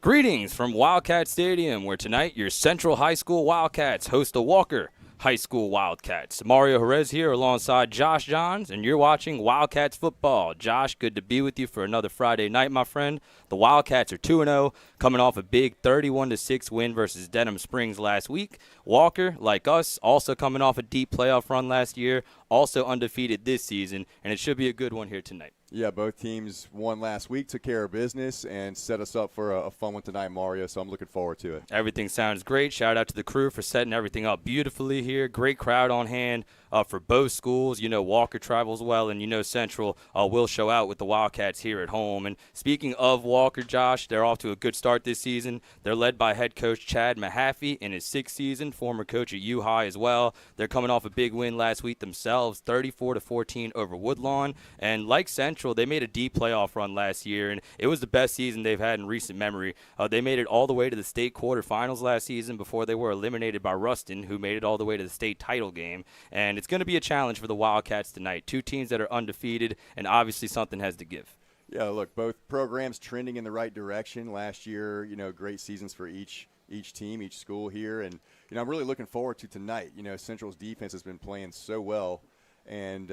Greetings from Wildcat Stadium, where tonight your Central High School Wildcats host the Walker High School Wildcats. Mario Jerez here alongside Josh Johns, and you're watching Wildcats football. Josh, good to be with you for another Friday night, my friend. The Wildcats are 2-0, coming off a big 31-6 win versus Denham Springs last week. Walker, like us, also coming off a deep playoff run last year, also undefeated this season, and it should be a good one here tonight. Yeah, both teams won last week, took care of business, and set us up for a fun one tonight, Mario, so I'm looking forward to it. Everything sounds great. Shout out to the crew for setting everything up beautifully here. Great crowd on hand for both schools. You know Walker travels well, and you know Central will show out with the Wildcats here at home. And speaking of Walker, Josh, they're off to a good start this season. They're led by head coach Chad Mahaffey in his 6th season, former coach at U-High as well. They're coming off a big win last week themselves, 34-14 over Woodlawn. And like Central, they made a deep playoff run last year, and it was the best season they've had in recent memory. They made it all the way to the state quarterfinals last season before they were eliminated by Ruston, who made it all the way to the state title game. And it's going to be a challenge for the Wildcats tonight. Two teams that are undefeated, and obviously something has to give. Yeah, look, both programs trending in the right direction. Last year, great seasons for each team, each school here. And, I'm really looking forward to tonight. Central's defense has been playing so well. And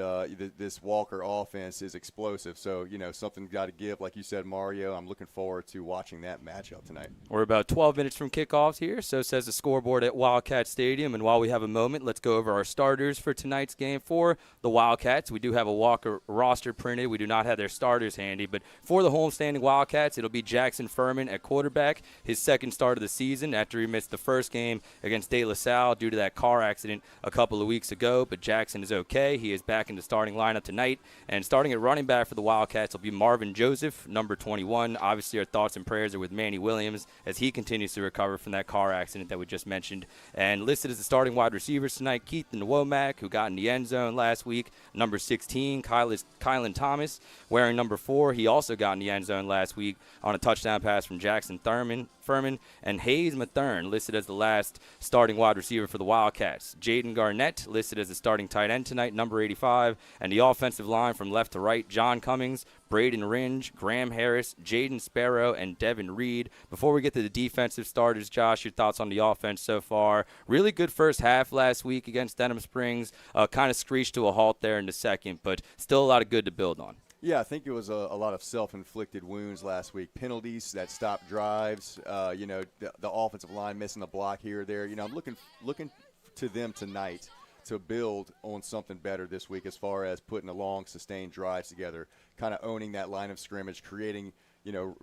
this Walker offense is explosive. So, something's got to give. Like you said, Mario, I'm looking forward to watching that matchup tonight. We're about 12 minutes from kickoff here, so says the scoreboard at Wildcat Stadium. And while we have a moment, let's go over our starters for tonight's game for the Wildcats. We do have a Walker roster printed. We do not have their starters handy. But for the homestanding Wildcats, it'll be Jackson Furman at quarterback, his second start of the season after he missed the first game against De La Salle due to that car accident a couple of weeks ago. But Jackson is okay. He is back in the starting lineup tonight. And starting at running back for the Wildcats will be Marvin Joseph, number 21. Obviously, our thoughts and prayers are with Manny Williams as he continues to recover from that car accident that we just mentioned. And listed as the starting wide receivers tonight, Keith Womack, who got in the end zone last week. Number 16, Kylan Thomas, wearing number 4. He also got in the end zone last week on a touchdown pass from Jackson Furman, and Hayes Mathern listed as the last starting wide receiver for the Wildcats. Jaden Garnett listed as the starting tight end tonight, number 85, and the offensive line from left to right, John Cummings, Braden Ringe, Graham Harris, Jaden Sparrow, and Devin Reed. Before we get to the defensive starters, Josh, your thoughts on the offense so far? Really good first half last week against Denham Springs. Kind of screeched to a halt there in the second, but still a lot of good to build on. Yeah, I think it was a lot of self-inflicted wounds last week. Penalties that stopped drives, the offensive line missing the block here or there. I'm looking to them tonight to build on something better this week as far as putting a long, sustained drives together, kind of owning that line of scrimmage, creating,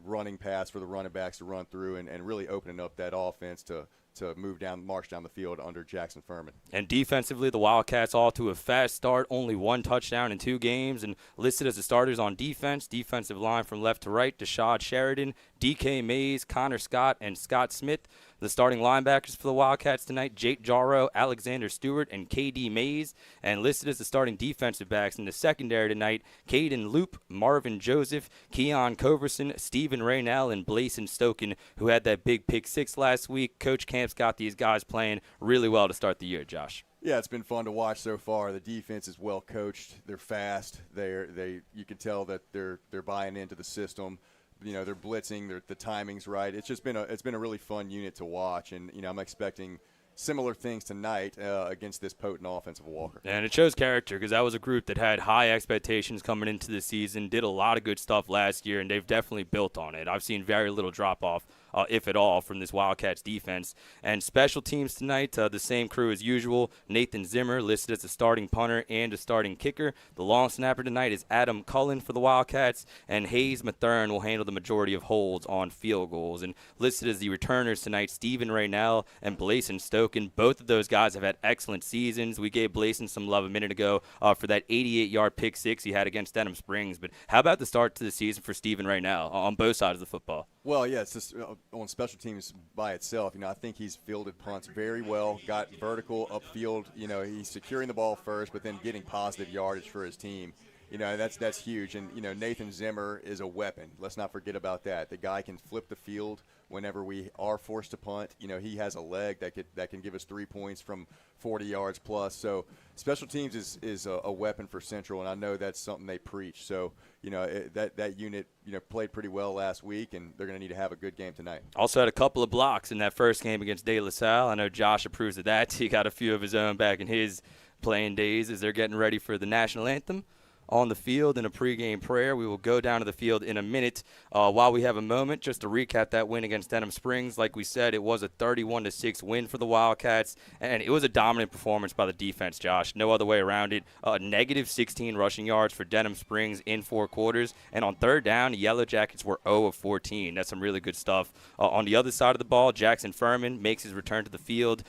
running paths for the running backs to run through and really opening up that offense to march down the field under Jackson Furman. And defensively, the Wildcats all to a fast start, only 1 touchdown in 2 games, and listed as the starters on defense, defensive line from left to right, Deshad Sheridan, D.K. Mays, Connor Scott, and Scott Smith. The starting linebackers for the Wildcats tonight, Jake Jarrow, Alexander Stewart, and K.D. Mays. And listed as the starting defensive backs in the secondary tonight, Caden Loop, Marvin Joseph, Keon Coverson, Stephen Raynell, and Blason Stoken, who had that big pick 6 last week. Coach Camp's got these guys playing really well to start the year, Josh. Yeah, it's been fun to watch so far. The defense is well coached. They're fast. You can tell that they're buying into the system. They're blitzing. The timing's right. It's been a really fun unit to watch, and I'm expecting similar things tonight against this potent offensive Walker. And it shows character because that was a group that had high expectations coming into the season, did a lot of good stuff last year, and they've definitely built on it. I've seen very little drop-off, if at all, from this Wildcats defense. And special teams tonight, the same crew as usual. Nathan Zimmer listed as a starting punter and a starting kicker. The long snapper tonight is Adam Cullen for the Wildcats, and Hayes Mathern will handle the majority of holds on field goals. And listed as the returners tonight, Stephen Raynell and Blason Stoken. Both of those guys have had excellent seasons. We gave Blason some love a minute ago for that 88-yard pick 6 he had against Denham Springs. But how about the start to the season for Stephen Raynell on both sides of the football? Well, yeah, it's just on special teams by itself. I think he's fielded punts very well, got vertical upfield. He's securing the ball first, but then getting positive yardage for his team. That's huge. And Nathan Zimmer is a weapon. Let's not forget about that. The guy can flip the field whenever we are forced to punt. He has a leg that can give us 3 points from 40 yards plus. So special teams is a weapon for Central, and I know that's something they preach. So that unit played pretty well last week, and they're going to need to have a good game tonight. Also had a couple of blocks in that first game against De La Salle. I know Josh approves of that. He got a few of his own back in his playing days as they're getting ready for the national anthem. On the field in a pregame prayer. We will go down to the field in a minute. While we have a moment, just to recap that win against Denham Springs, like we said, it was a 31-6 win for the Wildcats, and it was a dominant performance by the defense, Josh. No other way around it. Negative 16 rushing yards for Denham Springs in 4 quarters, and on third down, the Yellow Jackets were 0 of 14. That's some really good stuff. On the other side of the ball, Jackson Furman makes his return to the field.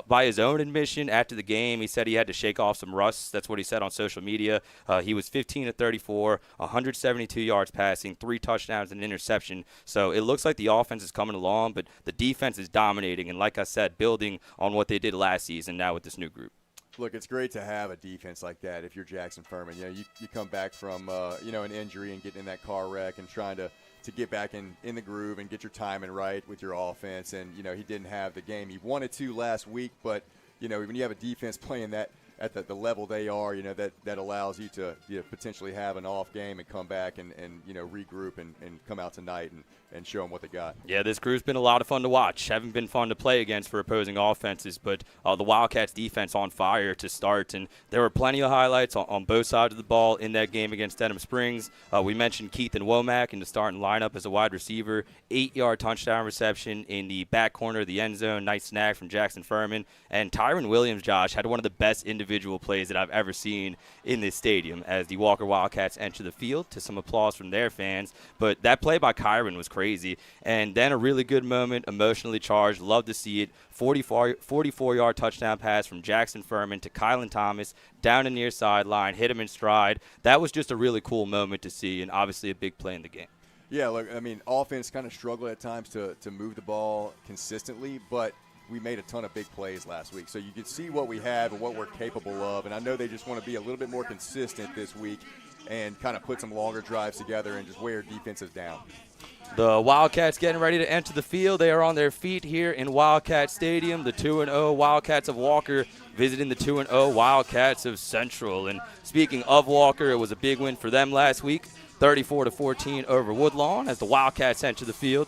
By his own admission after the game, he said he had to shake off some rust. That's what he said on social media. He was 15 of 34, 172 yards passing, 3 touchdowns and an interception. So it looks like the offense is coming along, but the defense is dominating. And like I said, building on what they did last season now with this new group. Look, it's great to have a defense like that if you're Jackson Furman. You come back from, an injury and getting in that car wreck and trying to get back in the groove and get your timing right with your offense. And, he didn't have the game he wanted to last week. But, when you have a defense playing that at the level they are, that allows you to potentially have an off game and come back and regroup and come out tonight and show them what they got. Yeah, this group's been a lot of fun to watch. Haven't been fun to play against for opposing offenses, but the Wildcats defense on fire to start. And there were plenty of highlights on both sides of the ball in that game against Denham Springs. We mentioned Keith and Womack in the starting lineup as a wide receiver. 8-yard touchdown reception in the back corner of the end zone. Nice snag from Jackson Furman. And Tyron Williams, Josh, had one of the best individual plays that I've ever seen in this stadium as the Walker Wildcats enter the field to some applause from their fans. But that play by Kyron was crazy. And then a really good moment, emotionally charged. Love to see it. 44-yard touchdown pass from Jackson Furman to Kylan Thomas down the near sideline, hit him in stride. That was just a really cool moment to see, and obviously a big play in the game. Yeah, look, offense kind of struggled at times to move the ball consistently, but we made a ton of big plays last week. So you can see what we have and what we're capable of, and I know they just want to be a little bit more consistent this week and kind of put some longer drives together and just wear defenses down. The Wildcats getting ready to enter the field. They are on their feet here in Wildcat Stadium. The 2-0 Wildcats of Walker visiting the 2-0 Wildcats of Central. And speaking of Walker, it was a big win for them last week, 34-14 over Woodlawn as the Wildcats enter the field.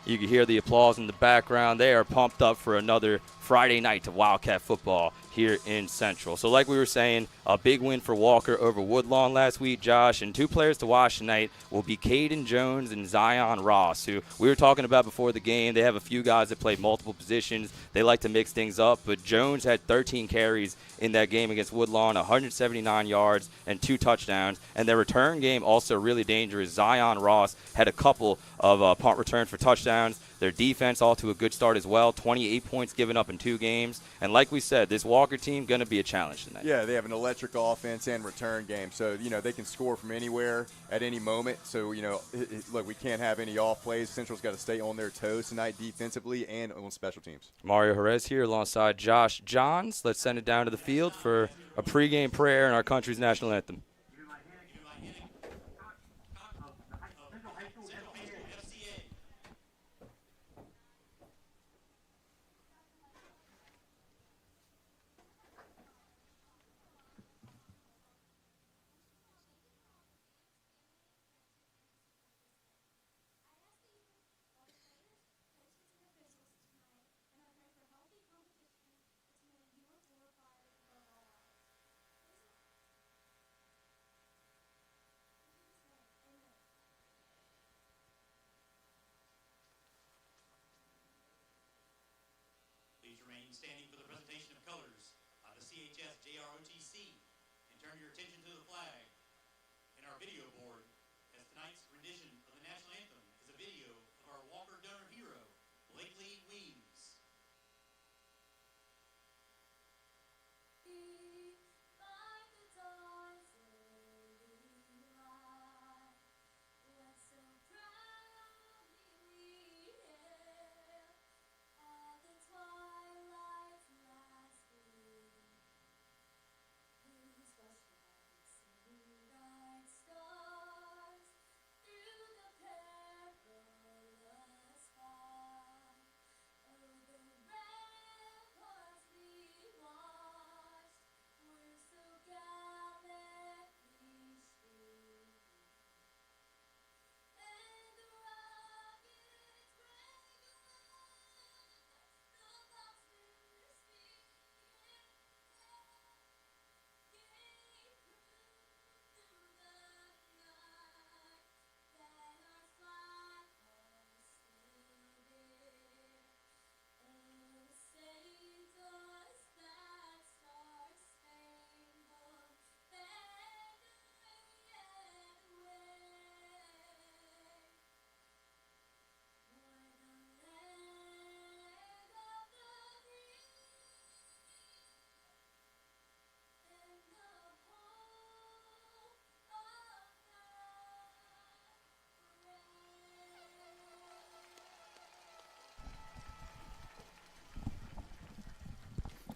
You can hear the applause in the background. They are pumped up for another Friday night of Wildcat football here in Central. So like we were saying, a big win for Walker over Woodlawn last week, Josh, and 2 players to watch tonight will be Caden Jones and Zion Ross, who we were talking about before the game. They have a few guys that play multiple positions. They like to mix things up, but Jones had 13 carries in that game against Woodlawn, 179 yards and 2 touchdowns, and their return game also really dangerous. Zion Ross had a couple of punt returns for touchdowns. Their defense all to a good start as well, 28 points given up in 2 games. And like we said, this Walker team going to be a challenge tonight. Yeah, they have an electric offense and return game. So, they can score from anywhere at any moment. So, look, we can't have any off plays. Central's got to stay on their toes tonight defensively and on special teams. Mario Jerez here alongside Josh Johns. Let's send it down to the field for a pregame prayer and our country's national anthem. Standing for the presentation of colors of the CHS JROTC, and turn your attention to the flag in our video board, as tonight's rendition of the national anthem is a video of our Walker donor hero, Blakely Weems.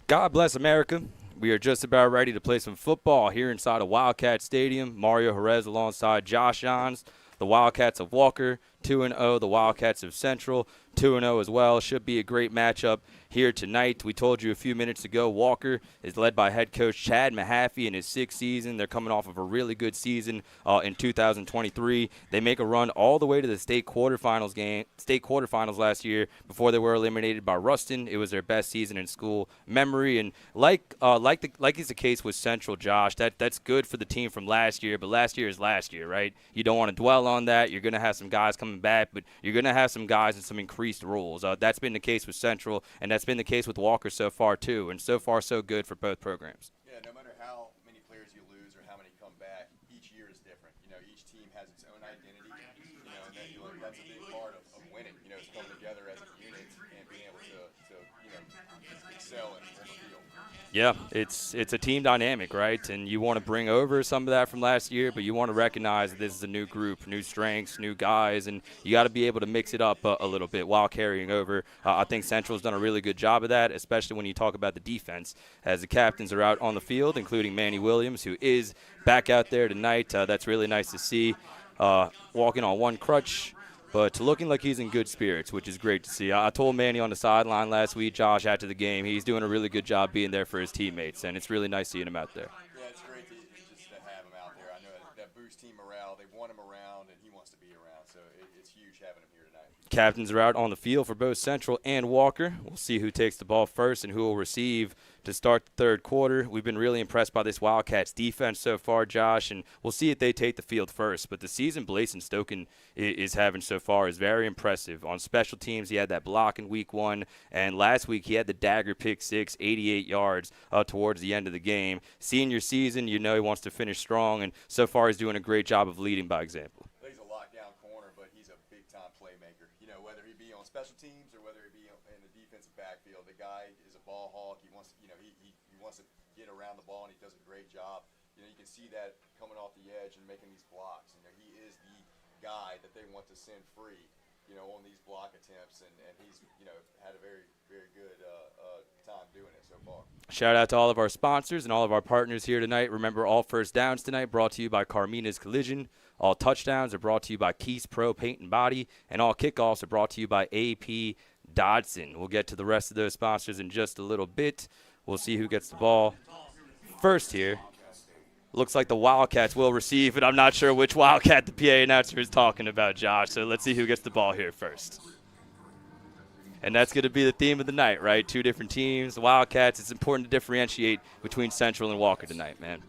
God bless America. We are just about ready to play some football here inside of Wildcat Stadium. Mario Jerez alongside Josh Johns. The Wildcats of Walker, 2-0. The Wildcats of Central, 2-0 as well. Should be a great matchup here tonight. We told you a few minutes ago, Walker is led by head coach Chad Mahaffey in his 6th season. They're coming off of a really good season in 2023. They make a run all the way to the state quarterfinals last year before they were eliminated by Ruston. It was their best season in school memory. And like is the case with Central, Josh, that's good for the team from last year, but last year is last year, right? You don't want to dwell on that. You're going to have some guys coming back, but you're going to have some guys in some increased roles. That's been the case with Central, and that's been the case with Walker so far too, and so far so good for both programs. Yeah, no matter how many players you lose or how many come back, each year is different. Each team has its own identity, and that's a big part of winning. It's coming together as a unit and being able to excel on the field. Yeah, it's a team dynamic, right? And you want to bring over some of that from last year, but you want to recognize that this is a new group, new strengths, new guys, and you got to be able to mix it up a little bit while carrying over. I think Central's done a really good job of that, especially when you talk about the defense, as the captains are out on the field, including Manny Williams, who is back out there tonight. That's really nice to see, walking on one crutch, but looking like he's in good spirits, which is great to see. I told Manny on the sideline last week, Josh, after the game, he's doing a really good job being there for his teammates, and it's really nice seeing him out there. Yeah, it's great just to have him out there. I know that boosts team morale. They want him around, and he wants to be around, so it's huge having him here tonight. Captains are out on the field for both Central and Walker. We'll see who takes the ball first and who will receive to start the third quarter. We've been really impressed by this Wildcats defense so far, Josh, and we'll see if they take the field first. But the season Blason Stoken is having so far is very impressive. On special teams, he had that block in week 1, and last week he had the dagger pick 6, 88 yards towards the end of the game. Senior season, he wants to finish strong, and so far he's doing a great job of leading by example. He's a lockdown corner, but he's a big-time playmaker. Whether he be on special teams or whether he be in the defensive backfield, the guy is a ball hawk. He wants, he wants to get around the ball, and he does a great job. You can see that coming off the edge and making these blocks. He is the guy that they want to send free, on these block attempts, and he's, had a very, very good time doing it so far. Shout out to all of our sponsors and all of our partners here tonight. Remember, all first downs tonight brought to you by Carmina's Collision. All touchdowns are brought to you by Keys Pro Paint and Body, and all kickoffs are brought to you by AP Dodson. We'll get to the rest of those sponsors in just a little bit. We'll see who gets the ball first here. Looks like the Wildcats will receive, but I'm not sure which Wildcat the PA announcer is talking about, Josh. So let's see who gets the ball here first. And that's going to be the theme of the night, right? Two different teams, the Wildcats. It's important to differentiate between Central and Walker tonight, man.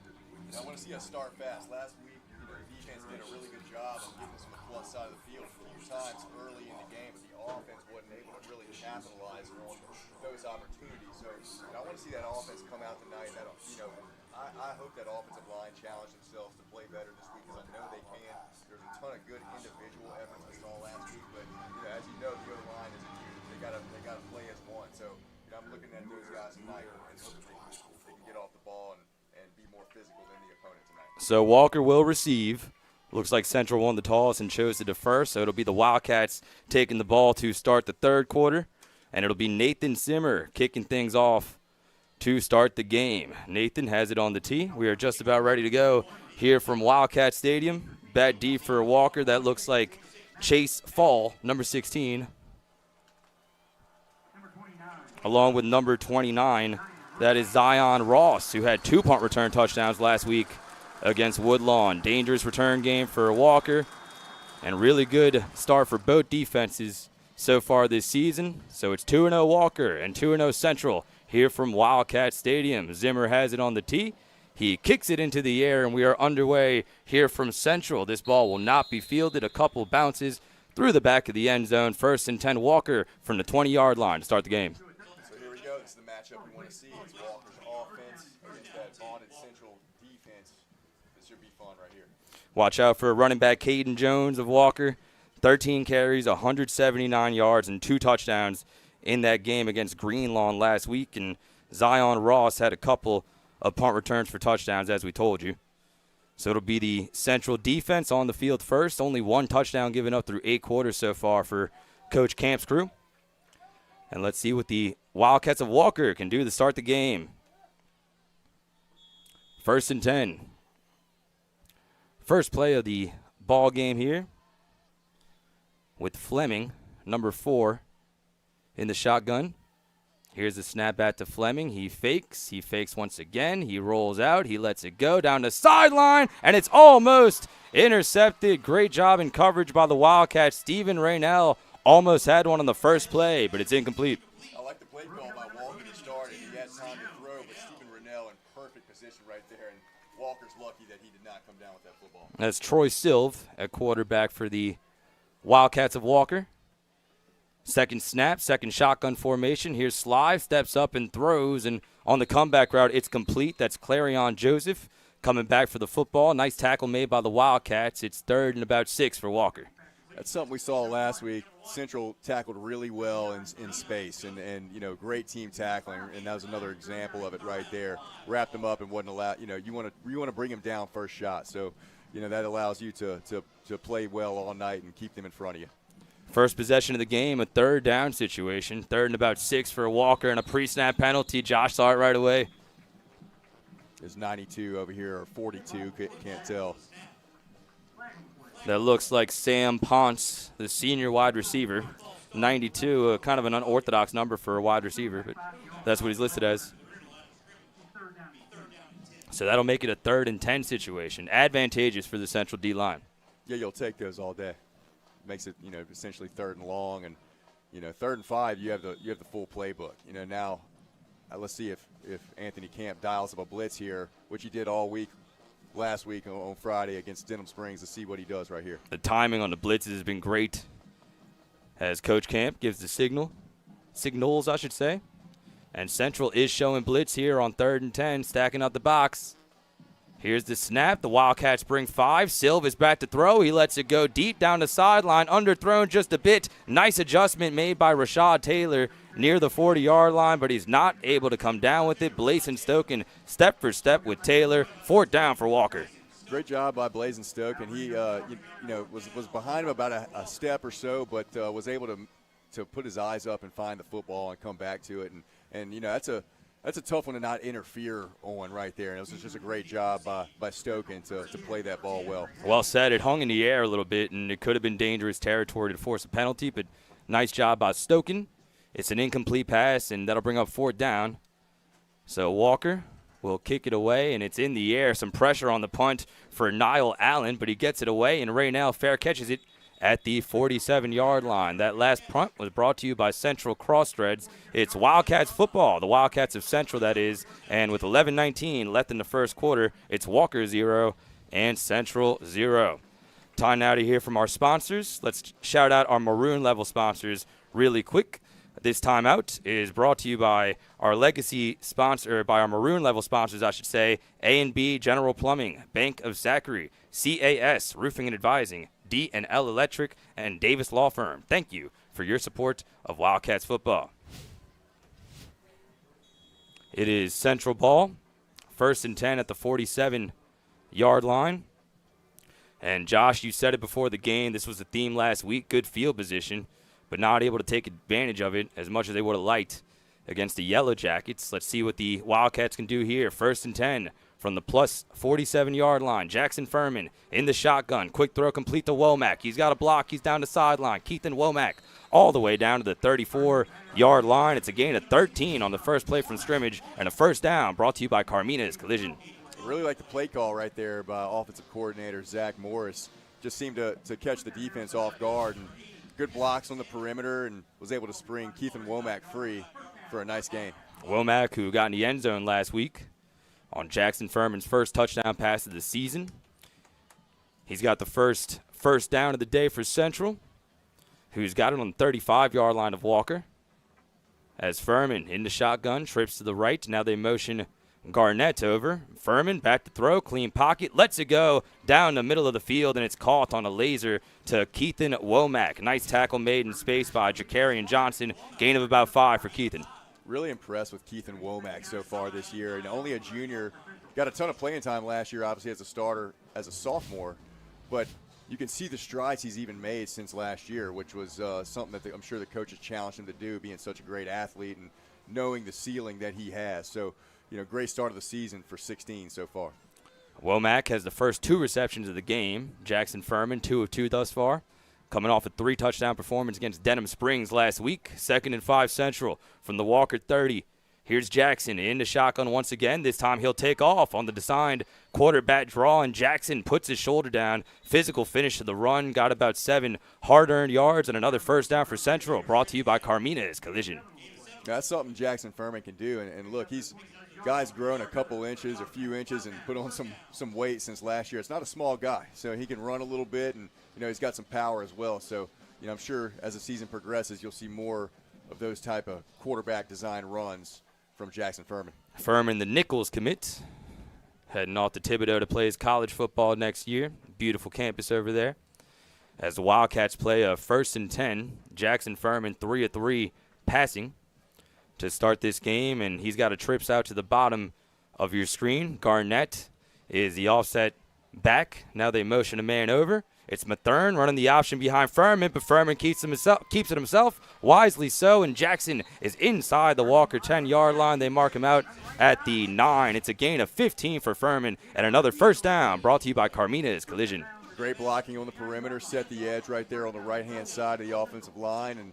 I want to see us start fast. Last week, the defense did a really good job of getting us on the plus side of the field a few times early in the game, but the offense wasn't able to really capitalize on those opportunities. So I want to see that offense come out tonight. I hope that offensive line challenge themselves to play better this week, because I know they can. There's a ton of good individual efforts we saw last week, but as you know, the O-line is a unit. They gotta play as one. So I'm looking at those guys tonight and hoping they can get off the ball and be more physical than the opponent tonight. So Walker will receive. Looks like Central won the toss and chose to defer, so it'll be the Wildcats taking the ball to start the third quarter, and it'll be Nathan Zimmer kicking things off to start the game. Nathan has it on the tee. We are just about ready to go here from Wildcat Stadium. Bat D for Walker. That looks like Chase Fall, number 16. Along with number 29, that is Zion Ross, who had 2 punt return touchdowns last week against Woodlawn. Dangerous return game for Walker, and really good start for both defenses so far this season. So it's 2-0 Walker and 2-0 Central here from Wildcat Stadium. Zimmer has it on the tee. He kicks it into the air, and we are underway here from Central. This ball will not be fielded. A couple bounces through the back of the end zone. 1st and 10 Walker from the 20-yard line to start the game. So here we go. This is the matchup we want to see. It's Walker's offense against that bonded Central defense. This should be fun right here. Watch out for running back Caden Jones of Walker. 13 carries, 179 yards, and 2 touchdowns in that game against Greenlawn last week. And Zion Ross had a couple of punt returns for touchdowns, as we told you. So it'll be the Central defense on the field first. Only 1 touchdown given up through 8 quarters so far for Coach Camp's crew. And let's see what the Wildcats of Walker can do to start the game. 1st and 10. First play of the ball game here with Fleming, number 4, in the shotgun. Here's the snap back to Fleming. He fakes once again. He rolls out. He lets it go down the sideline, and it's almost intercepted. Great job in coverage by the Wildcats. Steven Raynell almost had one on the first play, but it's incomplete. I like the play call by Walker to start it. He had time to throw, but Steven Raynell in perfect position right there, and Walker's lucky that he did not come down with that football. That's Troy Silv at quarterback for the Wildcats of Walker. Second snap, second shotgun formation. Here's Sly, steps up and throws, and on the comeback route, it's complete. That's Clarion Joseph coming back for the football. Nice tackle made by the Wildcats. It's 3rd and about 6 for Walker. That's something we saw last week. Central tackled really well in space, and you know, great team tackling, and that was another example of it right there. Wrapped them up and wasn't allowed. You know, you want to bring them down first shot, so you know that allows you to play well all night and keep them in front of you. First possession of the game, a 3rd down situation. 3rd and about 6 for Walker, and a pre-snap penalty. Josh saw it right away. There's 92 over here, or 42, can't tell. That looks like Sam Ponce, the senior wide receiver. 92, kind of an unorthodox number for a wide receiver, but that's what he's listed as. So that'll make it a 3rd and 10 situation. Advantageous for the Central D-line. Yeah, you'll take those all day. Makes it, you know, essentially 3rd and long, and you know, 3rd and 5, you have the full playbook. You know, now let's see if Anthony Camp dials up a blitz here, which he did all week last week on Friday against Denham Springs, to see what he does right here. The timing on the blitzes has been great as Coach Camp gives the signals, I should say. And Central is showing blitz here on 3rd and 10, stacking up the box. Here's the snap. The Wildcats bring 5. Silva is back to throw. He lets it go deep down the sideline. Underthrown just a bit. Nice adjustment made by Rashad Taylor near the 40-yard line, but he's not able to come down with it. Blazin Stoken step for step with Taylor. 4th down for Walker. Great job by Blazin Stoken. He was behind him about a step or so, but was able to put his eyes up and find the football and come back to it. And you know, that's a tough one to not interfere on right there. And it was just a great job by Stoken to play that ball well. Well said. It hung in the air a little bit, and it could have been dangerous territory to force a penalty, but nice job by Stoken. It's an incomplete pass, and that'll bring up 4th down. So Walker will kick it away, and it's in the air. Some pressure on the punt for Niall Allen, but he gets it away, and Raynell fair catches it at the 47-yard line. That last punt was brought to you by Central Crossthreads. It's Wildcats football, the Wildcats of Central, that is. And with 11:19 left in the first quarter, it's Walker 0 and Central 0. Time now to hear from our sponsors. Let's shout out our maroon level sponsors really quick. This timeout is brought to you by our legacy sponsor, by our maroon level sponsors, I should say, A&B General Plumbing, Bank of Zachary, CAS Roofing and Advising, D&L Electric, and Davis Law Firm. Thank you for your support of Wildcats football. It is Central ball, 1st and 10 at the 47-yard line. And Josh, you said it before the game, this was a theme last week, good field position, but not able to take advantage of it as much as they would have liked against the Yellow Jackets. Let's see what the Wildcats can do here. 1st and 10 from the plus 47-yard line. Jackson Furman in the shotgun. Quick throw complete to Womack. He's got a block. He's down the sideline. Keithan Womack all the way down to the 34-yard line. It's a gain of 13 on the first play from scrimmage, and a 1st down brought to you by Carmina's Collision. I really like the play call right there by offensive coordinator Zach Morris. Just seemed to catch the defense off guard, and good blocks on the perimeter, and was able to spring Keithan Womack free for a nice gain. Womack, who got in the end zone last week on Jackson Furman's first touchdown pass of the season. He's got the first down of the day for Central, who's got it on the 35-yard line of Walker. As Furman in the shotgun, trips to the right. Now they motion Garnett over. Furman back to throw, clean pocket, lets it go down the middle of the field, and it's caught on a laser to Keithan Womack. Nice tackle made in space by Jakarian Johnson. Gain of about 5 for Keithan. Really impressed with Keithan Womack so far this year, and only a junior. Got a ton of playing time last year, obviously, as a starter, as a sophomore. But, you can see the strides he's even made since last year, which was something that I'm sure the coaches challenged him to do, being such a great athlete and knowing the ceiling that he has. So, great start of the season for 16 so far. Womack has the first 2 receptions of the game. Jackson Furman, 2 of 2 thus far. Coming off a 3-touchdown performance against Denham Springs last week. 2nd and 5 Central from the Walker 30. Here's Jackson in the shotgun once again. This time he'll take off on the designed quarterback draw, and Jackson puts his shoulder down. Physical finish to the run. Got about 7 hard-earned yards and another first down for Central. Brought to you by Carmina's Collision. That's something Jackson Furman can do. And look, guy's grown a couple inches, a few inches, and put on some weight since last year. It's not a small guy, so he can run a little bit, and he's got some power as well. So I'm sure as the season progresses, you'll see more of those type of quarterback design runs from Jackson Furman. Furman, the Nichols commit, heading off to Thibodeau to play his college football next year. Beautiful campus over there. As the Wildcats play a 1st and 10, Jackson Furman 3 of 3 passing to start this game, and he's got a trips out to the bottom of your screen. Garnett is the offset back. Now they motion a man over. It's Mathern running the option behind Furman, but Furman keeps it himself, wisely so, and Jackson is inside the Walker 10-yard line. They mark him out at the 9. It's a gain of 15 for Furman, and another first down brought to you by Carmina's Collision. Great blocking on the perimeter, set the edge right there on the right-hand side of the offensive line, and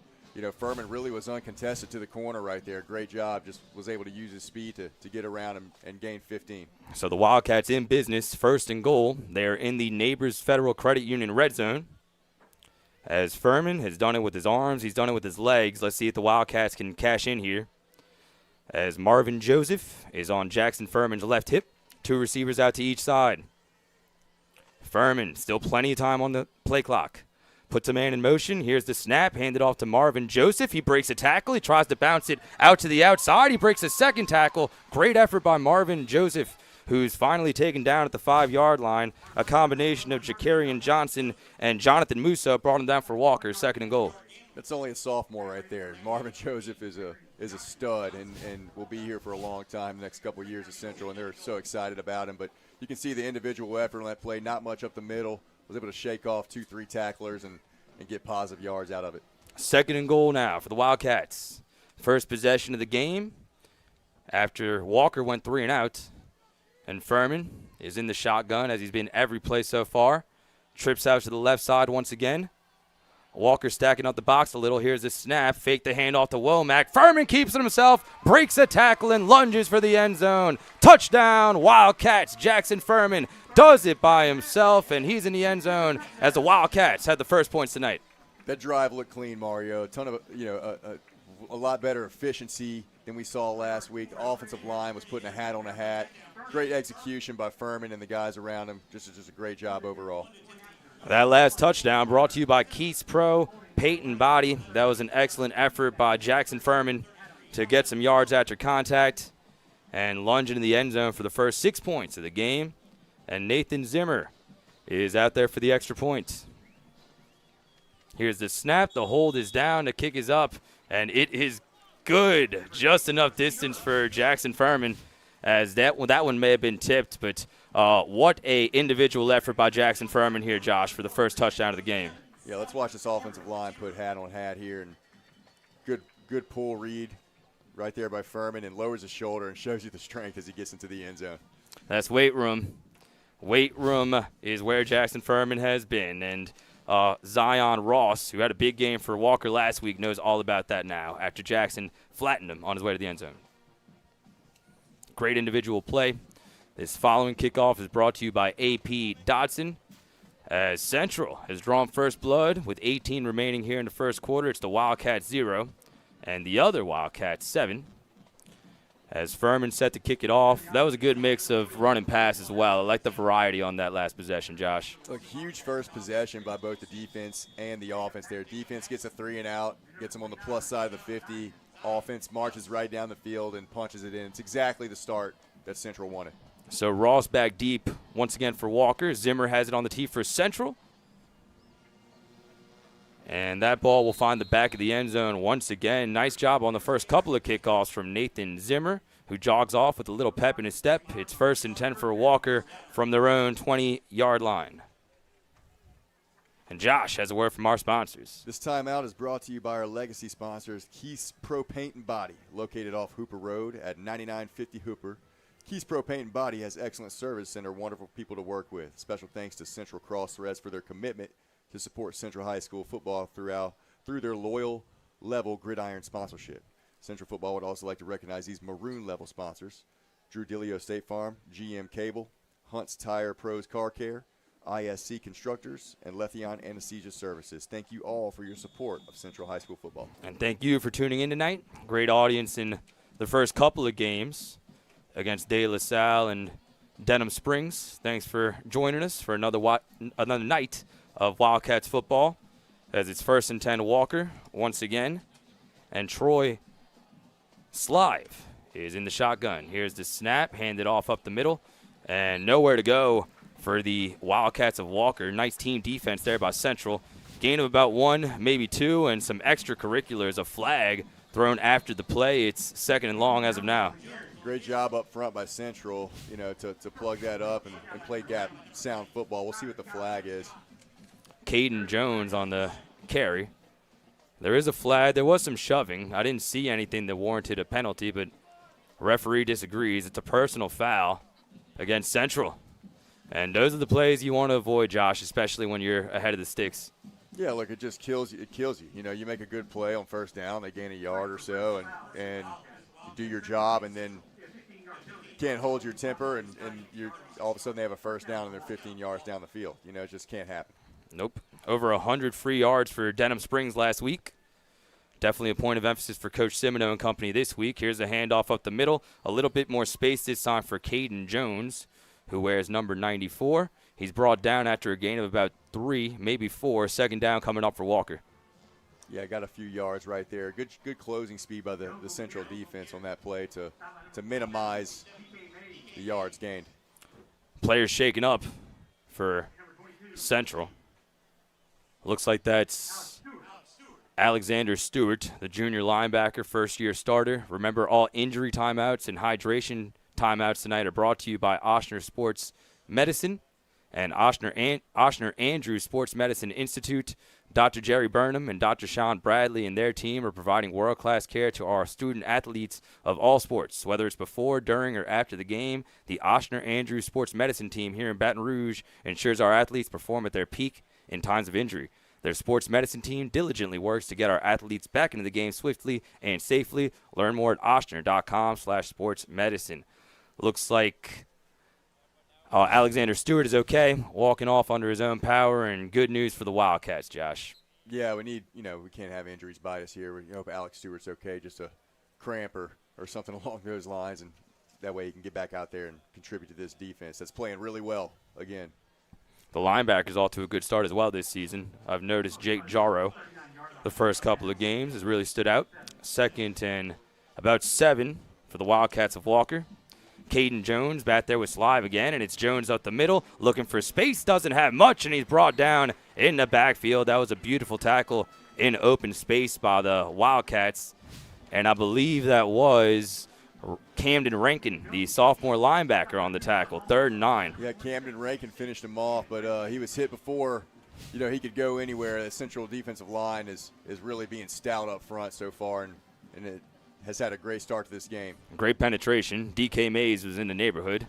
Furman really was uncontested to the corner right there. Great job. Just was able to use his speed to get around him and gain 15. So the Wildcats in business, 1st and goal. They're in the Neighbors Federal Credit Union red zone. As Furman has done it with his arms, he's done it with his legs. Let's see if the Wildcats can cash in here. As Marvin Joseph is on Jackson Furman's left hip. 2 receivers out to each side. Furman, still plenty of time on the play clock. Puts a man in motion. Here's the snap. Handed off to Marvin Joseph. He breaks a tackle. He tries to bounce it out to the outside. He breaks a second tackle. Great effort by Marvin Joseph, who's finally taken down at the 5-yard line. A combination of Jakarian Johnson and Jonathan Musso brought him down for Walker, 2nd and goal. That's only a sophomore right there. Marvin Joseph is a stud and will be here for a long time, the next couple of years at Central, and they're so excited about him. But you can see the individual effort on that play, not much up the middle. Was able to shake off 2-3 tacklers and get positive yards out of it. 2nd and goal now for the Wildcats. First possession of the game after Walker went 3 and out. And Furman is in the shotgun, as he's been every play so far. Trips out to the left side once again. Walker stacking up the box a little. Here's the snap. Fake the handoff to Womack. Furman keeps it himself. Breaks a tackle and lunges for the end zone. Touchdown, Wildcats. Jackson Furman does it by himself, and he's in the end zone as the Wildcats had the first points tonight. That drive looked clean, Mario. A ton of, a lot better efficiency than we saw last week. The offensive line was putting a hat on a hat. Great execution by Furman and the guys around him. Just a great job overall. That last touchdown brought to you by Keith's Pro Peyton Body. That was an excellent effort by Jackson Furman to get some yards after contact and lunge into the end zone for the first 6 points of the game. And Nathan Zimmer is out there for the extra point. Here's the snap. The hold is down. The kick is up, and it is good. Just enough distance for Jackson Furman, as that one may have been tipped, but what a individual effort by Jackson Furman here, Josh, for the first touchdown of the game. Yeah, let's watch this offensive line put hat on hat here, and good pull read right there by Furman, and lowers his shoulder and shows you the strength as he gets into the end zone. That's weight room. Weight room is where Jackson Furman has been, and Zion Ross, who had a big game for Walker last week, knows all about that now after Jackson flattened him on his way to the end zone. Great individual play. This following kickoff is brought to you by AP Dodson, as Central has drawn first blood with 18 remaining here in the first quarter. It's the Wildcats 0 and the other Wildcats 7. As Furman set to kick it off, that was a good mix of run and pass as well. I like the variety on that last possession, Josh. Look, huge first possession by both the defense and the offense there. Defense gets a 3 and out, gets them on the plus side of the 50. Offense marches right down the field and punches it in. It's exactly the start that Central wanted. So Ross back deep once again for Walker. Zimmer has it on the tee for Central. And that ball will find the back of the end zone once again. Nice job on the first couple of kickoffs from Nathan Zimmer, who jogs off with a little pep in his step. It's 1st and 10 for Walker from their own 20-yard line. And Josh has a word from our sponsors. This timeout is brought to you by our legacy sponsors, Keith's Pro Paint and Body, located off Hooper Road at 9950 Hooper. Keith's Pro Paint and Body has excellent service and are wonderful people to work with. Special thanks to Central Cross Threads for their commitment to support Central High School football through their loyal level gridiron sponsorship. Central Football would also like to recognize these maroon level sponsors: Drew Dillio State Farm, GM Cable, Hunt's Tire Pros Car Care, ISC Constructors, and Letheon Anesthesia Services. Thank you all for your support of Central High School football. And thank you for tuning in tonight. Great audience in the first couple of games against De La Salle and Denham Springs. Thanks for joining us for another night of Wildcats football, as it's 1st and 10 Walker once again. And Troy Slive is in the shotgun. Here's the snap, handed off up the middle, and nowhere to go for the Wildcats of Walker. Nice team defense there by Central. Gain of about 1, maybe 2, and some extracurriculars. A flag thrown after the play. It's 2nd and long as of now. Great job up front by Central, to plug that up and play gap sound football. We'll see what the flag is. Caden Jones on the carry. There is a flag. There was some shoving. I didn't see anything that warranted a penalty, but referee disagrees. It's a personal foul against Central. And those are the plays you want to avoid, Josh, especially when you're ahead of the sticks. Yeah, look, it just kills you. It kills you. You make a good play on first down, they gain a yard or so, and you do your job, and then you can't hold your temper, and you're all of a sudden they have a first down and they're 15 yards down the field. It just can't happen. Nope. Over 100 free yards for Denham Springs last week. Definitely a point of emphasis for Coach Simino and company this week. Here's a handoff up the middle. A little bit more space this time for Caden Jones, who wears number 94. He's brought down after a gain of about 3, maybe 4. 2nd down coming up for Walker. Yeah, got a few yards right there. Good closing speed by the Central defense on that play to minimize the yards gained. Players shaking up for Central. Looks like that's Alexander Stewart, the junior linebacker, first-year starter. Remember, all injury timeouts and hydration timeouts tonight are brought to you by Oshner Sports Medicine and Oshner Andrews Sports Medicine Institute. Dr. Jerry Burnham and Dr. Sean Bradley and their team are providing world-class care to our student-athletes of all sports. Whether it's before, during, or after the game, the Oshner Andrews Sports Medicine team here in Baton Rouge ensures our athletes perform at their peak in times of injury. Their sports medicine team diligently works to get our athletes back into the game swiftly and safely. Learn more at oshner.com/sportsmedicine. Looks like Alexander Stewart is okay, walking off under his own power, and good news for the Wildcats, Josh. Yeah, we need, we can't have injuries bite us here. We hope Alex Stewart's okay, just a cramp or something along those lines, and that way he can get back out there and contribute to this defense that's playing really well again. The linebacker's off to a good start as well this season. I've noticed Jake Jarrow, the first couple of games, has really stood out. 2nd and about 7 for the Wildcats of Walker. Caden Jones back there with Slive again, and it's Jones up the middle, looking for space, doesn't have much, and he's brought down in the backfield. That was a beautiful tackle in open space by the Wildcats, and I believe that was Camden Rankin, the sophomore linebacker, on the tackle. 3rd and 9. Yeah, Camden Rankin finished him off, but he was hit before, he could go anywhere. The Central defensive line is really being stout up front so far, and it has had a great start to this game. Great penetration. DK Mays was in the neighborhood,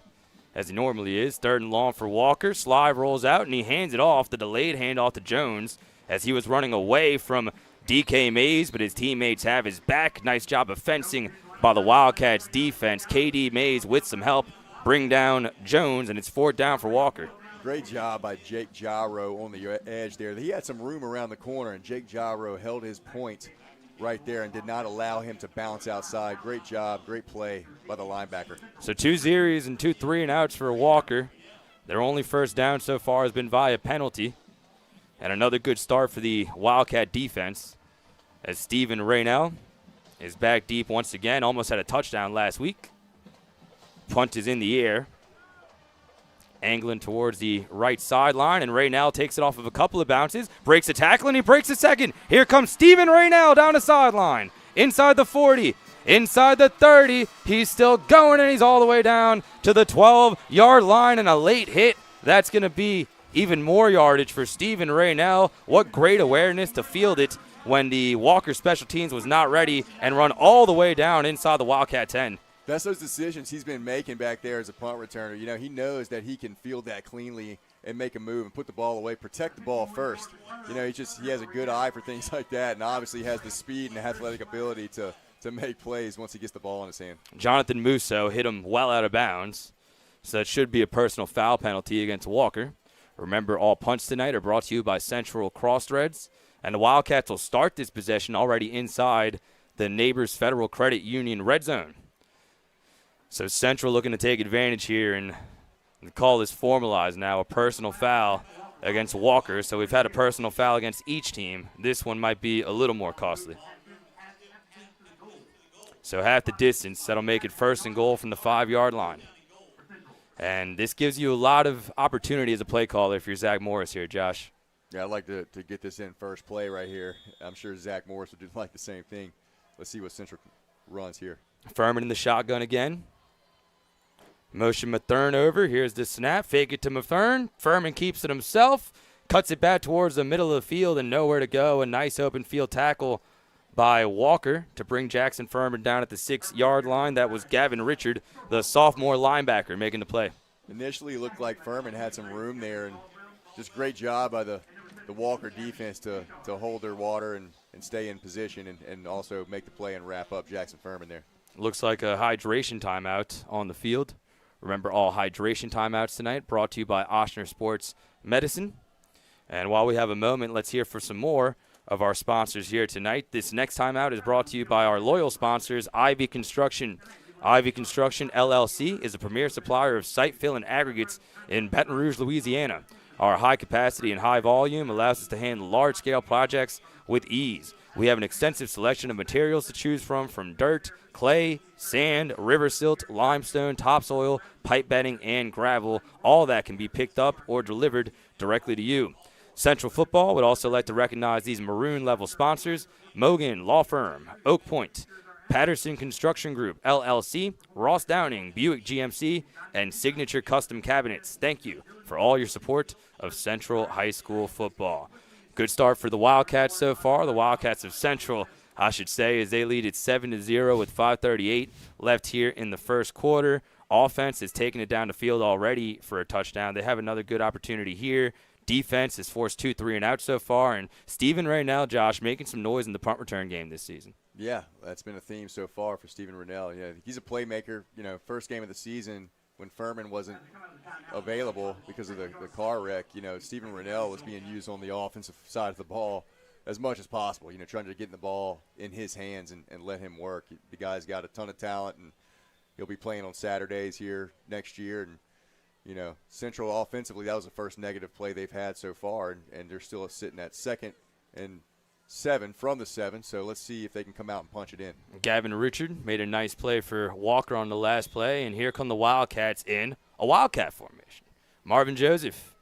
as he normally is. 3rd and long for Walker. Slive rolls out, and he hands it off, the delayed handoff to Jones, as he was running away from DK Mays, but his teammates have his back. Nice job of fencing by the Wildcats defense. KD Mays with some help bring down Jones, and it's 4th down for Walker. Great job by Jake Gyro on the edge there. He had some room around the corner, and Jake Gyro held his point right there and did not allow him to bounce outside. Great job, great play by the linebacker. So 2 zeros and 2 3-and-outs for Walker. Their only first down so far has been via penalty. And another good start for the Wildcat defense, as Steven Raynell is back deep once again. Almost had a touchdown last week. Punt is in the air. Angling towards the right sideline, and Raynell takes it off of a couple of bounces, breaks a tackle, and he breaks a second. Here comes Steven Raynell down the sideline. Inside the 40, inside the 30. He's still going, and he's all the way down to the 12-yard line, and a late hit. That's going to be Even more yardage for Stephen Raynell. What great awareness to field it when the Walker special teams was not ready and run all the way down inside the Wildcat 10. That's those decisions he's been making back there as a punt returner. You know, he knows that he can field that cleanly and make a move and put the ball away, protect the ball first. You know, he has a good eye for things like that, and obviously has the speed and athletic ability to make plays once he gets the ball in his hand. Jonathan Musso hit him well out of bounds, so that should be a personal foul penalty against Walker. Remember, all punts tonight are brought to you by Central Crossthreads, and the Wildcats will start this possession already inside the Neighbors Federal Credit Union red zone. So Central looking to take advantage here and call this formalized now, a personal foul against Walker. So we've had a personal foul against each team. This one might be a little more costly. So half the distance, that'll make it 1st and goal from the 5-yard line. And this gives you a lot of opportunity as a play caller if you're Zach Morris here, Josh. Yeah, I'd like to get this in first play right here. I'm sure Zach Morris would do like the same thing. Let's see what Central runs here. Furman in the shotgun again. Motion Mathern over. Here's the snap. Fake it to Mathern. Furman keeps it himself. Cuts it back towards the middle of the field and nowhere to go. A nice open field tackle by Walker to bring Jackson Furman down at the 6-yard line. That was Gavin Richard, the sophomore linebacker, making the play. Initially, it looked like Furman had some room there, and just great job by the Walker defense to hold their water and stay in position and also make the play and wrap up Jackson Furman there. Looks like a hydration timeout on the field. Remember, all hydration timeouts tonight brought to you by Ochsner Sports Medicine. And while we have a moment, let's hear for some more of our sponsors here tonight. This next timeout is brought to you by our loyal sponsors, Ivy Construction. Ivy Construction, LLC, is a premier supplier of site fill and aggregates in Baton Rouge, Louisiana. Our high capacity and high volume allows us to handle large-scale projects with ease. We have an extensive selection of materials to choose from dirt, clay, sand, river silt, limestone, topsoil, pipe bedding, and gravel. All that can be picked up or delivered directly to you. Central Football would also like to recognize these maroon-level sponsors: Mogan Law Firm, Oak Point, Patterson Construction Group, LLC, Ross Downing, Buick GMC, and Signature Custom Cabinets. Thank you for all your support of Central High School football. Good start for the Wildcats so far. The Wildcats of Central, I should say, as they lead at 7-0 with 5:38 left here in the first quarter. Offense is taking it down the field already for a touchdown. They have another good opportunity here. Defense has forced 2 3-and-out so far. And Stephen Raynell, Josh, making some noise in the punt return game this season. Yeah, that's been a theme so far for Stephen Raynell. Yeah, he's a playmaker. You know, first game of the season when Furman wasn't available because of the car wreck, you know, Stephen Raynell was being used on the offensive side of the ball as much as possible, you know, trying to get the ball in his hands and let him work. The guy's got a ton of talent, and he'll be playing on Saturdays here next year. And, you know, Central offensively, that was the first negative play they've had so far, and they're still sitting at 2nd and 7 from the 7, so let's see if they can come out and punch it in. Gavin Richard made a nice play for Walker on the last play, and here come the Wildcats in a Wildcat formation. Marvin Joseph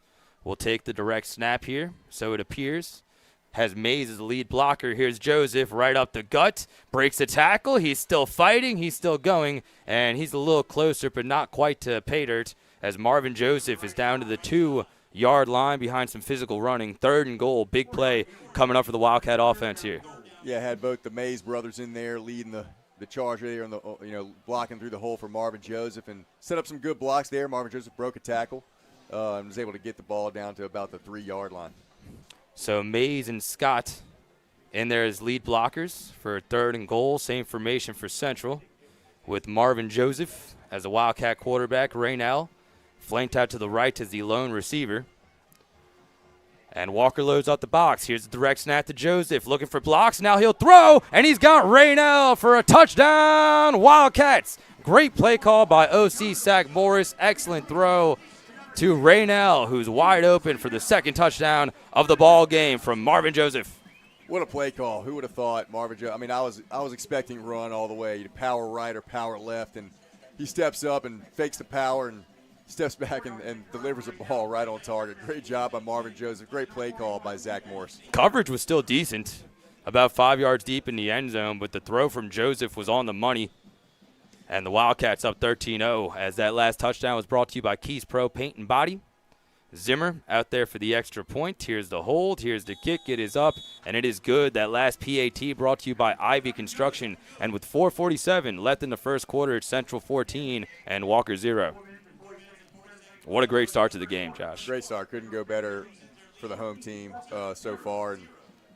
will take the direct snap here, so it appears. Has Mays as the lead blocker. Here's Joseph right up the gut, breaks the tackle. He's still fighting, he's still going, and he's a little closer, but not quite to pay dirt, as Marvin Joseph is down to the 2-yard line behind some physical running. 3rd and goal, big play coming up for the Wildcat offense here. Yeah, had both the Mays brothers in there leading the charge there, and blocking through the hole for Marvin Joseph, and set up some good blocks there. Marvin Joseph broke a tackle and was able to get the ball down to about the 3-yard line. So Mays and Scott in there as lead blockers for 3rd and goal. Same formation for Central with Marvin Joseph as a Wildcat quarterback. Raynell flanked out to the right as the lone receiver. And Walker loads up the box. Here's the direct snap to Joseph, looking for blocks. Now he'll throw, and he's got Raynell for a touchdown. Wildcats. Great play call by OC Zach Morris. Excellent throw to Raynell, who's wide open for the 2nd touchdown of the ball game from Marvin Joseph. What a play call. Who would have thought Marvin Joseph? I mean, I was expecting run all the way, power right or power left, and he steps up and fakes the power and steps back and delivers a ball right on target. Great job by Marvin Joseph. Great play call by Zach Morris. Coverage was still decent, about 5 yards deep in the end zone, but the throw from Joseph was on the money. And the Wildcats up 13-0 as that last touchdown was brought to you by Keys Pro Paint and Body. Zimmer out there for the extra point. Here's the hold. Here's the kick. It is up, and it is good. That last PAT brought to you by Ivy Construction. And with 4:47 left in the first quarter, it's Central 14 and Walker 0. What a great start to the game, Josh. Great start. Couldn't go better for the home team so far.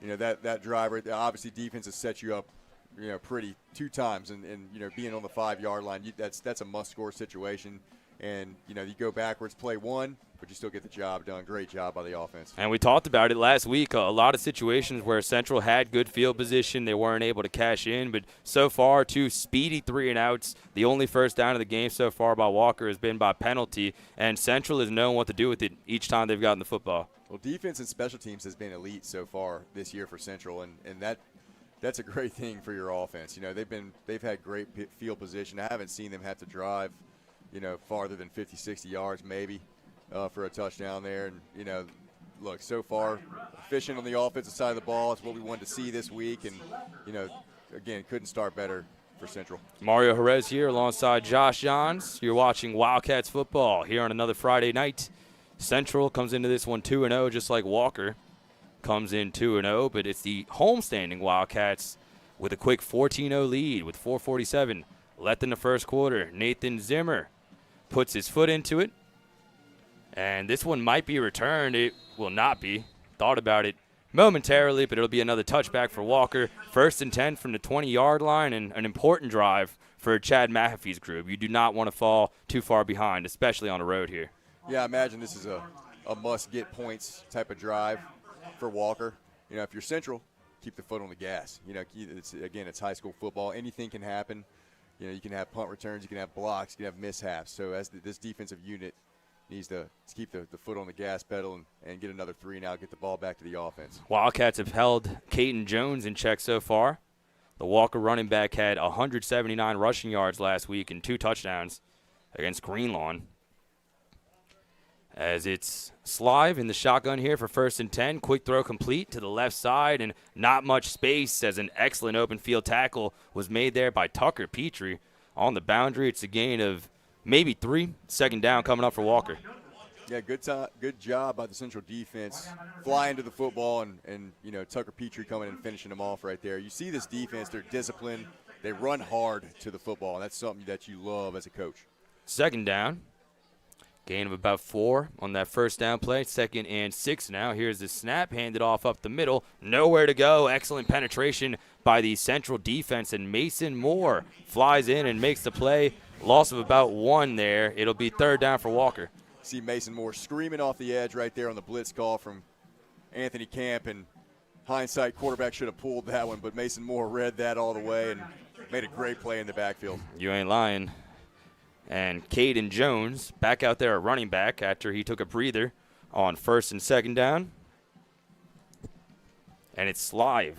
And, that drive right there, obviously defense has set you up, pretty 2 times. And being on the 5-yard line, that's a must-score situation. And, you go backwards, play 1, but you still get the job done. Great job by the offense. And we talked about it last week, a lot of situations where Central had good field position. They weren't able to cash in, but so far 2 speedy 3-and-outs. The only first down of the game so far by Walker has been by penalty, and Central has known what to do with it each time they've gotten the football. Well, defense and special teams has been elite so far this year for Central, and that's a great thing for your offense. They've had great field position. I haven't seen them have to drive, farther than 50, 60 yards maybe for a touchdown there. And, look, so far efficient on the offensive side of the ball. It's what we wanted to see this week. And, again, couldn't start better for Central. Mario Jerez here alongside Josh Johns. You're watching Wildcats football here on another Friday night. Central comes into this one 2-0, just like Walker comes in 2-0. But it's the homestanding Wildcats with a quick 14-0 lead with 4:47 left in the first quarter. Nathan Zimmer puts his foot into it. And this one might be returned. It will not be. Thought about it momentarily, but it'll be another touchback for Walker. 1st and 10 from the 20-yard line, and an important drive for Chad McAfee's group. You do not want to fall too far behind, especially on the road here. Yeah, I imagine this is a must-get points type of drive for Walker. If you're Central, keep the foot on the gas. It's high school football. Anything can happen. You can have punt returns, you can have blocks, you can have mishaps. So as this defensive unit needs to keep the foot on the gas pedal and get another 3 now, get the ball back to the offense. Wildcats have held Caden Jones in check so far. The Walker running back had 179 rushing yards last week and 2 touchdowns against Greenlawn. As it's Slive in the shotgun here for 1st and 10. Quick throw complete to the left side, and not much space as an excellent open field tackle was made there by Tucker Petrie on the boundary. It's a gain of maybe 3. 2nd down coming up for Walker. Yeah, good job by the Central defense flying to the football and Tucker Petrie coming and finishing them off right there. You see this defense, they're disciplined. They run hard to the football, and that's something that you love as a coach. 2nd down. Gain of about 4 on that 1st down play. 2nd and 6 now. Here's the snap, handed off up the middle. Nowhere to go. Excellent penetration by the Central defense, and Mason Moore flies in and makes the play. Loss of about 1 there. It'll be 3rd down for Walker. See Mason Moore screaming off the edge right there on the blitz call from Anthony Camp, and hindsight, quarterback should have pulled that one, but Mason Moore read that all the way and made a great play in the backfield. You ain't lying. And Caden Jones back out there at running back after he took a breather on 1st and 2nd down. And it's Slive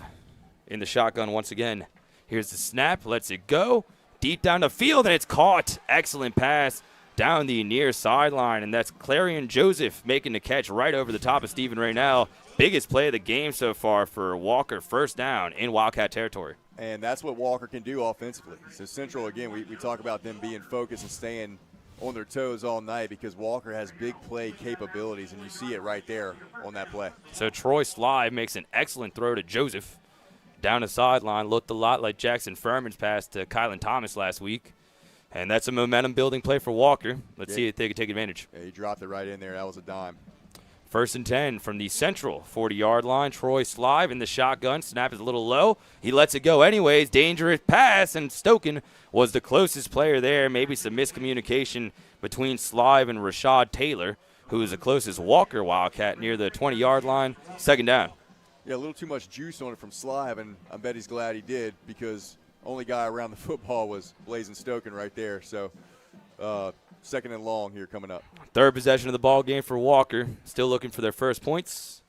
in the shotgun once again. Here's the snap, lets it go. Deep down the field, and it's caught. Excellent pass down the near sideline, and that's Clarion Joseph making the catch right over the top of Stephen Raynell. Biggest play of the game so far for Walker, 1st down in Wildcat territory. And that's what Walker can do offensively. So Central, again, we talk about them being focused and staying on their toes all night because Walker has big play capabilities, and you see it right there on that play. So Troy Slive makes an excellent throw to Joseph. Down the sideline, looked a lot like Jackson Furman's pass to Kylan Thomas last week. And that's a momentum-building play for Walker. Let's see if they can take advantage. Yeah, he dropped it right in there. That was a dime. 1st and 10 from the Central 40-yard line. Troy Slive in the shotgun. Snap is a little low. He lets it go anyways. Dangerous pass, and Stoken was the closest player there. Maybe some miscommunication between Slive and Rashad Taylor, who is the closest Walker Wildcat near the 20-yard line. 2nd down. Yeah, a little too much juice on it from Slive, and I bet he's glad he did because only guy around the football was Blazing Stoken right there. So 2nd and long here coming up. 3rd possession of the ball game for Walker. Still looking for their first points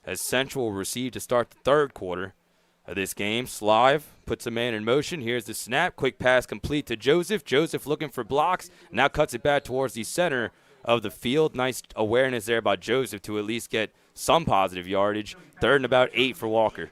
as Central will receive to start the 3rd quarter of this game. Slive puts a man in motion. Here's the snap. Quick pass complete to Joseph. Joseph looking for blocks. Now cuts it back towards the center of the field. Nice awareness there by Joseph to at least get some positive yardage. 3rd and about 8 for Walker.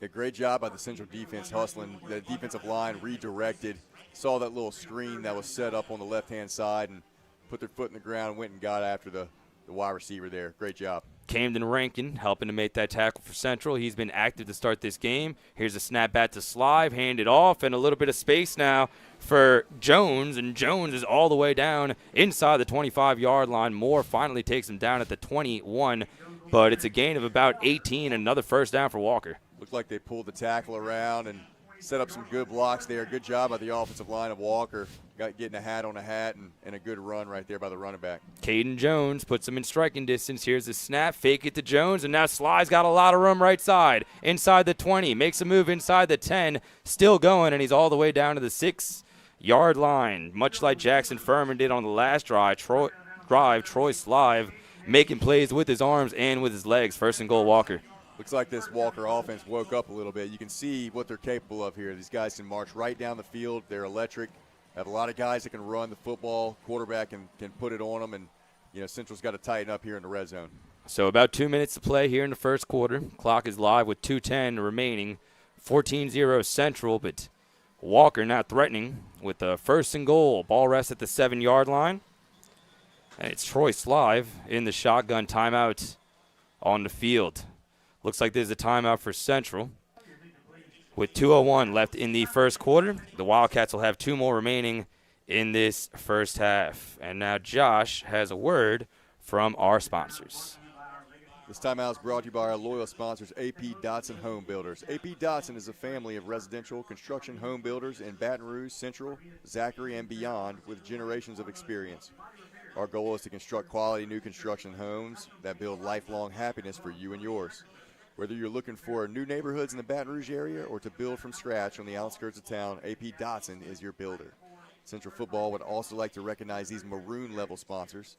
A great job by the Central defense hustling. The defensive line redirected. Saw that little screen that was set up on the left-hand side and put their foot in the ground and went and got after the wide receiver there. Great job. Camden Rankin helping to make that tackle for Central. He's been active to start this game. Here's a snap back to Slive, handed off, and a little bit of space now for Jones, and Jones is all the way down inside the 25-yard line. Moore finally takes him down at the 21, but it's a gain of about 18, and another first down for Walker. Looked like they pulled the tackle around and set up some good blocks there. Good job by the offensive line of Walker. Getting a hat on a hat and a good run right there by the running back. Caden Jones puts him in striking distance. Here's the snap, fake it to Jones, and now Sly's got a lot of room right side. Inside the 20, makes a move inside the 10, still going, and he's all the way down to the 6-yard line. Much like Jackson Furman did on the last drive, Troy Slive making plays with his arms and with his legs. First and goal, Walker. Looks like this Walker offense woke up a little bit. You can see what they're capable of here. These guys can march right down the field. They're electric. Have a lot of guys that can run the football. Quarterback can put it on them, and Central's got to tighten up here in the red zone. So about 2 minutes to play here in the first quarter. Clock is live with 2:10 remaining. 14-0 Central, but Walker not threatening with a first and goal. Ball rests at the 7-yard line. And it's Troy Slive in the shotgun timeout on the field. Looks like there's a timeout for Central. With 2:01 left in the first quarter, the Wildcats will have 2 more remaining in this first half. And now Josh has a word from our sponsors. This timeout is brought to you by our loyal sponsors, AP Dotson Home Builders. AP Dotson is a family of residential construction home builders in Baton Rouge, Central, Zachary, and beyond with generations of experience. Our goal is to construct quality new construction homes that build lifelong happiness for you and yours. Whether you're looking for new neighborhoods in the Baton Rouge area or to build from scratch on the outskirts of town, AP Dotson is your builder. Central Football would also like to recognize these maroon-level sponsors: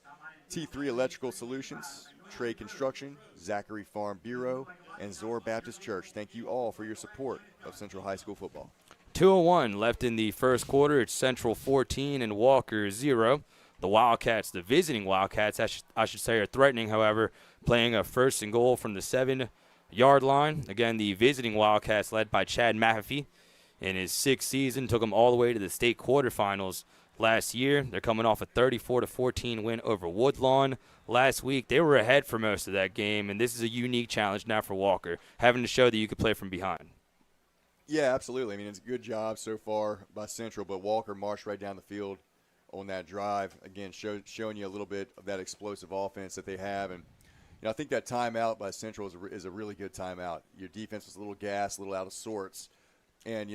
T3 Electrical Solutions, Trade Construction, Zachary Farm Bureau, and Zor Baptist Church. Thank you all for your support of Central High School football. 2:01 left in the first quarter. It's Central 14 and Walker 0. The Wildcats, the visiting Wildcats, I should say, are threatening, however, playing a first and goal from the 7-yard line. Again, the visiting Wildcats, led by Chad Mahaffey, in his 6th season, took them all the way to the state quarterfinals last year. They're coming off a 34-14 win over Woodlawn last week. They were ahead for most of that game, and this is a unique challenge now for Walker, having to show that you could play from behind. Yeah, absolutely. I mean, it's a good job so far by Central, but Walker marched right down the field on that drive. Again, showing you a little bit of that explosive offense that they have. And I think that timeout by Central is a really good timeout. Your defense was a little gassed, a little out of sorts. And,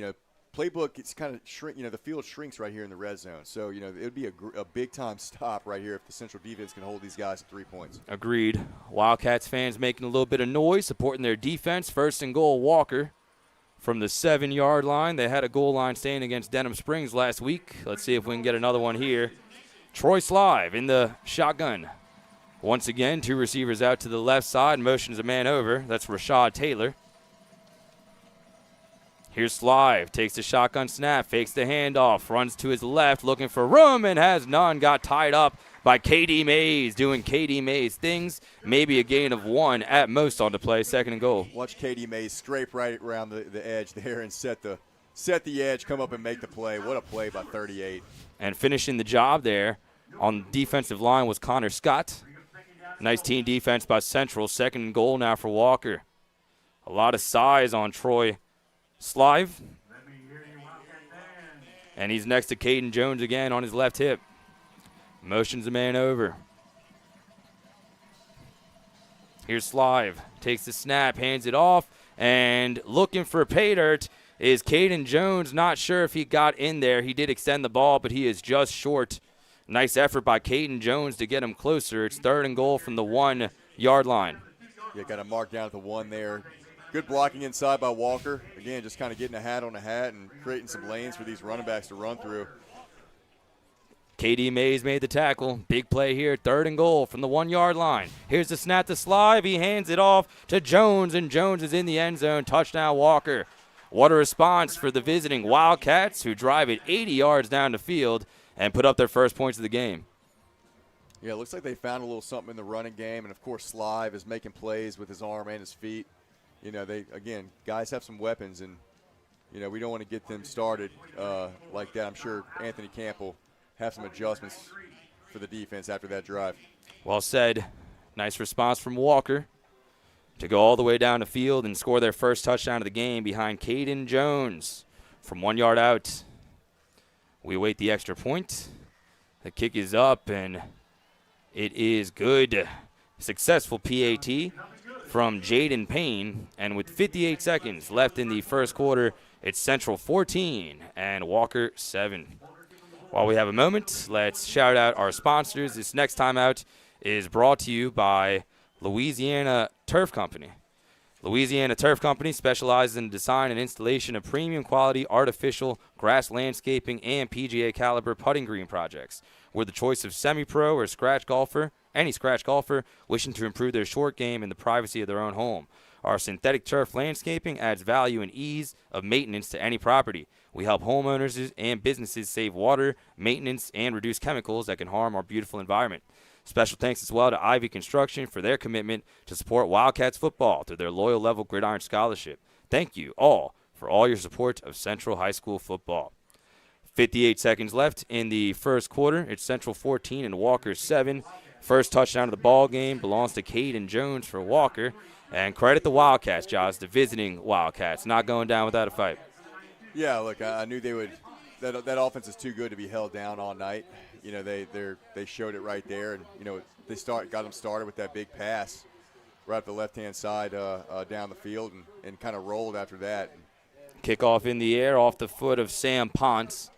playbook, it's kind of shrink. The field shrinks right here in the red zone. So, it would be a big-time stop right here if the Central defense can hold these guys to 3 points. Agreed. Wildcats fans making a little bit of noise, supporting their defense. First and goal, Walker from the 7-yard line. They had a goal line stand against Denham Springs last week. Let's see if we can get another one here. Troy Slive in the shotgun. Once again, 2 receivers out to the left side, motions a man over. That's Rashad Taylor. Here's Slive, takes the shotgun snap, fakes the handoff, runs to his left, looking for room, and has none. Got tied up by K.D. Mays, doing K.D. Mays things. Maybe a gain of 1 at most on the play, second and goal. Watch K.D. Mays scrape right around the edge there and set the edge, come up and make the play. What a play by 38. And finishing the job there on the defensive line was Connor Scott. Nice team defense by Central. Second and goal now for Walker. A lot of size on Troy Slive. And he's next to Caden Jones again on his left hip. Motions a man over. Here's Slive. Takes the snap, hands it off, and looking for pay dirt is Caden Jones. Not sure if he got in there. He did extend the ball, but he is just short. Nice effort by Caden Jones to get him closer. It's third and goal from the 1-yard line. Yeah, got a mark down at the 1 there. Good blocking inside by Walker. Again, just kind of getting a hat on a hat and creating some lanes for these running backs to run through. K.D. Mays made the tackle. Big play here. Third and goal from the 1-yard line. Here's the snap to Slive. He hands it off to Jones, and Jones is in the end zone. Touchdown, Walker. What a response for the visiting Wildcats, who drive it 80 yards down the field and put up their first points of the game. Yeah, it looks like they found a little something in the running game, and, of course, Slive is making plays with his arm and his feet. Guys have some weapons, and, we don't want to get them started like that. I'm sure Anthony Camp will have some adjustments for the defense after that drive. Well said. Nice response from Walker to go all the way down the field and score their first touchdown of the game behind Caden Jones from 1 yard out. We await the extra point. The kick is up, and it is good. Successful PAT from Jaden Payne, and with 58 seconds left in the first quarter, it's Central 14 and Walker 7. While we have a moment, let's shout out our sponsors. This next timeout is brought to you by Louisiana Turf Company. Louisiana Turf Company specializes in the design and installation of premium quality artificial grass landscaping and PGA caliber putting green projects. We're the choice of semi-pro or scratch golfer, any scratch golfer wishing to improve their short game in the privacy of their own home. Our synthetic turf landscaping adds value and ease of maintenance to any property. We help homeowners and businesses save water, maintenance, and reduce chemicals that can harm our beautiful environment. Special thanks as well to Ivy Construction for their commitment to support Wildcats football through their Loyal Level Gridiron Scholarship. Thank you all for all your support of Central High School football. 58 seconds left in the first quarter. It's Central 14 and Walker 7. First touchdown of the ball game belongs to Caden Jones for Walker. And credit the Wildcats, Josh, the visiting Wildcats, not going down without a fight. Yeah, look, I knew they would. That offense is too good to be held down all night. You know, they showed it right there, and you know got them started with that big pass right up the left-hand side down the field, and kind of rolled after that. Kickoff in the air off the foot of Sam Ponce.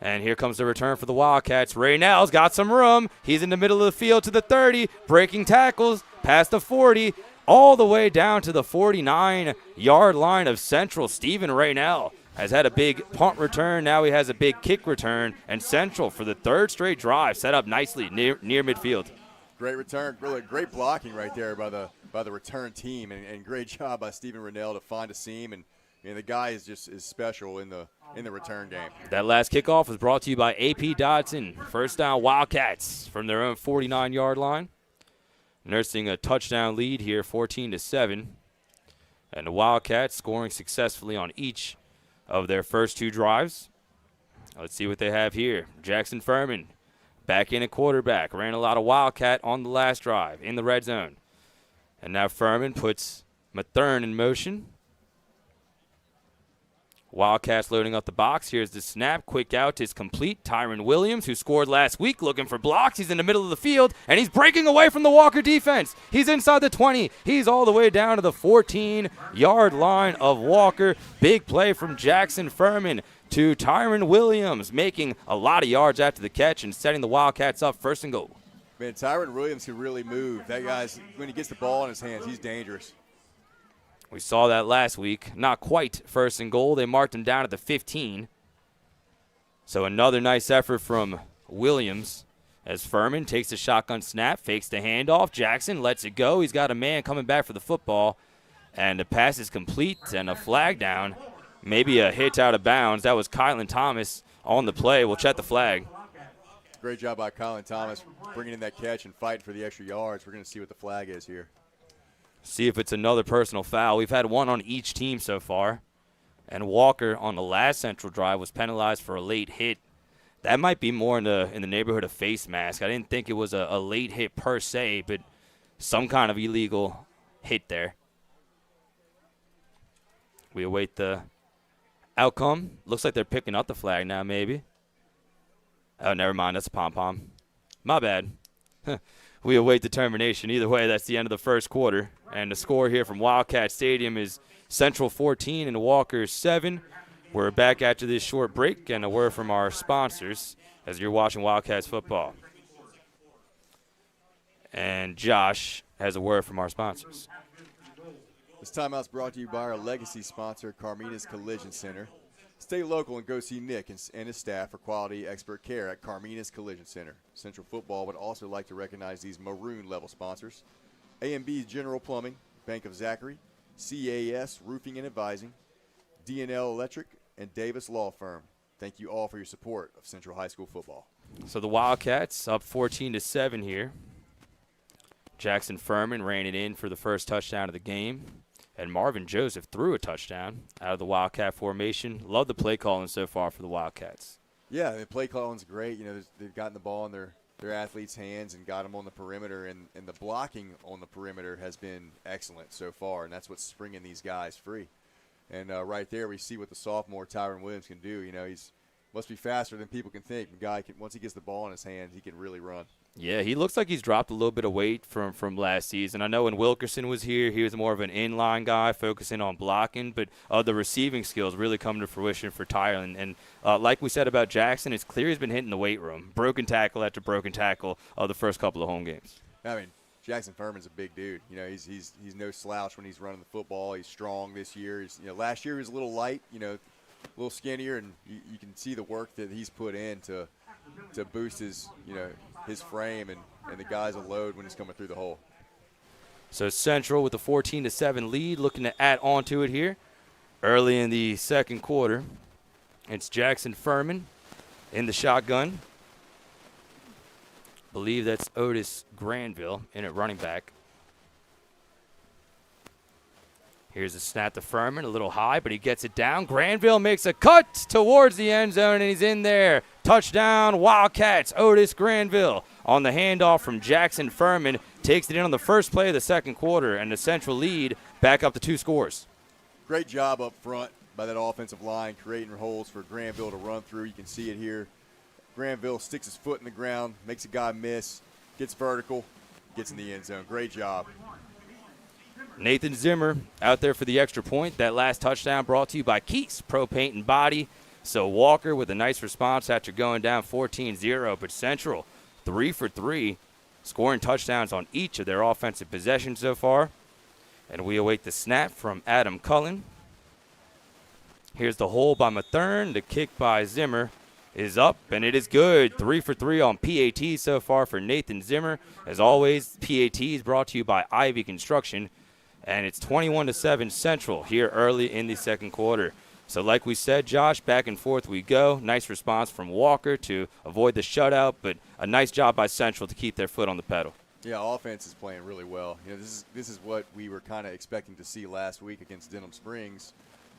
And here comes the return for the Wildcats. Raynell's got some room. He's in the middle of the field to the 30, breaking tackles, past the 40, all the way down to the 49-yard line of Central. Stephen Raynell has had a big punt return. Now he has a big kick return. And Central, for the third straight drive, set up nicely near midfield. Great return. Really great blocking right there by the return team. And great job by Stephen Raynell to find a seam. And the guy is special in the return game. That last kickoff was brought to you by AP Dodson. First down Wildcats from their own 49-yard line. Nursing a touchdown lead here, 14-7. And the Wildcats scoring successfully on each of their first two drives. Let's see what they have here. Jackson Furman back in at quarterback. Ran a lot of Wildcat on the last drive in the red zone. And now Furman puts Mathern in motion. Wildcats loading up the box. Here's the snap. Quick out is complete. Tyron Williams, who scored last week, looking for blocks. He's in the middle of the field, and he's breaking away from the Walker defense. He's inside the 20. He's all the way down to the 14-yard line of Walker. Big play from Jackson Furman to Tyron Williams, making a lot of yards after the catch and setting the Wildcats up 1st and goal. Man, Tyron Williams can really move. That guy's, when he gets the ball in his hands, he's dangerous. We saw that last week. Not quite 1st and goal. They marked him down at the 15. So another nice effort from Williams as Furman takes the shotgun snap, fakes the handoff. Jackson lets it go. He's got a man coming back for the football. And the pass is complete and a flag down. Maybe a hit out of bounds. That was Kylan Thomas on the play. We'll check the flag. Great job by Kylan Thomas bringing in that catch and fighting for the extra yards. We're going to see what the flag is here. See if it's another personal foul. We've had one on each team so far. And Walker on the last Central drive was penalized for a late hit. That might be more in the neighborhood of face mask. I didn't think it was a late hit per se, but some kind of illegal hit there. We await the outcome. Looks like they're picking up the flag now, maybe. Oh, never mind. That's a pom-pom. My bad. We await determination. Either way, that's the end of the first quarter. And the score here from Wildcat Stadium is Central 14 and Walker 7. We're back after this short break and a word from our sponsors as you're watching Wildcats football. And Josh has a word from our sponsors. This timeout's brought to you by our legacy sponsor, Carmina's Collision Center. Stay local and go see Nick and his staff for quality expert care at Carmina's Collision Center. Central Football would also like to recognize these maroon-level sponsors: A&B General Plumbing, Bank of Zachary, CAS Roofing and Advising, D&L Electric, and Davis Law Firm. Thank you all for your support of Central High School football. So the Wildcats up 14-7 here. Jackson Furman ran it in for the first touchdown of the game. And Marvin Joseph threw a touchdown out of the Wildcat formation. Love the play calling so far for the Wildcats. Yeah, the play calling's great. You know, they've gotten the ball in their athletes' hands and got them on the perimeter, and the blocking on the perimeter has been excellent so far, and that's what's springing these guys free. And right there we see what the sophomore Tyron Williams can do. You know, he's must be faster than people can think. The guy can, once he gets the ball in his hand, he can really run. Yeah, he looks like he's dropped a little bit of weight from last season. I know when Wilkerson was here, he was more of an inline guy, focusing on blocking, but the receiving skills really come to fruition for Tyron. And like we said about Jackson, it's clear he's been hitting the weight room, broken tackle after broken tackle the first couple of home games. I mean, Jackson Furman's a big dude. You know, he's no slouch when he's running the football. He's strong this year. He's, you know, last year he was a little light, you know, a little skinnier, and you can see the work that he's put in to boost his, you know, his frame and the guys a load when he's coming through the hole. So Central with a 14-7 lead, looking to add on to it here early in the second quarter. It's Jackson Furman in the shotgun. Believe that's Otis Granville in at running back. Here's a snap to Furman, a little high, but he gets it down. Granville makes a cut towards the end zone, and he's in there. Touchdown, Wildcats. Otis Granville on the handoff from Jackson Furman takes it in on the first play of the second quarter, and the Central lead back up to 2 scores. Great job up front by that offensive line, creating holes for Granville to run through. You can see it here. Granville sticks his foot in the ground, makes a guy miss, gets vertical, gets in the end zone. Great job. Nathan Zimmer out there for the extra point. That last touchdown brought to you by Keys Pro Paint and Body. So Walker with a nice response after going down 14-0. But Central 3 for 3, scoring touchdowns on each of their offensive possessions so far. And we await the snap from Adam Cullen. Here's the hole by Mathern. The kick by Zimmer is up, and it is good. 3 for 3 on PAT so far for Nathan Zimmer. As always, PAT is brought to you by Ivy Construction. And it's 21-7 Central here early in the second quarter. So like we said, Josh, back and forth we go. Nice response from Walker to avoid the shutout, but a nice job by Central to keep their foot on the pedal. Yeah, offense is playing really well. You know, this is what we were kind of expecting to see last week against Denham Springs.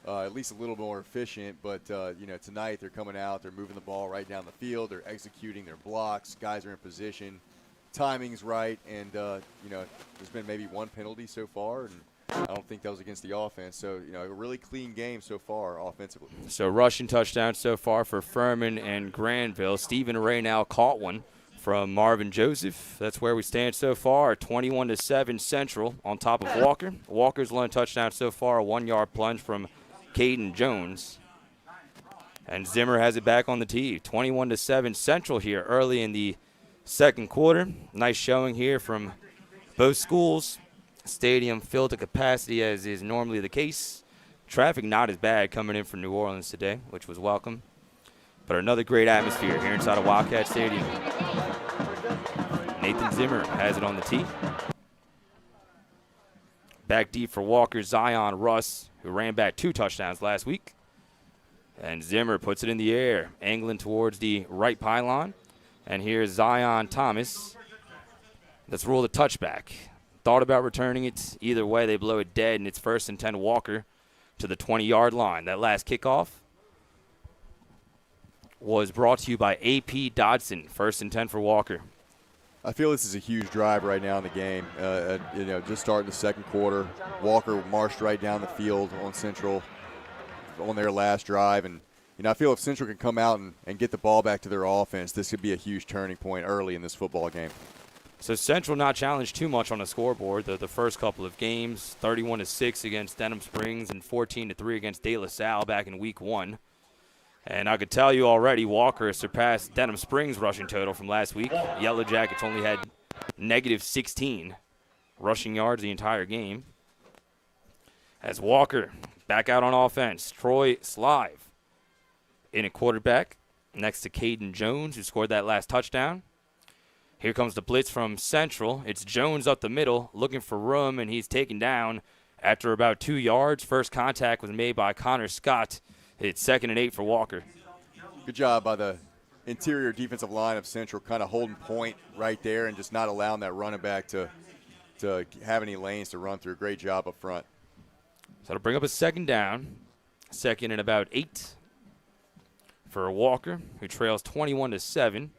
At least a little more efficient, but you know, tonight they're coming out, they're moving the ball right down the field, they're executing their blocks, guys are in position. Timing's right, and you know, there's been maybe one penalty so far, and I don't think that was against the offense. So, you know, a really clean game so far offensively. So rushing touchdowns so far for Furman and Granville. Stephen Raynal caught one from Marvin Joseph. That's where we stand so far, 21-7 Central on top of Walker. Walker's lone touchdown so far, a 1-yard plunge from Caden Jones. And Zimmer has it back on the tee, 21-7 Central here early in the second quarter. Nice showing here from both schools. Stadium filled to capacity as is normally the case. Traffic not as bad coming in from New Orleans today, which was welcome. But another great atmosphere here inside of Wildcat Stadium. Nathan Zimmer has it on the tee. Back deep for Walker, Zion Russ, who ran back 2 touchdowns last week. And Zimmer puts it in the air, angling towards the right pylon. And here's Zion Thomas. Let's rule the touchback. Thought about returning it. Either way, they blow it dead, and it's 1st and 10 Walker to the 20-yard line. That last kickoff was brought to you by AP Dodson. 1st and 10 for Walker. I feel this is a huge drive right now in the game. You know, just starting the second quarter, Walker marched right down the field on Central on their last drive, and you know, I feel if Central can come out and get the ball back to their offense, this could be a huge turning point early in this football game. So Central not challenged too much on the scoreboard the first couple of games, 31-6 against Denham Springs and 14-3 against De La Salle back in week 1. And I could tell you already, Walker surpassed Denham Springs' rushing total from last week. Yellow Jackets only had -16 rushing yards the entire game. As Walker back out on offense, Troy Slive in a quarterback next to Caden Jones, who scored that last touchdown. Here comes the blitz from Central. It's Jones up the middle, looking for room, and he's taken down after about 2 yards. First contact was made by Connor Scott. It's 2nd and 8 for Walker. Good job by the interior defensive line of Central, kind of holding point right there and just not allowing that running back to have any lanes to run through. Great job up front. So it'll bring up a 2nd down. 2nd and about 8 for Walker, who trails 21-7.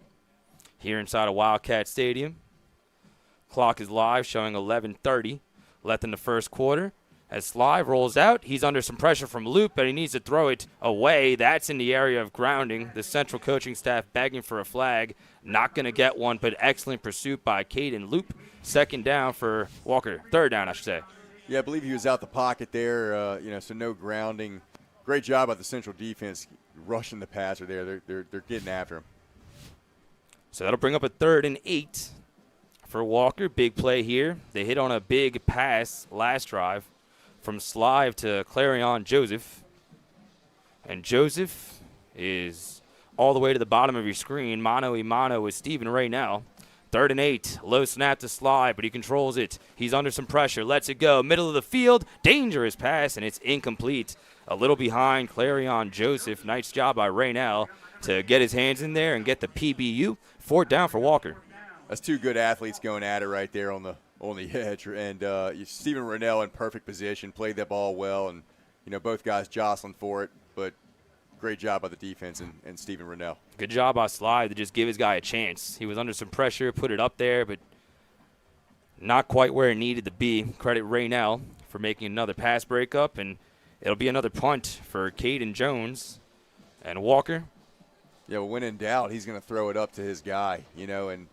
here inside of Wildcat Stadium. Clock is live, showing 11:30 left in the first quarter. As Sly rolls out, he's under some pressure from Loop, but he needs to throw it away. That's in the area of grounding. The Central coaching staff begging for a flag. Not going to get one, but excellent pursuit by Caden Loop. Second down for Walker. Third down, I should say. Yeah, I believe he was out the pocket there, so no grounding. Great job by the Central defense rushing the passer there. They're getting after him. So that'll bring up a 3rd and 8 for Walker. Big play here. They hit on a big pass last drive from Slive to Clarion Joseph. And Joseph is all the way to the bottom of your screen. Mano-a-mano with Stephen Raynell. 3rd and 8. Low snap to Sly, but he controls it. He's under some pressure. Lets it go. Middle of the field. Dangerous pass, and it's incomplete. A little behind Clarion Joseph. Nice job by Raynell to get his hands in there and get the PBU. 4th down for Walker. That's two good athletes going at it right there on the edge. And Stephen Raynell in perfect position, played that ball well, and both guys jostling for it. But great job by the defense and Stephen Raynell. Good job by Sly to just give his guy a chance. He was under some pressure, put it up there, but not quite where it needed to be. Credit Raynell for making another pass breakup, and it'll be another punt for Caden Jones and Walker. Yeah, well, when in doubt, he's going to throw it up to his guy, and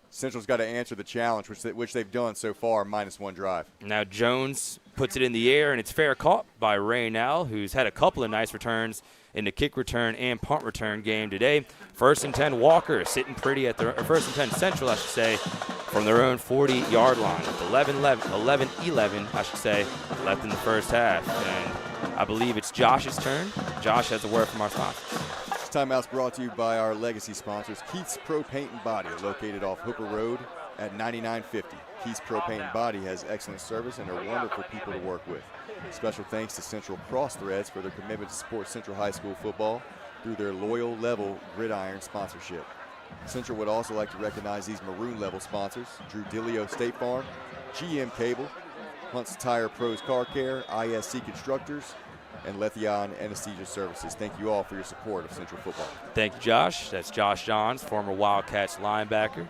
Central's got to answer the challenge, which they've done so far, -1 drive. Now Jones puts it in the air, and it's fair caught by Raynell, who's had a couple of nice returns in the kick return and punt return game today. 1st and 10 Walker sitting pretty at the 1st and 10 Central, I should say, from their own 40-yard line with 11, I should say, left in the first half. And I believe it's Josh's turn. Josh has a word from our sponsors. This timeout's brought to you by our legacy sponsors, Keith's Pro Paint and Body, located off Hooper Road at 9950. Keith's Pro Paint and Body has excellent service and are wonderful people to work with. Special thanks to Central Cross Threads for their commitment to support Central High School football through their loyal level gridiron sponsorship. Central would also like to recognize these maroon level sponsors: Drew Dillio State Farm, GM Cable, Hunt's Tire Pros Car Care, ISC Constructors, and Letheon Anesthesia Services. Thank you all for your support of Central football. Thank you, Josh. That's Josh Johns, former Wildcats linebacker.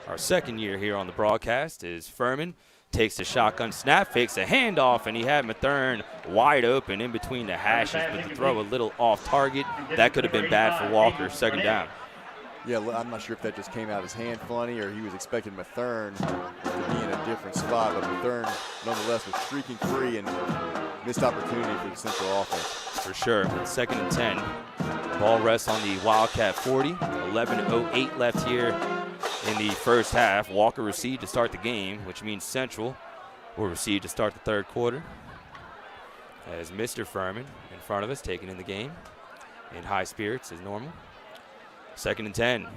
Our second year here on the broadcast is Furman. Takes the shotgun snap, fakes a handoff, and he had Mathern wide open in between the hashes, but the throw a little off target. That could have been bad for Walker. 2nd down. Yeah, I'm not sure if that just came out his hand funny or he was expecting Mathern to be in a different spot, but Mathern nonetheless was streaking free and missed opportunity for the Central offense. For sure. 2nd and 10. Ball rests on the Wildcat 40. 11:08 left here in the first half. Walker received to start the game, which means Central will receive to start the 3rd quarter. As Mr. Furman in front of us, taking in the game in high spirits as normal. 2nd and 10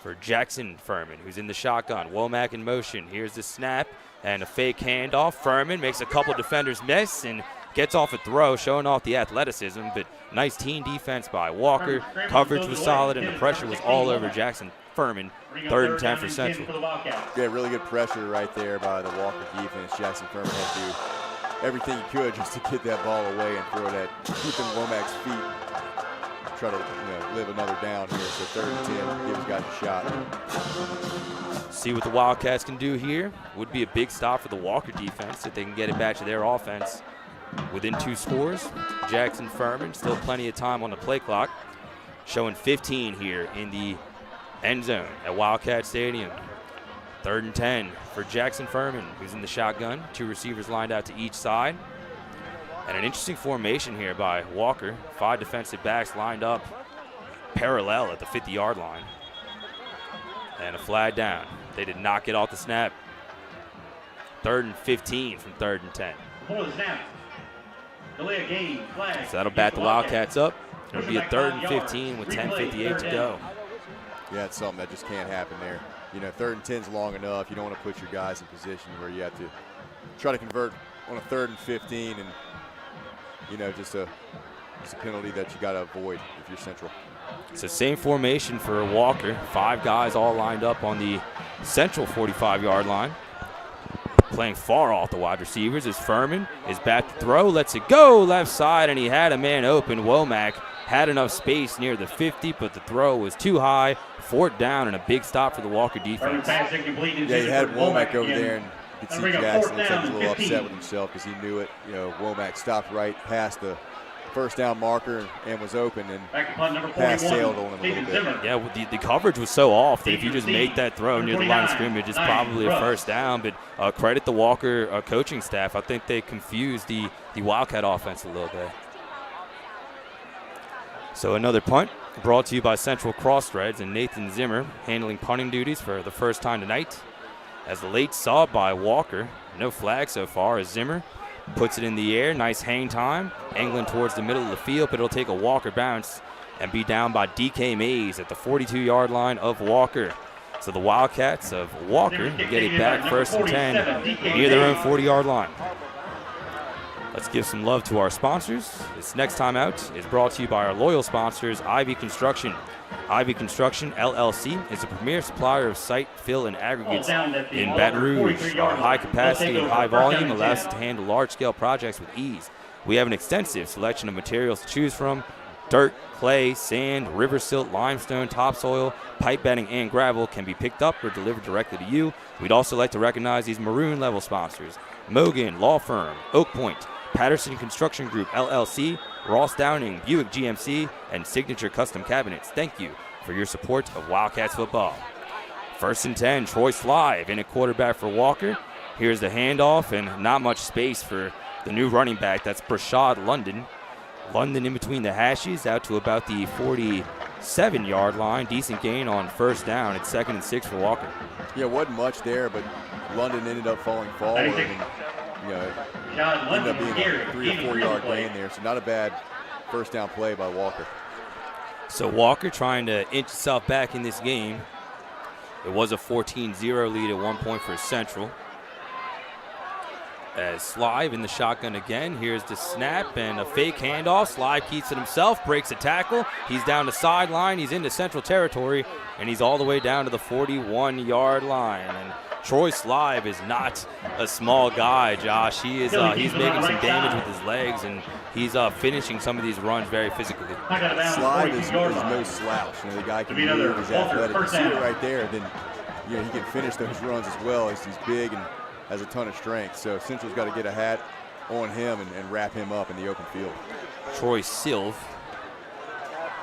for Jackson Furman, who's in the shotgun. Womack in motion. Here's the snap and a fake handoff. Furman makes a couple defenders miss and gets off a throw, showing off the athleticism, but nice team defense by Walker. Coverage was solid, and the pressure was all over Jackson Furman. 3rd and 10 for Central. Yeah, really good pressure right there by the Walker defense. Jackson Furman had to do everything he could just to get that ball away and throw that, keeping Womack's feet. Try to live another down here. So 3rd and 10, give his guys a shot. See what the Wildcats can do here. Would be a big stop for the Walker defense if they can get it back to their offense within 2 scores. Jackson Furman, still plenty of time on the play clock. Showing 15 here in the end zone at Wildcat Stadium. 3rd and 10 for Jackson Furman, who's in the shotgun. 2 receivers lined out to each side. And an interesting formation here by Walker. 5 defensive backs lined up parallel at the 50-yard line. And a flag down. They did not get off the snap. 3rd and 15 from 3rd and 10. So that'll bat the Wildcats up. It'll be a 3rd and 15 with 10:58 to go. Yeah, it's something that just can't happen there. 3rd and 10's long enough. You don't want to put your guys in position where you have to try to convert on a 3rd and 15 and just a penalty that you got to avoid if you're Central. It's the same formation for Walker. 5 guys all lined up on the Central 45-yard line. Playing far off the wide receivers is Furman. Is back to throw, lets it go left side, and he had a man open. Womack had enough space near the 50, but the throw was too high. 4th down and a big stop for the Walker defense. Yeah, he had Womack over there, and you could see Jackson looks like he's a little upset with himself because he knew it. You know, Womack stopped right past the first down marker and was open, and pass sailed on him a little bit. Yeah, well, the coverage was so off that if you just make that throw near the line of scrimmage, it's probably a first down. But credit the Walker coaching staff. I think they confused the Wildcat offense a little bit. So another punt brought to you by Central Crossthreads and Nathan Zimmer handling punting duties for the first time tonight. As the late sub by Walker, no flag so far as Zimmer puts it in the air. Nice hang time, angling towards the middle of the field, but it'll take a Walker bounce and be down by DK Mays at the 42-yard line of Walker. So the Wildcats of Walker get it back 1st and 10 near their own 40-yard line. Let's give some love to our sponsors. This next time out is brought to you by our loyal sponsors, Ivy Construction. Ivy Construction, LLC, is a premier supplier of site, fill, and aggregates in Baton Rouge. Our high capacity and high volume allows us to handle large-scale projects with ease. We have an extensive selection of materials to choose from: dirt, clay, sand, river silt, limestone, topsoil, pipe bedding, and gravel can be picked up or delivered directly to you. We'd also like to recognize these maroon-level sponsors: Mogan Law Firm, Oak Point, Patterson Construction Group, LLC, Ross Downing, Buick GMC, and Signature Custom Cabinets. Thank you for your support of Wildcats football. 1st and 10, Troy Slive in at quarterback for Walker. Here's the handoff, and not much space for the new running back. That's Brashad London. London in between the hashes out to about the 47-yard line. Decent gain on 1st down. It's 2nd and 6 for Walker. Yeah, wasn't much there, but London ended up falling forward, and ended up being a 3 or 4 yard gain there. So not a bad 1st down play by Walker. So Walker trying to inch himself back in this game. It was a 14-0 lead at one point for Central. As Slive in the shotgun again. Here's the snap and a fake handoff. Slive keeps it himself, breaks a tackle. He's down the sideline. He's into Central territory, and he's all the way down to the 41-yard line. And Troy Slive is not a small guy, Josh. He's making some damage with his legs, and he's finishing some of these runs very physically. Slive is no slouch. The guy can move, he's athletic. You see it right there. Then he can finish those runs as well. He's big and has a ton of strength. So Central's got to get a hat on him and wrap him up in the open field. Troy Silv.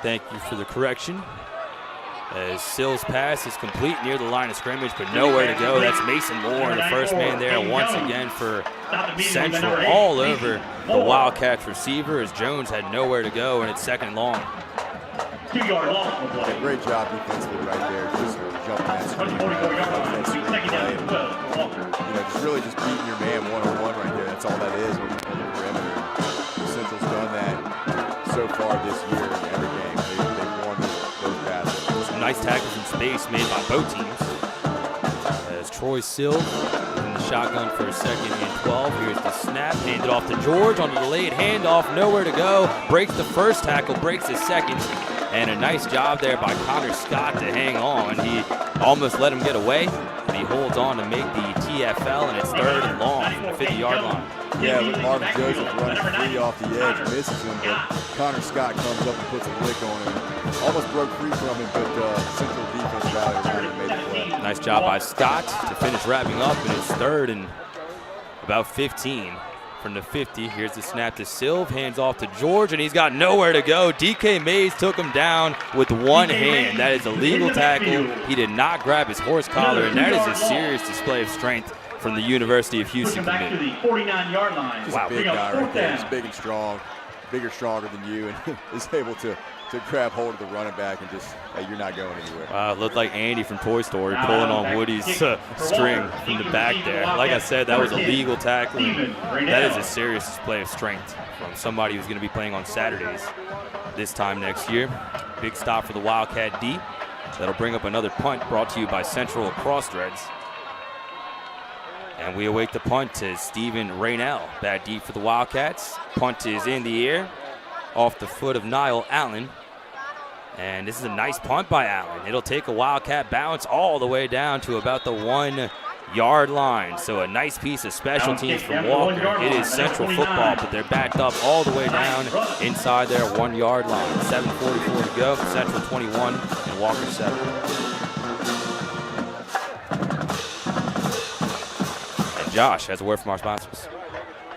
Thank you for the correction. As Sills' pass is complete near the line of scrimmage, but nowhere to go. That's Mason Moore, the first man there once again for Central, all over the Wildcats receiver as Jones had nowhere to go, and it's 2nd and long. 2-yard loss. Yeah, great job defensively right there, just jumping that screen. Just really just beating your man one-on-one right there. That's all that is on the perimeter. Central's done that so far this year in every game. They've won those passes. Some nice tackles in space made by both teams. As Troy Sill in the shotgun for a 2nd and 12. Here's the snap, handed off to George on the delayed handoff, nowhere to go. Breaks the 1st tackle, breaks the 2nd. And a nice job there by Connor Scott to hang on. He almost let him get away, but he holds on to make the TFL, and it's 3rd and long from the 50-yard line. Yeah, look, Marvin Joseph running free off the edge, misses him, but Connor Scott comes up and puts a lick on him. Almost broke free from him, but Central defense rallied around and made the play. Nice job by Scott to finish wrapping up, and it's 3rd and about 15. From the 50, here's the snap to Silv, hands off to George, and he's got nowhere to go. DK Mays took him down with one hand. That is a legal tackle. He did not grab his horse collar, and that is a serious display of strength from the University of Houston commit. 49-yard line. Just a big guy right there. He's big and strong, bigger, stronger than you, and is able to grab hold of the running back and just, hey, you're not going anywhere. Wow, it looked like Andy from Toy Story pulling on Woody's string from the back there. Like I said, that was a legal tackle. That is a serious display of strength from somebody who's going to be playing on Saturdays this time next year. Big stop for the Wildcat D. That'll bring up another punt brought to you by Central Crossthreads. And we await the punt to Steven Raynell. Bad deep for the Wildcats. Punt is in the air off the foot of Niall Allen. And this is a nice punt by Allen. It'll take a Wildcat bounce all the way down to about the 1 yard line. So a nice piece of special teams from Walker. It is Central football, but they're backed up all the way down inside their 1 yard line. 7:44 to go. Central 21 and Walker 7. And Josh has a word from our sponsors.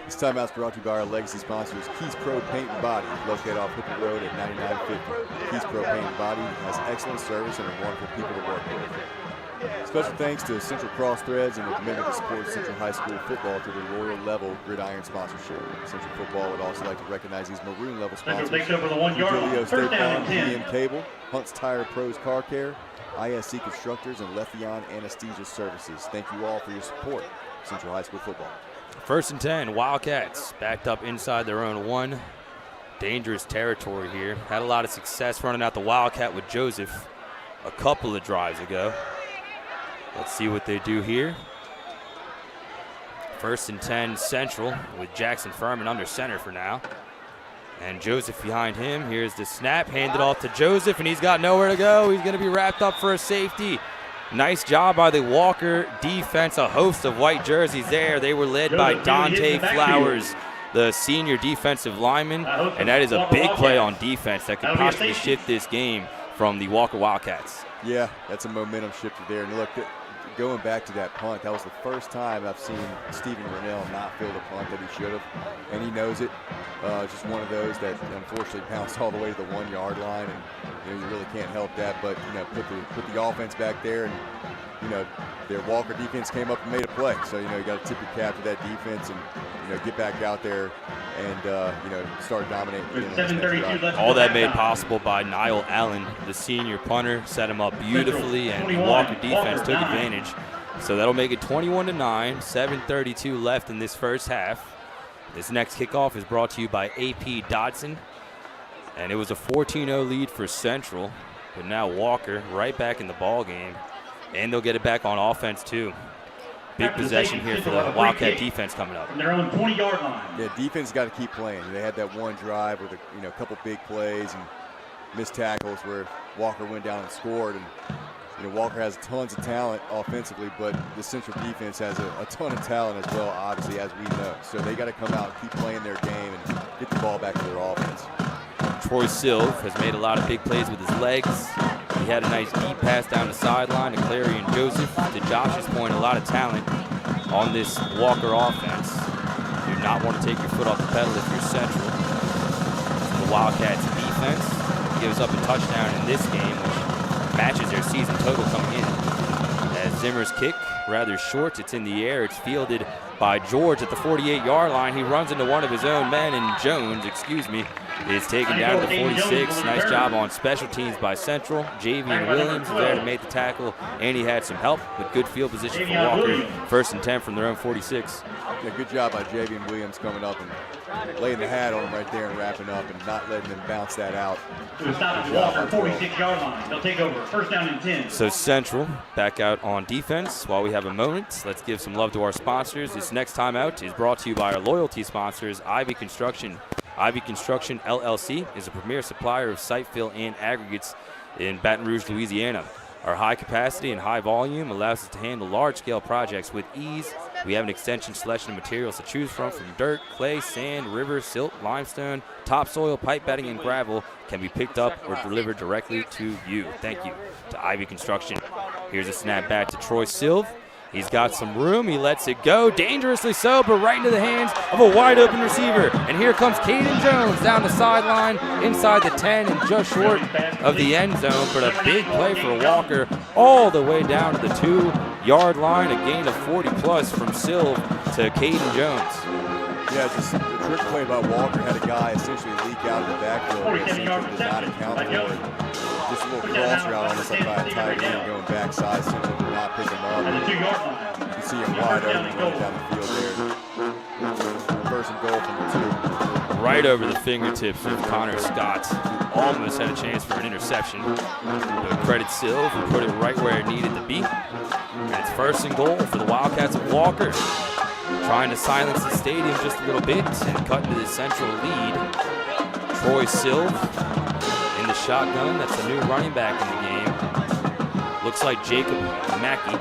This timeout's brought to you by our legacy sponsors, Keys Pro Paint and Body, located off Hooper Road at 9950. Keys Pro Paint and Body has excellent service and are wonderful people to work with. Special thanks to Central Cross Threads and the commitment to support Central High School football through their loyal level gridiron sponsorship. Central Football would also like to recognize these maroon level sponsors: Julio State Farm, PM Cable, Hunt's Tire Pros Car Care, ISC Constructors, and Letheon Anesthesia Services. Thank you all for your support of Central High School football. 1st and 10, Wildcats backed up inside their own 1. Dangerous territory here. Had a lot of success running out the Wildcat with Joseph a couple of drives ago. Let's see what they do here. 1st and 10, Central, with Jackson Furman under center for now. And Joseph behind him. Here's the snap, handed off to Joseph, and he's got nowhere to go. He's going to be wrapped up for a safety. Nice job by the Walker defense. A host of white jerseys there. They were led by Dante Flowers, the senior defensive lineman, and that is a big play on defense that could possibly shift this game from the Walker Wildcats. Yeah, that's a momentum shifter there. And look, going back to that punt, that was the first time I've seen Stephen Rennell not field a punt that he should have, and he knows it. Just one of those that unfortunately bounced all the way to the 1 yard line, and you really can't help that. But put the offense back there, and their Walker defense came up and made a play. So you got to tip your cap to that defense and get back out there and start dominating. All that made possible by Niall Allen, the senior punter, set him up beautifully, and the Walker defense took advantage. So that'll make it 21-9, 7:32 left in this first half. This next kickoff is brought to you by AP Dodson, and it was a 14-0 lead for Central, but now Walker right back in the ball game, and they'll get it back on offense too. Big possession here for the Wildcat defense coming up. From their own 20-yard line. Yeah, defense got to keep playing. They had that one drive with a couple big plays and missed tackles where Walker went down and scored. And Walker has tons of talent offensively, but the Central defense has a ton of talent as well, obviously, as we know. So they got to come out and keep playing their game and get the ball back to their offense. Troy Silv has made a lot of big plays with his legs. He had a nice deep pass down the sideline to Clarion Joseph. To Josh's point, a lot of talent on this Walker offense. You do not want to take your foot off the pedal if you're Central. The Wildcats defense gives up a touchdown in this game, which matches their season total coming in. As Zimmer's kick, rather short, it's in the air. It's fielded by George at the 48-yard line. He runs into one of his own men, and Jones, is taken down to the 46. Nice job on special teams by Central. Javian Williams was there to make the tackle, and he had some help, but good field position for Walker. 1st and 10 from their own 46. Yeah, good job by Javian Williams coming up and laying the hat on him right there and wrapping up and not letting them bounce that out. To stop at Walker, 46-yard line. They'll take over. 1st down and 10. So Central back out on defense. While we have a moment, let's give some love to our sponsors. This next time out is brought to you by our loyalty sponsors, Ivy Construction. Ivy Construction LLC is a premier supplier of site fill and aggregates in Baton Rouge, Louisiana. Our high capacity and high volume allows us to handle large-scale projects with ease. We have an extensive selection of materials to choose from dirt, clay, sand, river, silt, limestone, topsoil, pipe bedding, and gravel can be picked up or delivered directly to you. Thank you to Ivy Construction. Here's a snap back to Troy Silv. He's got some room. He lets it go, dangerously so, but right into the hands of a wide-open receiver. And here comes Caden Jones down the sideline, inside the 10 and just short of the end zone. But a big play for Walker all the way down to the 2-yard line, a gain of 40-plus from Silv to Caden Jones. Yeah, just a trick play by Walker. Had a guy essentially leak out of the backfield that Central did not account for it. Just a little cross route, almost like by a tight end going backside. Central did not pick him up. You see him wide open running down the field there. 1st and goal from the 2. Right over the fingertips of Connor Scott, who almost had a chance for an interception. But credit Silv, who put it right where it needed to be. And it's 1st and goal for the Wildcats of Walker. Trying to silence the stadium just a little bit and cut into the Central lead. Troy Silv in the shotgun. That's a new running back in the game. Looks like Jacob Mackey.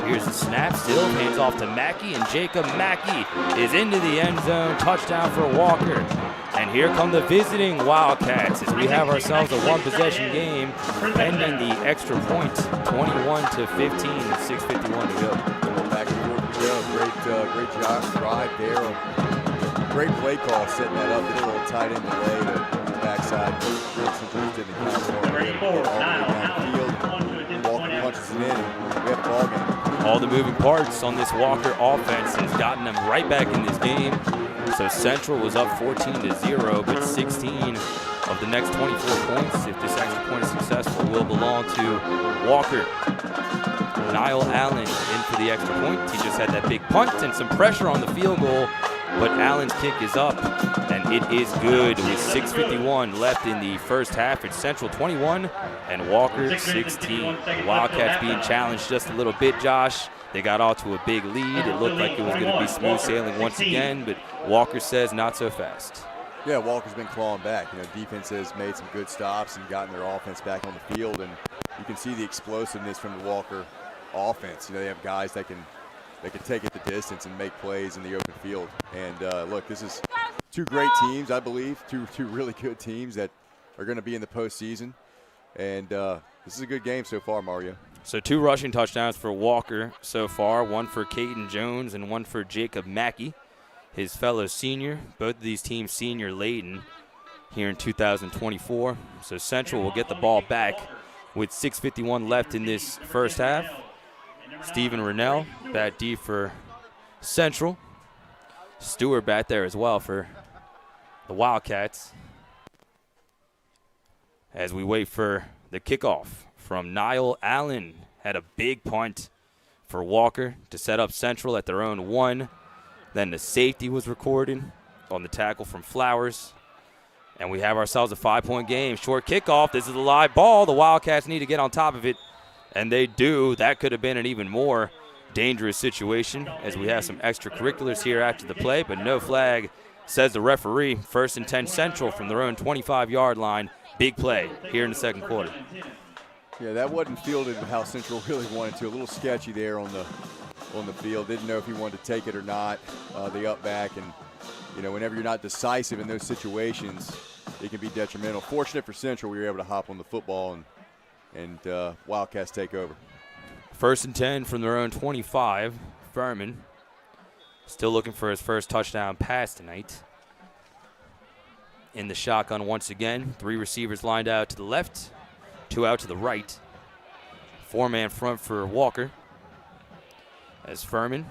Here's the snap, still hands off to Mackey, and Jacob Mackey is into the end zone. Touchdown for Walker. And here come the visiting Wildcats as we have ourselves a one-possession game pending the extra point, 21-15, 6:51 to go. Back and forth we go. Great job, drive there. Great play call setting that up. Did a little tight end delay to the backside. Central didn't account for it. All the way downfield. Walker punches it in, and we have a ball game. All the moving parts on this Walker offense has gotten them right back in this game. So Central was up 14-0, but 16 of the next 24 points, if this extra point is successful, will belong to Walker. Niall Allen in for the extra point. He just had that big punt and some pressure on the field goal, but Allen's kick is up, and it is good with 6:51 left in the first half. It's Central 21 and Walker 16. The Wildcats being challenged just a little bit, Josh. They got off to a big lead. It looked like it was going to be smooth sailing once again, but Walker says not so fast. Yeah, Walker's been clawing back. Defense has made some good stops and gotten their offense back on the field, and you can see the explosiveness from the Walker offense. They have guys that can take it the distance and make plays in the open field. And look, this is two great teams, I believe, two really good teams that are going to be in the postseason. And this is a good game so far, Mario. So 2 rushing touchdowns for Walker so far, one for Caden Jones and one for Jacob Mackey, his fellow senior. Both of these teams senior laden here in 2024. So Central will get the ball back with 6:51 left in this first half. Stephen Rennell, bat D for Central. Stewart bat there as well for the Wildcats. As we wait for the kickoff from Niall Allen. Had a big punt for Walker to set up Central at their own 1. Then the safety was recorded on the tackle from Flowers. And we have ourselves a 5-point game. Short kickoff. This is a live ball. The Wildcats need to get on top of it. And they do. That could have been an even more dangerous situation as we have some extracurriculars here after the play. But no flag, says the referee. 1st and 10 Central from their own 25-yard line. Big play here in the second quarter. Yeah, that wasn't fielded how Central really wanted to. A little sketchy there on the field. Didn't know if he wanted to take it or not. The up back, and whenever you're not decisive in those situations, it can be detrimental. Fortunate for Central, we were able to hop on the football and Wildcats take over. 1st and 10 from their own 25. Furman still looking for his first touchdown pass tonight. In the shotgun once again. 3 receivers lined out to the left. 2 out to the right. 4-man front for Walker as Furman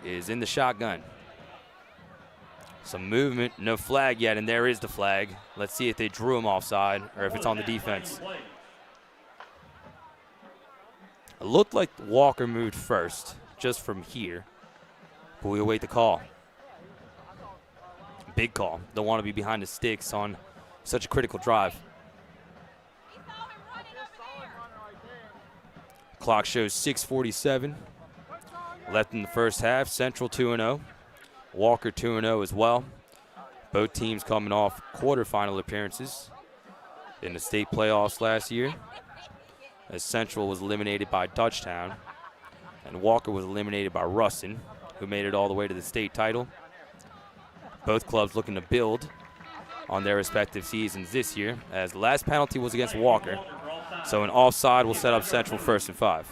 is in the shotgun. Some movement, no flag yet, and there is the flag. Let's see if they drew him offside or if it's on the defense. It looked like Walker moved first, just from here, but we await the call. Big call. Don't want to be behind the sticks on such a critical drive. Clock shows 6:47 left in the first half. Central 2-0. Walker 2-0 as well. Both teams coming off quarterfinal appearances in the state playoffs last year, as Central was eliminated by Dutchtown and Walker was eliminated by Ruston, who made it all the way to the state title. Both clubs looking to build on their respective seasons this year, as the last penalty was against Walker. So an offside will set up Central 1st and 5.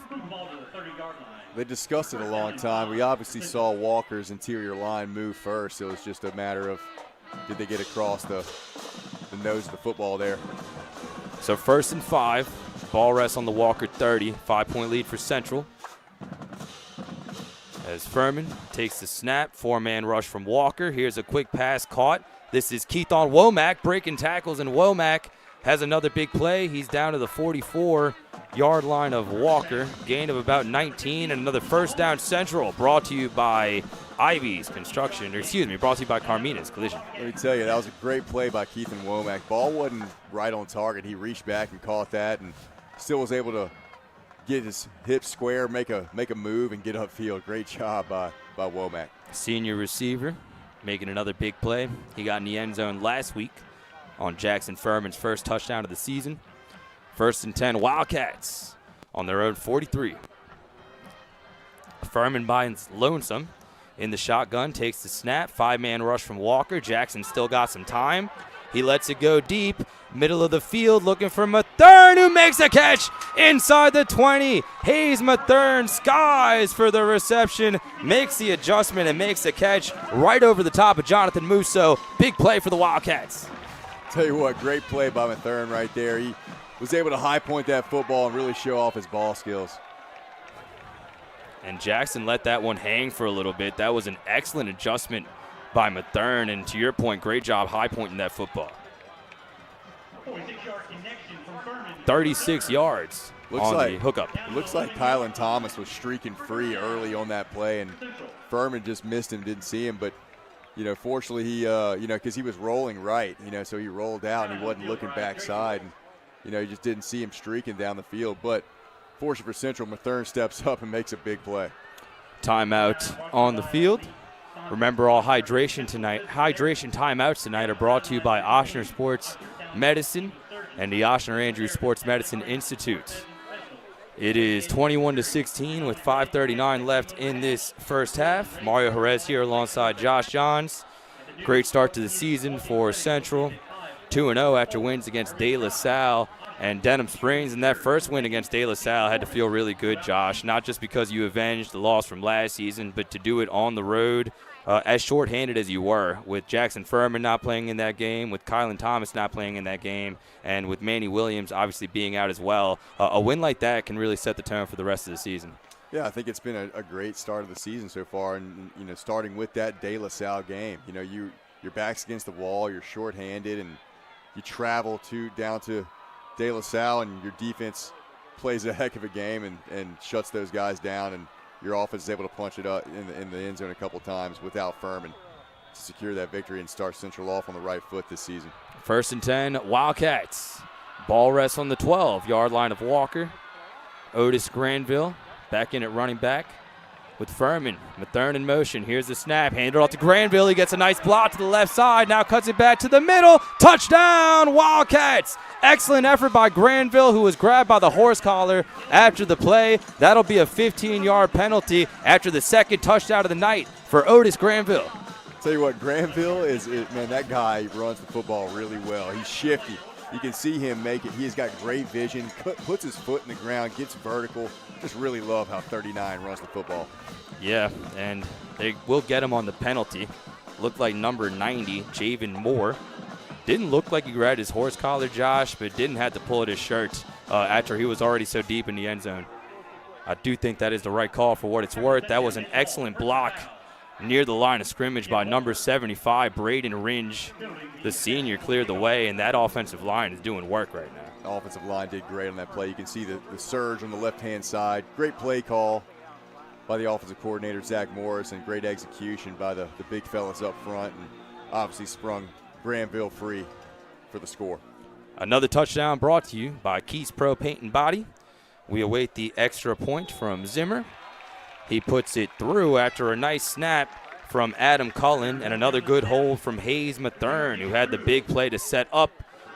They discussed it a long time. We obviously saw Walker's interior line move first. It was just a matter of did they get across the nose of the football there. So 1st and 5. Ball rests on the Walker 30. 5-point lead for Central. As Furman takes the snap. 4-man rush from Walker. Here's a quick pass caught. This is Keithon Womack breaking tackles, and Womack has another big play. He's down to the 44-yard line of Walker. Gain of about 19, and another first down Central, brought to you by Ivy's Construction, or excuse me, brought to you by Carmina's Collision. Let me tell you, that was a great play by Keithon Womack. Ball wasn't right on target. He reached back and caught that and still was able to get his hips square, make a move, and get upfield. Great job by Womack. Senior receiver making another big play. He got in the end zone last week on Jackson Furman's first touchdown of the season. 1st and 10 Wildcats on their own 43. Furman binds lonesome in the shotgun, takes the snap, 5-man rush from Walker. Jackson still got some time. He lets it go deep, middle of the field, looking for Mathern, who makes a catch inside the 20. Hayes Mathern skies for the reception, makes the adjustment, and makes a catch right over the top of Jonathan Musso. Big play for the Wildcats. Tell you what, great play by Mathern right there. He was able to high point that football and really show off his ball skills. And Jackson let that one hang for a little bit. That was an excellent adjustment by Mathern, and to your point, great job high pointing that football. 36 yards on the hookup. Looks like Kylan Thomas was streaking free early on that play, and Furman just missed him, didn't see him. But, fortunately he, because he was rolling right, so he rolled out and he wasn't looking backside. And, he just didn't see him streaking down the field. But fortunately for Central, Mathern steps up and makes a big play. Timeout on the field. Remember, all hydration timeouts tonight are brought to you by Ochsner Sports Medicine and the Ochsner Andrews Sports Medicine Institute. It is 21-16 with 5:39 left in this first half. Mario Jerez here alongside Josh Johns. Great start to the season for Central. 2-0 after wins against De La Salle and Denham Springs. And that first win against De La Salle had to feel really good, Josh, not just because you avenged the loss from last season, but to do it on the road. As shorthanded as you were, with Jackson Furman not playing in that game, with Kylan Thomas not playing in that game, and with Manny Williams obviously being out as well, a win like that can really set the tone for the rest of the season. Yeah, I think it's been a great start of the season so far, and starting with that De La Salle game. Your back's against the wall, you're shorthanded, and you travel down to De La Salle, and your defense plays a heck of a game and shuts those guys down, and your offense is able to punch it up in the end zone a couple times without Furman to secure that victory and start Central off on the right foot this season. 1st and 10, Wildcats. Ball rests on the 12-yard line of Walker. Otis Granville back in at running back with Furman. Mathern in motion. Here's the snap. Handed off to Granville. He gets a nice block to the left side. Now cuts it back to the middle. Touchdown, Wildcats. Excellent effort by Granville, who was grabbed by the horse collar after the play. That'll be a 15-yard penalty after the second touchdown of the night for Otis Granville. Tell you what, Granville man, that guy runs the football really well. He's shifty. You can see him make it. He's got great vision, puts his foot in the ground, gets vertical. Just really love how 39 runs the football. Yeah, and they will get him on the penalty. Looked like number 90, Javen Moore. Didn't look like he grabbed his horse collar, Josh, but didn't have to pull at his shirt after he was already so deep in the end zone. I do think that is the right call for what it's worth. That was an excellent block near the line of scrimmage by number 75, Braden Ringe. The senior cleared the way, and that offensive line is doing work right now. The offensive line did great on that play. You can see the surge on the left-hand side. Great play call by the offensive coordinator, Zach Morris, and great execution by the big fellas up front, and obviously sprung Granville free for the score. Another touchdown brought to you by Keys Pro Paint and Body. We await the extra point from Zimmer. He puts it through after a nice snap from Adam Cullen and another good hold from Hayes Mathern, who had the big play to set up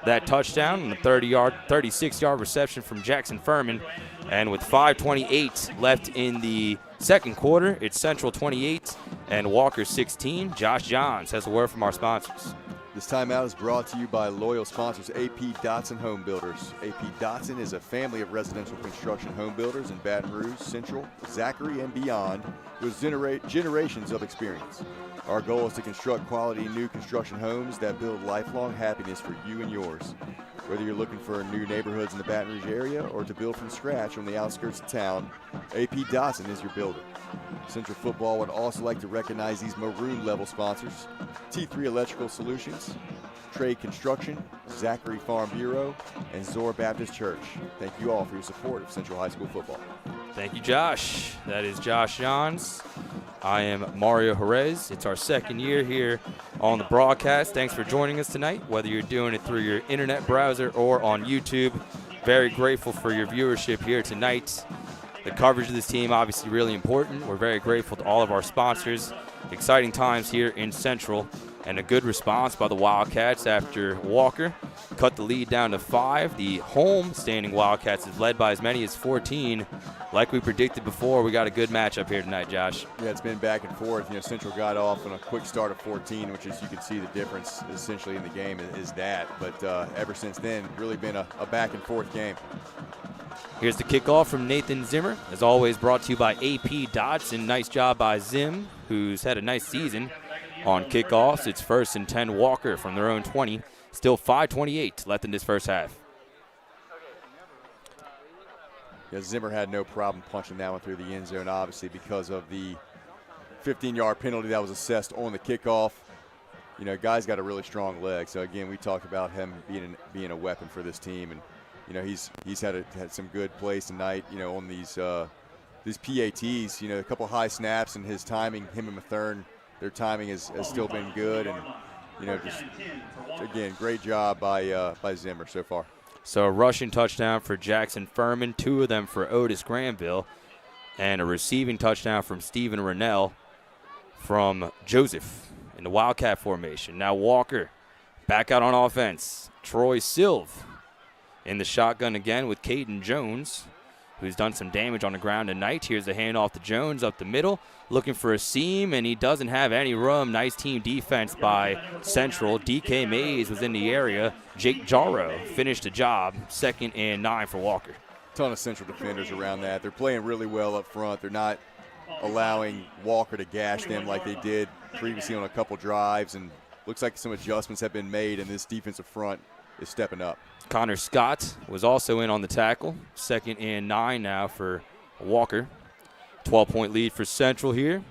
that touchdown and a 36-yard reception from Jackson Furman. And with 5:28 left in the second quarter, it's Central 28 and Walker 16. Josh Johns has a word from our sponsors. This timeout is brought to you by loyal sponsors AP Dotson Home Builders. AP Dotson is a family of residential construction home builders in Baton Rouge, Central, Zachary, and beyond with generations of experience. Our goal is to construct quality new construction homes that build lifelong happiness for you and yours. Whether you're looking for new neighborhoods in the Baton Rouge area or to build from scratch on the outskirts of town, AP Dotson is your builder. Central Football would also like to recognize these maroon level sponsors: T3 Electrical Solutions, Trade Construction, Zachary Farm Bureau, and Zor Baptist Church. Thank you all for your support of Central High School football. Thank you, Josh. That is Josh Johns. I am Mario Jerez. It's our second year here on the broadcast. Thanks for joining us tonight, whether you're doing it through your internet browser or on YouTube. Very grateful for your viewership here tonight. The coverage of this team obviously really important. We're very grateful to all of our sponsors. Exciting times here in Central, and a good response by the Wildcats after Walker cut the lead down to 5. The home standing Wildcats is led by as many as 14. Like we predicted before, we got a good matchup here tonight, Josh. Yeah, it's been back and forth. Central got off on a quick start of 14, which is, you can see the difference essentially in the game is that. But ever since then, really been a back and forth game. Here's the kickoff from Nathan Zimmer. As always, brought to you by AP Dodson. Nice job by Zim, who's had a nice season on kickoffs. It's 1st and 10 Walker from their own 20. Still 5:28 left in this first half. Yeah, Zimmer had no problem punching that one through the end zone, obviously, because of the 15-yard penalty that was assessed on the kickoff. Guy's got a really strong leg. So, again, we talked about him being a weapon for this team. And, he's had some good plays tonight, on these PATs. A couple high snaps, and his timing, him and Mathern, their timing has still been good. And, just, again, great job by Zimmer so far. So a rushing touchdown for Jackson Furman, 2 of them for Otis Granville, and a receiving touchdown from Stephen Rennell from Joseph in the Wildcat formation. Now Walker back out on offense. Troy Silv in the shotgun again with Caden Jones, who's done some damage on the ground tonight. Here's the handoff to Jones up the middle, looking for a seam, and he doesn't have any room. Nice team defense by Central. DK Mays was in the area. Jake Jarrow finished the job. 2nd and 9 for Walker. Ton of Central defenders around that. They're playing really well up front. They're not allowing Walker to gash them like they did previously on a couple drives, and looks like some adjustments have been made, and this defensive front is stepping up. Connor Scott was also in on the tackle. 2nd and 9 now for Walker. 12-point lead for Central here.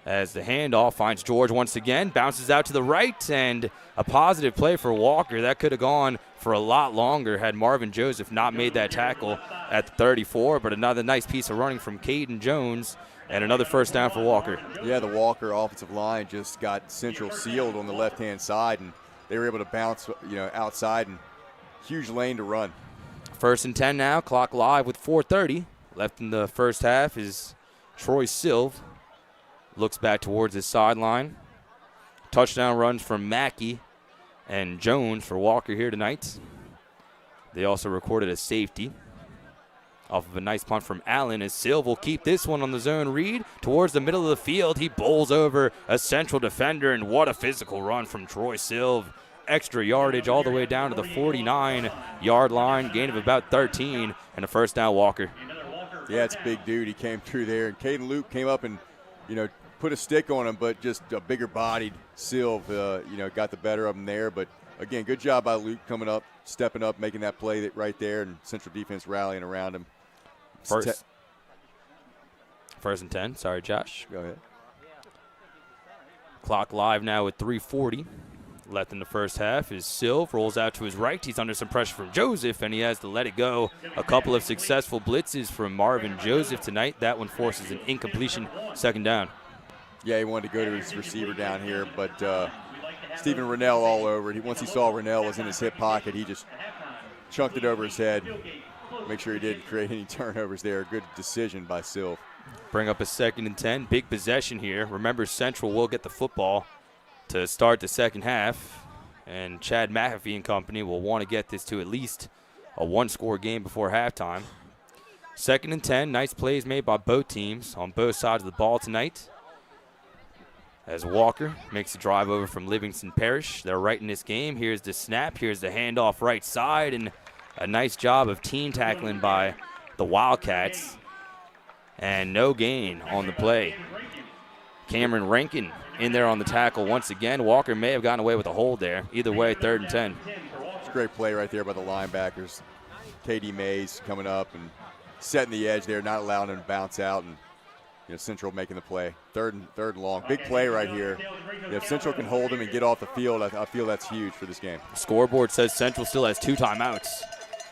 As the handoff finds George once again, bounces out to the right, and a positive play for Walker. That could have gone for a lot longer had Marvin Joseph not made that tackle at the 34, but another nice piece of running from Caden Jones, and another first down for Walker. Yeah, the Walker offensive line just got Central sealed on the left-hand side, and they were able to bounce, outside, and huge lane to run. 1st and 10 now, clock live with 4:30 left in the first half. Is Troy Silv. Looks back towards his sideline. Touchdown runs from Mackey and Jones for Walker here tonight. They also recorded a safety off of a nice punt from Allen, as Silv will keep this one on the zone read towards the middle of the field. He bowls over a Central defender, and what a physical run from Troy Silv. Extra yardage all the way down to the 49-yard line, gain of about 13, and a first down Walker. Yeah, it's a big dude. He came through there, and Caden Luke came up and, put a stick on him, but just a bigger-bodied Silv, got the better of him there. But, again, good job by Luke coming up, stepping up, making that play right there, and Central defense rallying around him. First and 10. Sorry, Josh. Go ahead. Clock live now with 3:40 left in the first half. As Silv rolls out to his right. He's under some pressure from Joseph, and he has to let it go. A couple of successful blitzes from Marvin Joseph tonight. That one forces an incompletion, 2nd down. Yeah, he wanted to go to his receiver down here, but Stephen Rennell all over it. Once he saw Rennell was in his hip pocket, he just chunked it over his head. Make sure he didn't create any turnovers there. Good decision by Silv. Bring up a 2nd and 10. Big possession here. Remember, Central will get the football to start the second half, and Chad McAfee and company will want to get this to at least a 1-score game before halftime. 2nd and 10. Nice plays made by both teams on both sides of the ball tonight. As Walker makes the drive over from Livingston Parish. They're right in this game. Here's the snap. Here's the handoff right side, and a nice job of team tackling by the Wildcats. And no gain on the play. Cameron Rankin in there on the tackle once again. Walker may have gotten away with a hold there. Either way, 3rd and 10. It's a great play right there by the linebackers. KD Mays coming up and setting the edge there, not allowing him to bounce out, and Central making the play. Third and long. Big play right here. If Central can hold him and get off the field, I feel that's huge for this game. Scoreboard says Central still has 2 timeouts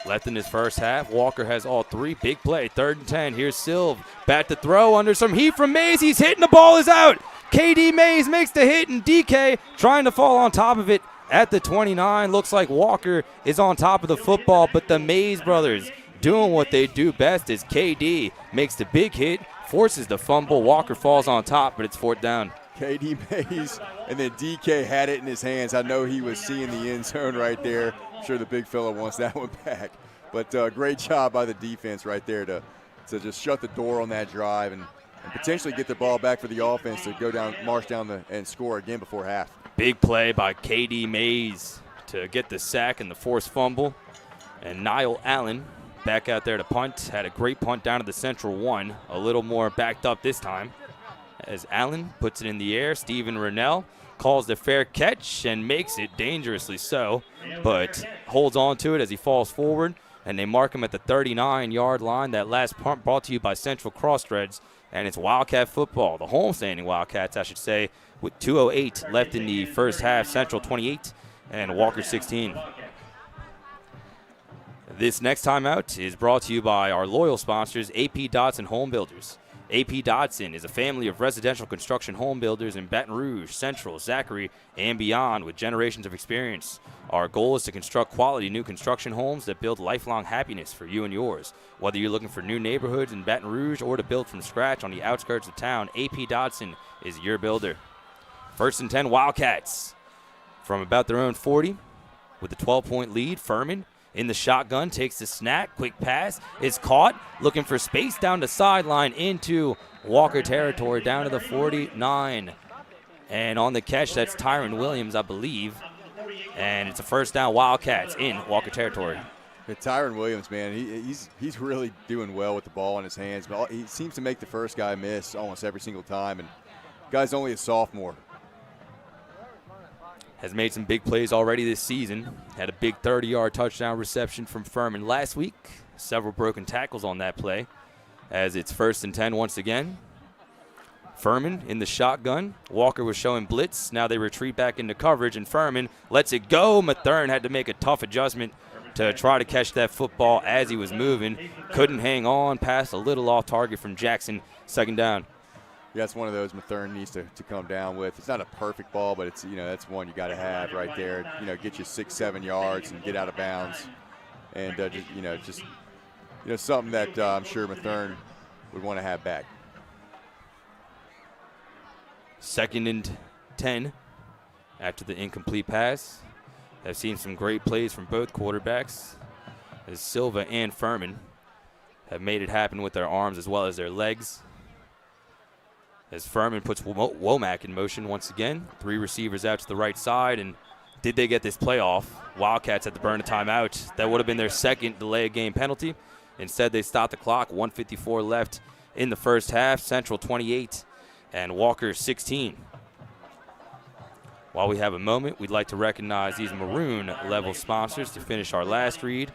left in this first half. Walker has all 3. Big play. 3rd and 10. Here's Silv. Bat to throw under some heat from Mays. He's hitting. The ball is out. KD Mays makes the hit, and DK trying to fall on top of it at the 29. Looks like Walker is on top of the football, but the Mays brothers doing what they do best as KD makes the big hit, forces the fumble. Walker falls on top, but it's 4th down. KD Mays, and then DK had it in his hands. I know he was seeing the end zone right there. I'm sure the big fella wants that one back. But great job by the defense right there to just shut the door on that drive and potentially get the ball back for the offense to go down, march down and score again before half. Big play by KD Mays to get the sack and the forced fumble. And Niall Allen back out there to punt. Had a great punt down to the Central 1. A little more backed up this time. As Allen puts it in the air, Stephen Rennell calls the fair catch and makes it dangerously so, but holds on to it as he falls forward, and they mark him at the 39-yard line. That last punt brought to you by Central Crossthreads, and it's Wildcat football, the homestanding Wildcats, I should say, with 2:08 left in the first half. Central 28 and Walker 16. This next timeout is brought to you by our loyal sponsors, AP Dotson Home Builders. AP Dotson is a family of residential construction home builders in Baton Rouge, Central, Zachary, and beyond with generations of experience. Our goal is to construct quality new construction homes that build lifelong happiness for you and yours. Whether you're looking for new neighborhoods in Baton Rouge or to build from scratch on the outskirts of town, AP Dotson is your builder. 1st and 10 Wildcats from about their own 40 with a 12-point lead. Furman in the shotgun, takes the snap, quick pass, is caught, looking for space down the sideline into Walker territory, down to the 49. And on the catch, that's Tyron Williams, I believe. And it's a first down Wildcats in Walker territory. Tyron Williams, man, he's really doing well with the ball in his hands. But he seems to make the first guy miss almost every single time. And guy's only a sophomore. Has made some big plays already this season. Had a big 30-yard touchdown reception from Furman last week. Several broken tackles on that play. As it's 1st and 10 once again. Furman in the shotgun. Walker was showing blitz. Now they retreat back into coverage, and Furman lets it go. Mathern had to make a tough adjustment to try to catch that football as he was moving. Couldn't hang on. Passed a little off target from Jackson. 2nd down. Yeah, it's one of those Mathern needs to come down with. It's not a perfect ball, but it's, that's one you got to have right there. Get you 6-7 yards and get out of bounds, and just something that I'm sure Mathern would want to have back. 2nd and 10 after the incomplete pass. I've seen some great plays from both quarterbacks, as Silva and Furman have made it happen with their arms as well as their legs. As Furman puts Womack in motion once again. 3 receivers out to the right side, and did they get this play off? Wildcats had to burn a timeout. That would have been their 2nd delay of game penalty. Instead, they stopped the clock. 1:54 left in the first half. Central 28 and Walker 16. While we have a moment, we'd like to recognize these maroon level sponsors to finish our last read.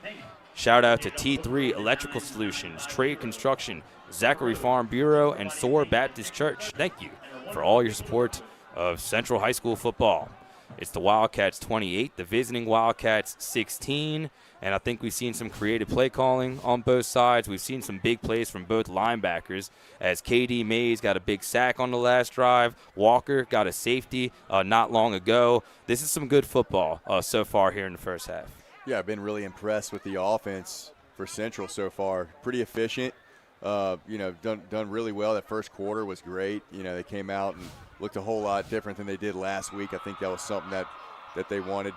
Shout out to T3 Electrical Solutions, Trade Construction, Zachary Farm Bureau, and Soar Baptist Church. Thank you for all your support of Central High School football. It's the Wildcats 28, the visiting Wildcats 16, and I think we've seen some creative play calling on both sides. We've seen some big plays from both linebackers, as KD Mays got a big sack on the last drive. Walker got a safety not long ago. This is some good football so far here in the first half. Yeah, I've been really impressed with the offense for Central so far. Pretty efficient. Done really well. That first quarter was great. They came out and looked a whole lot different than they did last week. I think that was something that they wanted.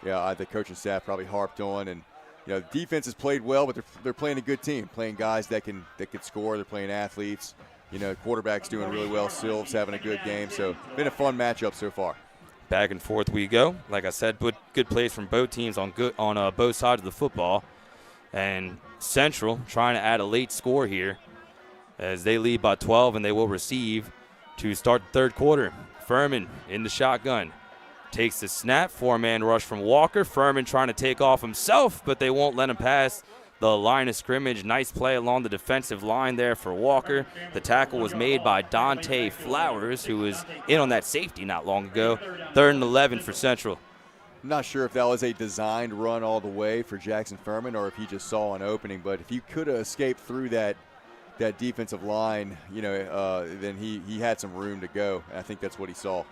The coaching staff probably harped on, and the defense has played well, but they're playing a good team, playing guys that can score. They're playing athletes. Quarterback's doing really well. Silv's having a good game. So been a fun matchup so far. Back and forth we go. Like I said, good plays from both teams on both sides of the football. And Central trying to add a late score here as they lead by 12, and they will receive to start the 3rd quarter. Furman in the shotgun. Takes the snap. 4-man rush from Walker. Furman trying to take off himself, but they won't let him pass the line of scrimmage. Nice play along the defensive line there for Walker. The tackle was made by Dante Flowers, who was in on that safety not long ago. 3rd and 11 for Central. I'm not sure if that was a designed run all the way for Jackson Furman or if he just saw an opening, but if he could have escaped through that defensive line, then he had some room to go, and I think that's what he saw.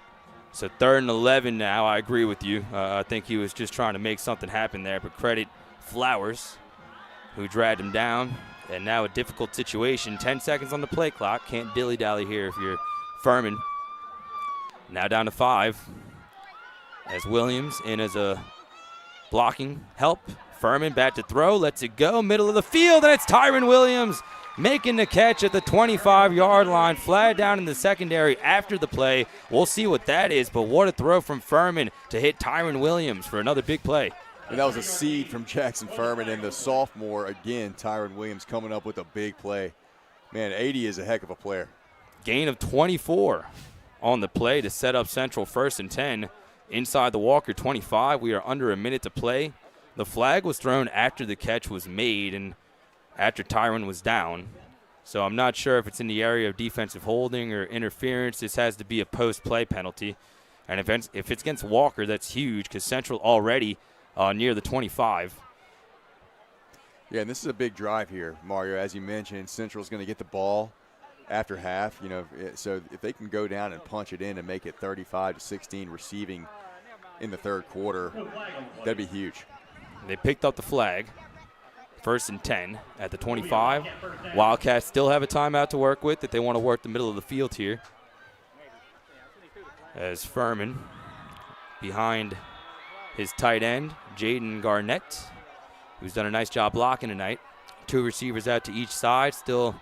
So 3rd and 11 now. I agree with you. I think he was just trying to make something happen there, but credit Flowers, who dragged him down, and now a difficult situation. 10 seconds on the play clock. Can't dilly-dally here if you're Furman. Now down to 5. As Williams in as a blocking help. Furman back to throw, lets it go, middle of the field, and it's Tyron Williams making the catch at the 25-yard line, flag down in the secondary after the play. We'll see what that is, but what a throw from Furman to hit Tyron Williams for another big play. And that was a seed from Jackson Furman, and the sophomore, again, Tyron Williams coming up with a big play. Man, 80 is a heck of a player. Gain of 24 on the play to set up Central 1st and 10 inside the Walker 25. We are under a minute to play. The flag was thrown after the catch was made and after Tyron was down. So I'm not sure if it's in the area of defensive holding or interference. This has to be a post-play penalty. And if it's against Walker, that's huge because Central already near the 25. Yeah, and this is a big drive here, Mario. As you mentioned, Central's going to get the ball after half. So if they can go down and punch it in and make it 35-16 receiving in the third quarter, that'd be huge. They picked up the flag. 1st and 10 at the 25. Wildcats still have a timeout to work with if they want to work the middle of the field here. As Furman behind his tight end, Jaden Garnett, who's done a nice job blocking tonight. 2 receivers out to each side. Still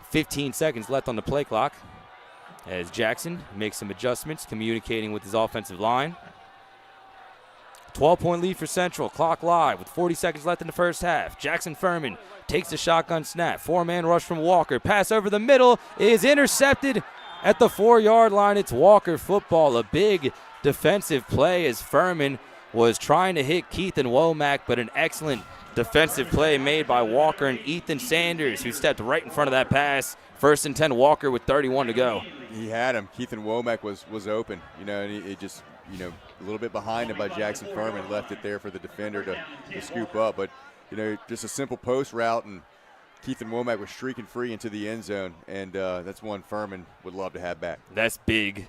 15 seconds left on the play clock as Jackson makes some adjustments, communicating with his offensive line. 12-point lead for Central. Clock live with 40 seconds left in the first half. Jackson Furman takes the shotgun snap. 4-man rush from Walker. Pass over the middle is intercepted at the 4-yard line. It's Walker football. A big defensive play as Furman was trying to hit Keith and Womack, but an excellent defensive play made by Walker and Ethan Sanders, who stepped right in front of that pass. 1st and 10 Walker with 31 to go. He had him. Keith and Womack was open, and it just, a little bit behind him by Jackson Furman, left it there for the defender to scoop up. But, just a simple post route, and Keith and Womack was streaking free into the end zone, and that's one Furman would love to have back. That's big.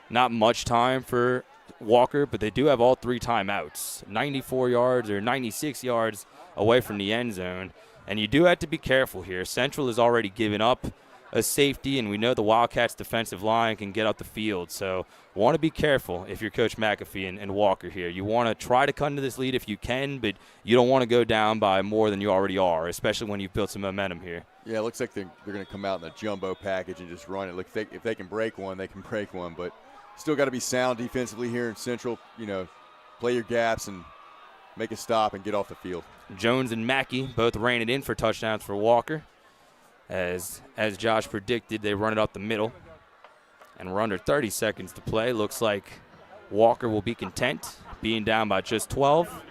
Not much time for Walker, but they do have all 3 timeouts. 94 yards or 96 yards away from the end zone, and you do have to be careful here. Central has already given up a safety, and we know the Wildcats' defensive line can get up the field. So want to be careful if you're Coach McAfee and Walker here. You want to try to come to this lead if you can, but you don't want to go down by more than you already are, especially when you've built some momentum here. Yeah, it looks like they're going to come out in a jumbo package and just run it. Look, if they can break one, they can break one, but still got to be sound defensively here in Central. Play your gaps and make a stop and get off the field. Jones and Mackey both ran it in for touchdowns for Walker. As Josh predicted, they run it up the middle. And we're under 30 seconds to play. Looks like Walker will be content being down by just 12.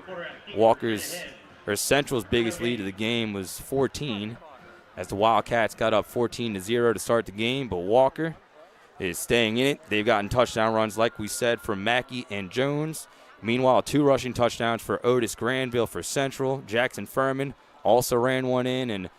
Central's biggest lead of the game was 14 as the Wildcats got up 14-0 to start the game, but Walker is staying in it. They've gotten touchdown runs, like we said, from Mackey and Jones. Meanwhile, 2 rushing touchdowns for Otis Granville for Central. Jackson Furman also ran one in, and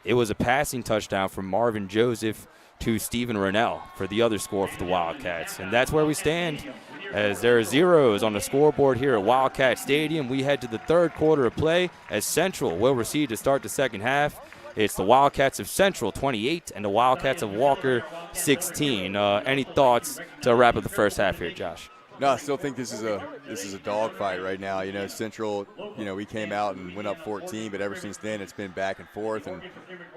it was a passing touchdown from Marvin Joseph to Stephen Rennell for the other score for the Wildcats. And that's where we stand as there are zeros on the scoreboard here at Wildcat Stadium. We head to the third quarter of play as Central will receive to start the second half. It's the Wildcats of Central 28 and the Wildcats of Walker 16. Any thoughts to wrap up the first half here, Josh? No, I still think this is a dogfight right now. Central, we came out and went up 14, but ever since then it's been back and forth, and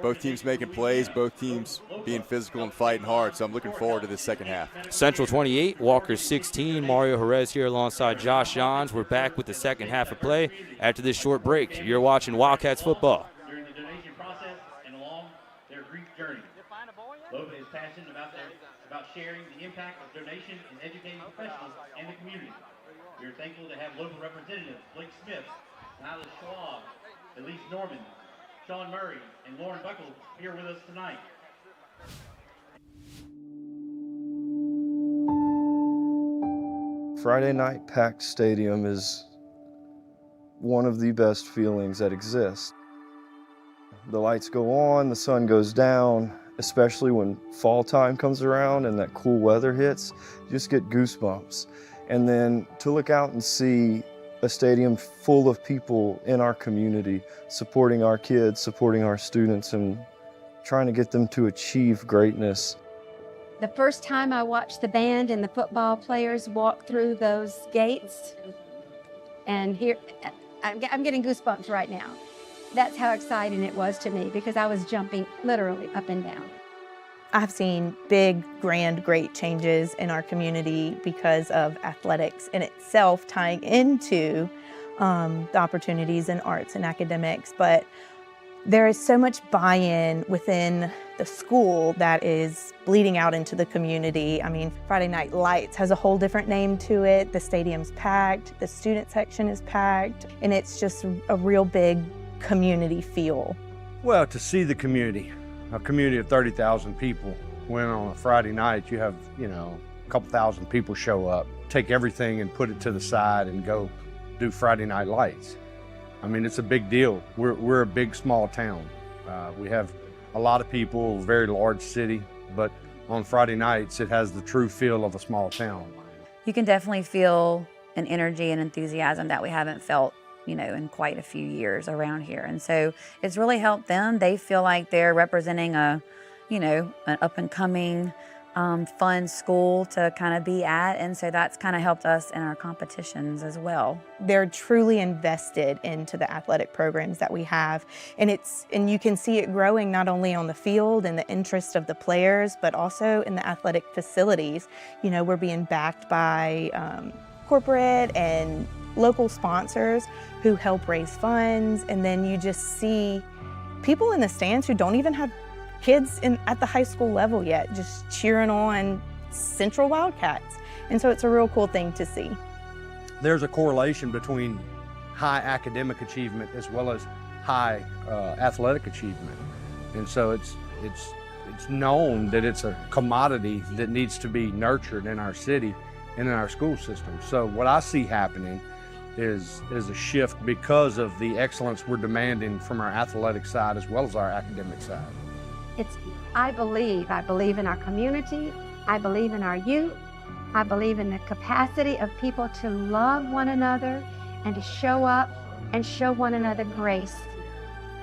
both teams making plays, both teams being physical and fighting hard. So I'm looking forward to this second half. Central 28, Walker 16. Mario Jerez here alongside Josh Johns. We're back with the second half of play after this short break. You're watching Wildcats football. During the donation process and along their Greek journey. Both is passionate about sharing the impact of donation and educating professionals and the community. We are thankful to have local representatives Blake Smith, Nyla Schwab, Elise Norman, Sean Murray, and Lauren Buckles here with us tonight. Friday night packed stadium is one of the best feelings that exists. The lights go on, the sun goes down, especially when fall time comes around and that cool weather hits, you just get goosebumps. And then to look out and see a stadium full of people in our community, supporting our kids, supporting our students, and trying to get them to achieve greatness. The first time I watched the band and the football players walk through those gates, and here, I'm getting goosebumps right now. That's how exciting it was to me because I was jumping literally up and down. I've seen big, grand, great changes in our community because of athletics in itself tying into the opportunities in arts and academics, but there is so much buy-in within the school that is bleeding out into the community. I mean, Friday Night Lights has a whole different name to it. The stadium's packed, the student section is packed, and it's just a real big community feel. Well, to see the community, a community of 30,000 people, when on a Friday night you have, a couple thousand people show up, take everything and put it to the side and go do Friday Night Lights. I mean, it's a big deal. We're a big, small town. We have a lot of people, a very large city, but on Friday nights, it has the true feel of a small town. You can definitely feel an energy and enthusiasm that we haven't felt, in quite a few years around here. And so it's really helped them. They feel like they're representing an up and coming, fun school to kind of be at. And so that's kind of helped us in our competitions as well. They're truly invested into the athletic programs that we have. And you can see it growing not only on the field and the interest of the players, but also in the athletic facilities. We're being backed by corporate and local sponsors who help raise funds. And then you just see people in the stands who don't even have kids at the high school level yet, just cheering on Central Wildcats. And so it's a real cool thing to see. There's a correlation between high academic achievement as well as high athletic achievement. And so it's known that it's a commodity that needs to be nurtured in our city and in our school system. So what I see happening is a shift because of the excellence we're demanding from our athletic side as well as our academic side. I believe in our community. I believe in our youth. I believe in the capacity of people to love one another and to show up and show one another grace,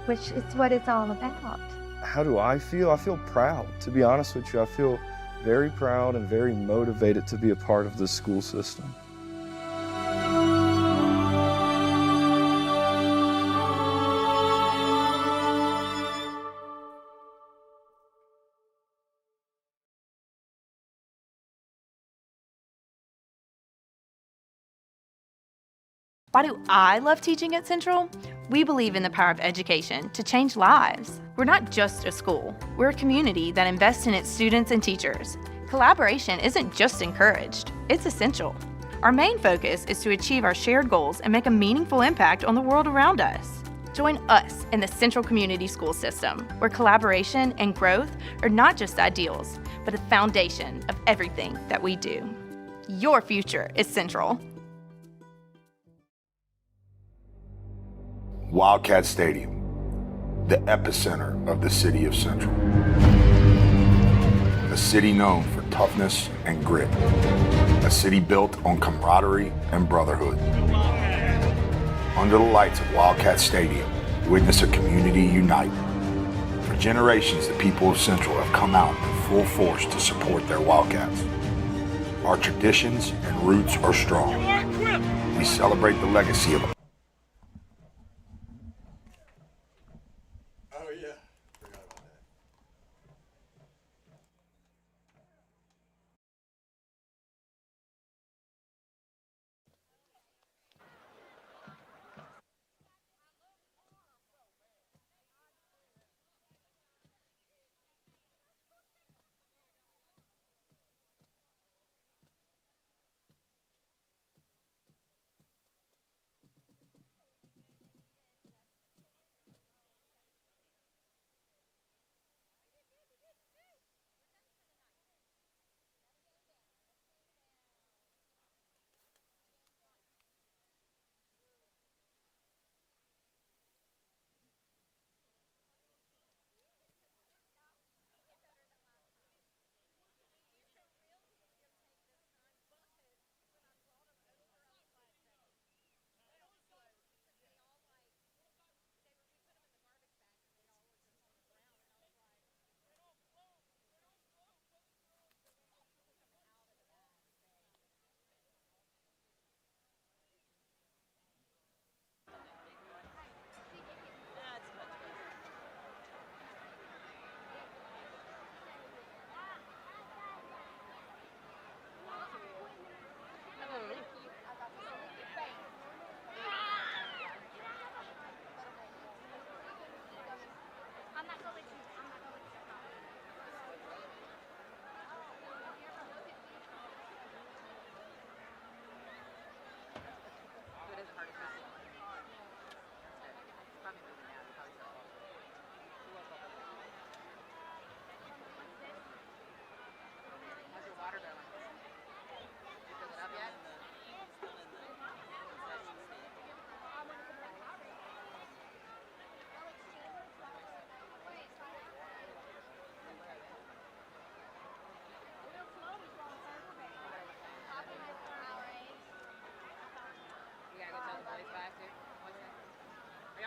which is what it's all about. How do I feel? I feel proud, to be honest with you. I feel very proud and very motivated to be a part of this school system. Why do I love teaching at Central? We believe in the power of education to change lives. We're not just a school. We're a community that invests in its students and teachers. Collaboration isn't just encouraged, it's essential. Our main focus is to achieve our shared goals and make a meaningful impact on the world around us. Join us in the Central Community School System, where collaboration and growth are not just ideals, but a foundation of everything that we do. Your future is Central. Wildcat Stadium, the epicenter of the city of Central. A city known for toughness and grit. A city built on camaraderie and brotherhood. Under the lights of Wildcat Stadium, witness a community unite. For generations, the people of Central have come out in full force to support their Wildcats. Our traditions and roots are strong. We celebrate the legacy of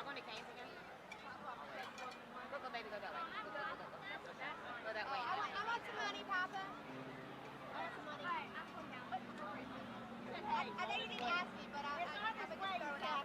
going to Canes again? Go, baby, go that way. Go that way. I want some money, Papa. I want some money. I know you didn't ask me, but I'm going to throw it out there.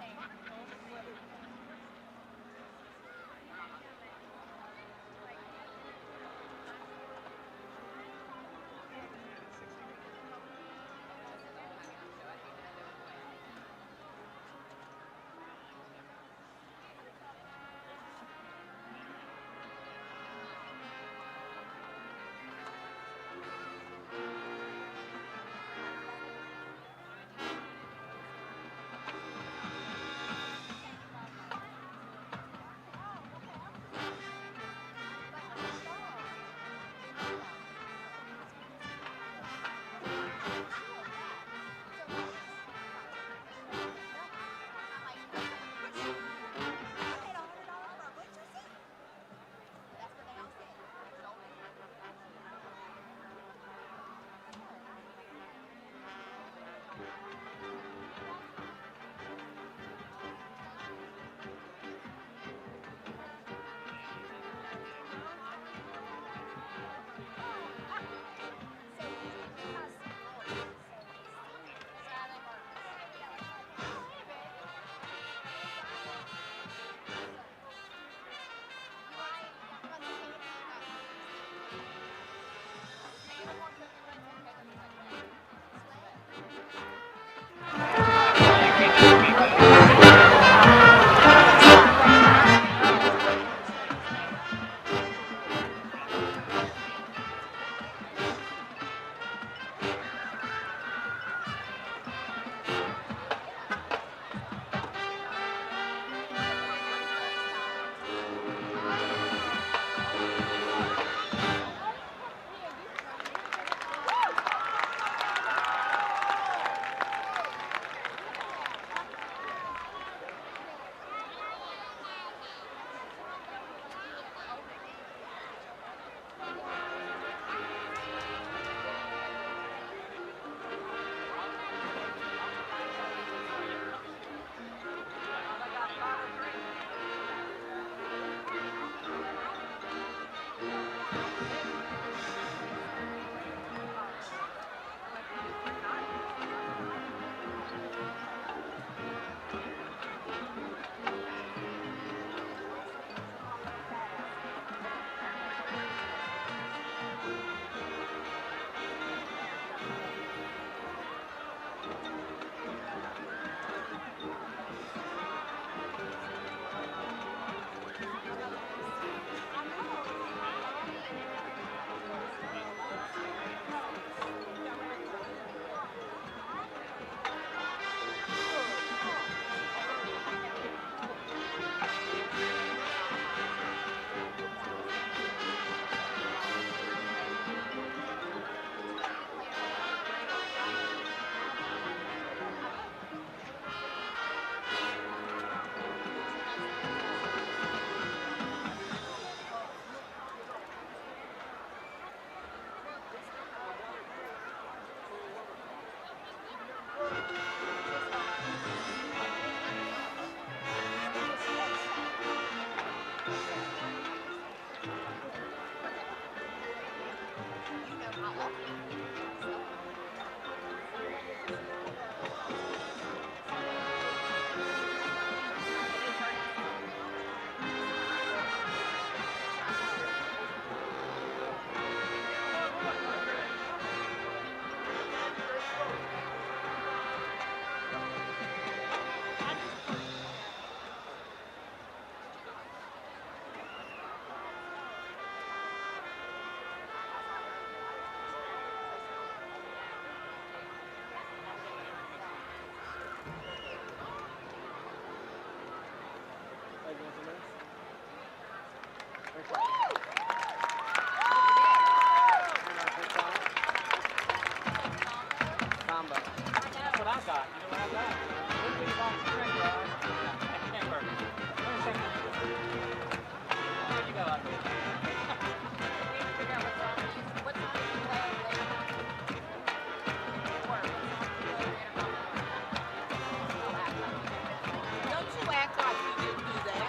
Don't you act like you didn't do that.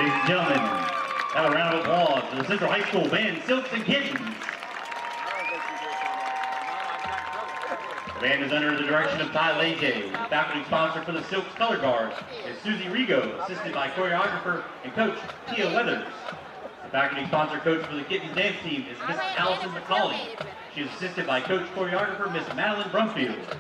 Ladies and gentlemen, have a round of applause for the Central High School band Silks and Kittens. The band is under the direction of Ty Lejay. The faculty sponsor for the Silks color guard is Susie Rigo, assisted by choreographer and coach Tia Weathers. The faculty sponsor coach for the Kittens dance team is Miss Allison McCauley. She is assisted by coach choreographer Miss Madeline Brumfield.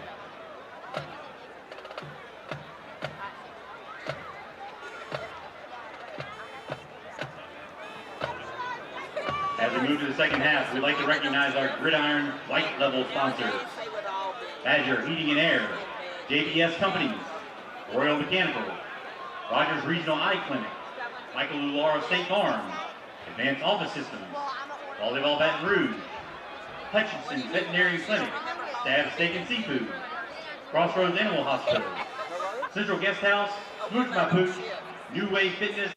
As we move to the second half, we'd like to recognize our Gridiron White Level sponsors. Badger Heating and Air, JBS Companies, Royal Mechanical, Rogers Regional Eye Clinic, Michael Lulara State Farm, Advanced Office Systems, Volleyball Baton Rouge, Hutchinson Veterinary Clinic, Stab Steak and Seafood, Crossroads Animal Hospital, Central Guest House, Smooch My Pooch, New Wave Fitness,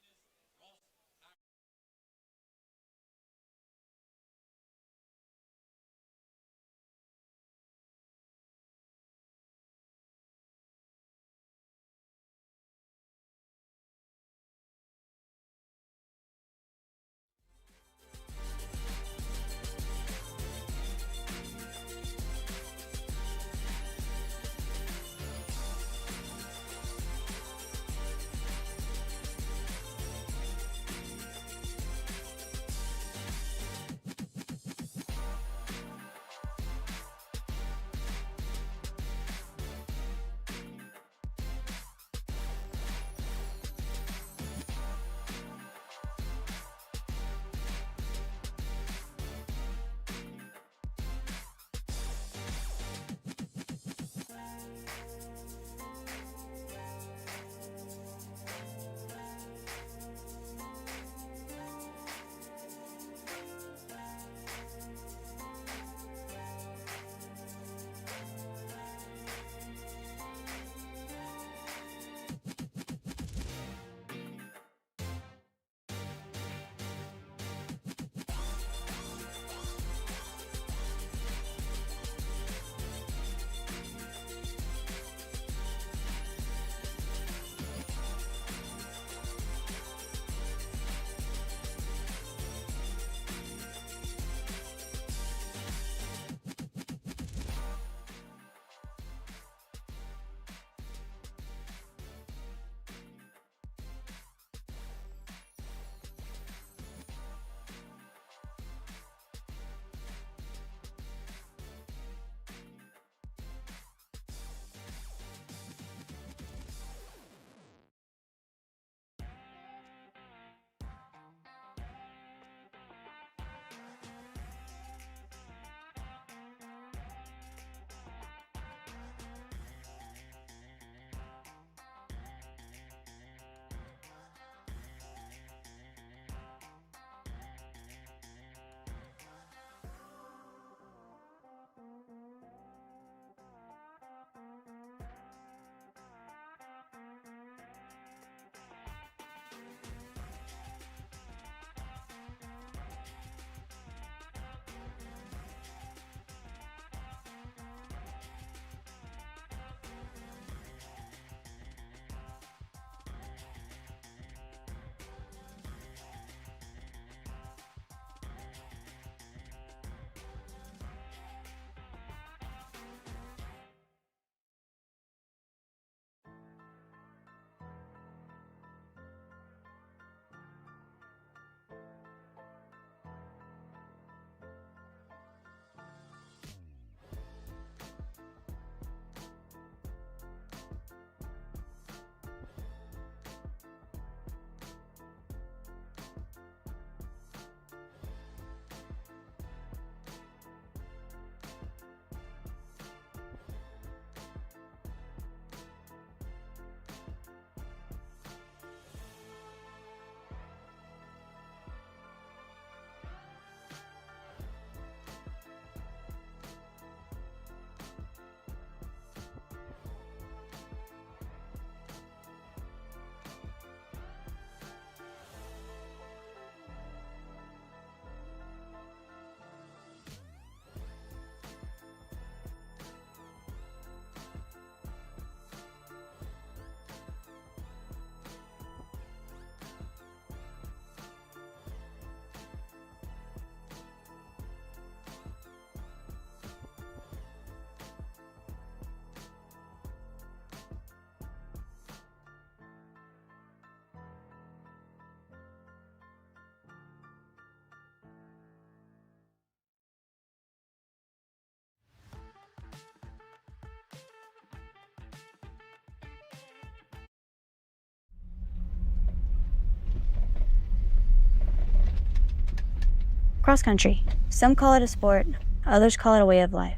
Cross country. Some call it a sport, others call it a way of life.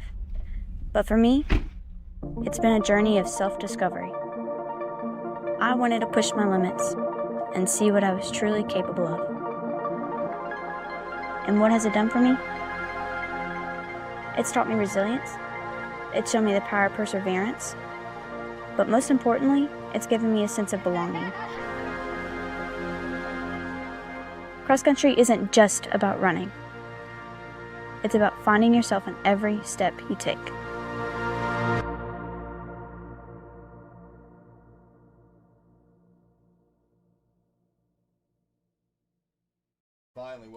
But for me, it's been a journey of self-discovery. I wanted to push my limits and see what I was truly capable of. And what has it done for me? It's taught me resilience. It's shown me the power of perseverance. But most importantly, it's given me a sense of belonging. Cross country isn't just about running. It's about finding yourself in every step you take. Finally,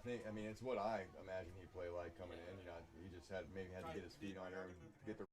I mean, it's what I imagine he'd play like coming in. He just had to get his feet on her and get the.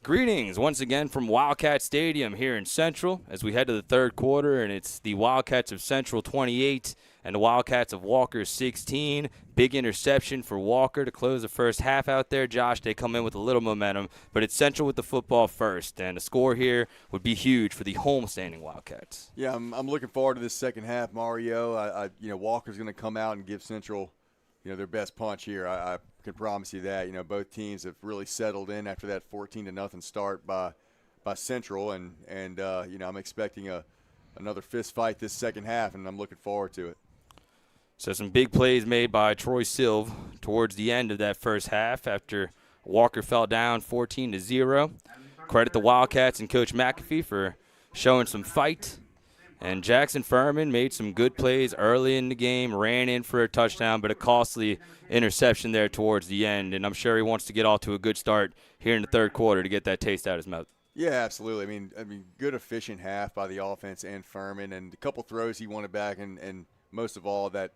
Greetings once again from Wildcat Stadium here in Central as we head to the third quarter, and it's the Wildcats of Central 28 and the Wildcats of Walker 16. Big interception for Walker to close the first half out there. Josh, they come in with a little momentum, but it's Central with the football first, and a score here would be huge for the homestanding Wildcats. Yeah, I'm looking forward to this second half, Mario. Walker's going to come out and give Central, their best punch here. I can promise you that. Both teams have really settled in after that 14-0 start by Central, and I'm expecting another fist fight this second half, and I'm looking forward to it. So some big plays made by Troy Silv towards the end of that first half after Walker fell down 14-0. Credit the Wildcats and Coach McAfee for showing some fight. And Jackson Furman made some good plays early in the game, ran in for a touchdown, but a costly interception there towards the end. And I'm sure he wants to get off to a good start here in the third quarter to get that taste out of his mouth. Yeah, absolutely. I mean, good efficient half by the offense and Furman, and a couple throws he wanted back, and most of all that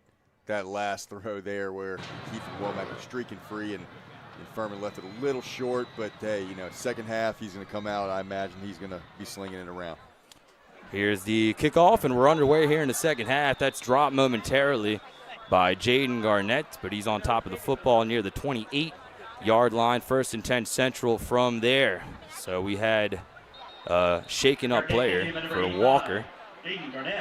last throw there where Keith Womack was streaking free and Furman left it a little short. But hey, second half he's going to come out. I imagine he's going to be slinging it around. Here's the kickoff, and we're underway here in the second half. That's dropped momentarily by Jaden Garnett, but he's on top of the football near the 28-yard line. 1st and 10 Central from there. So we had a shaken up player for Walker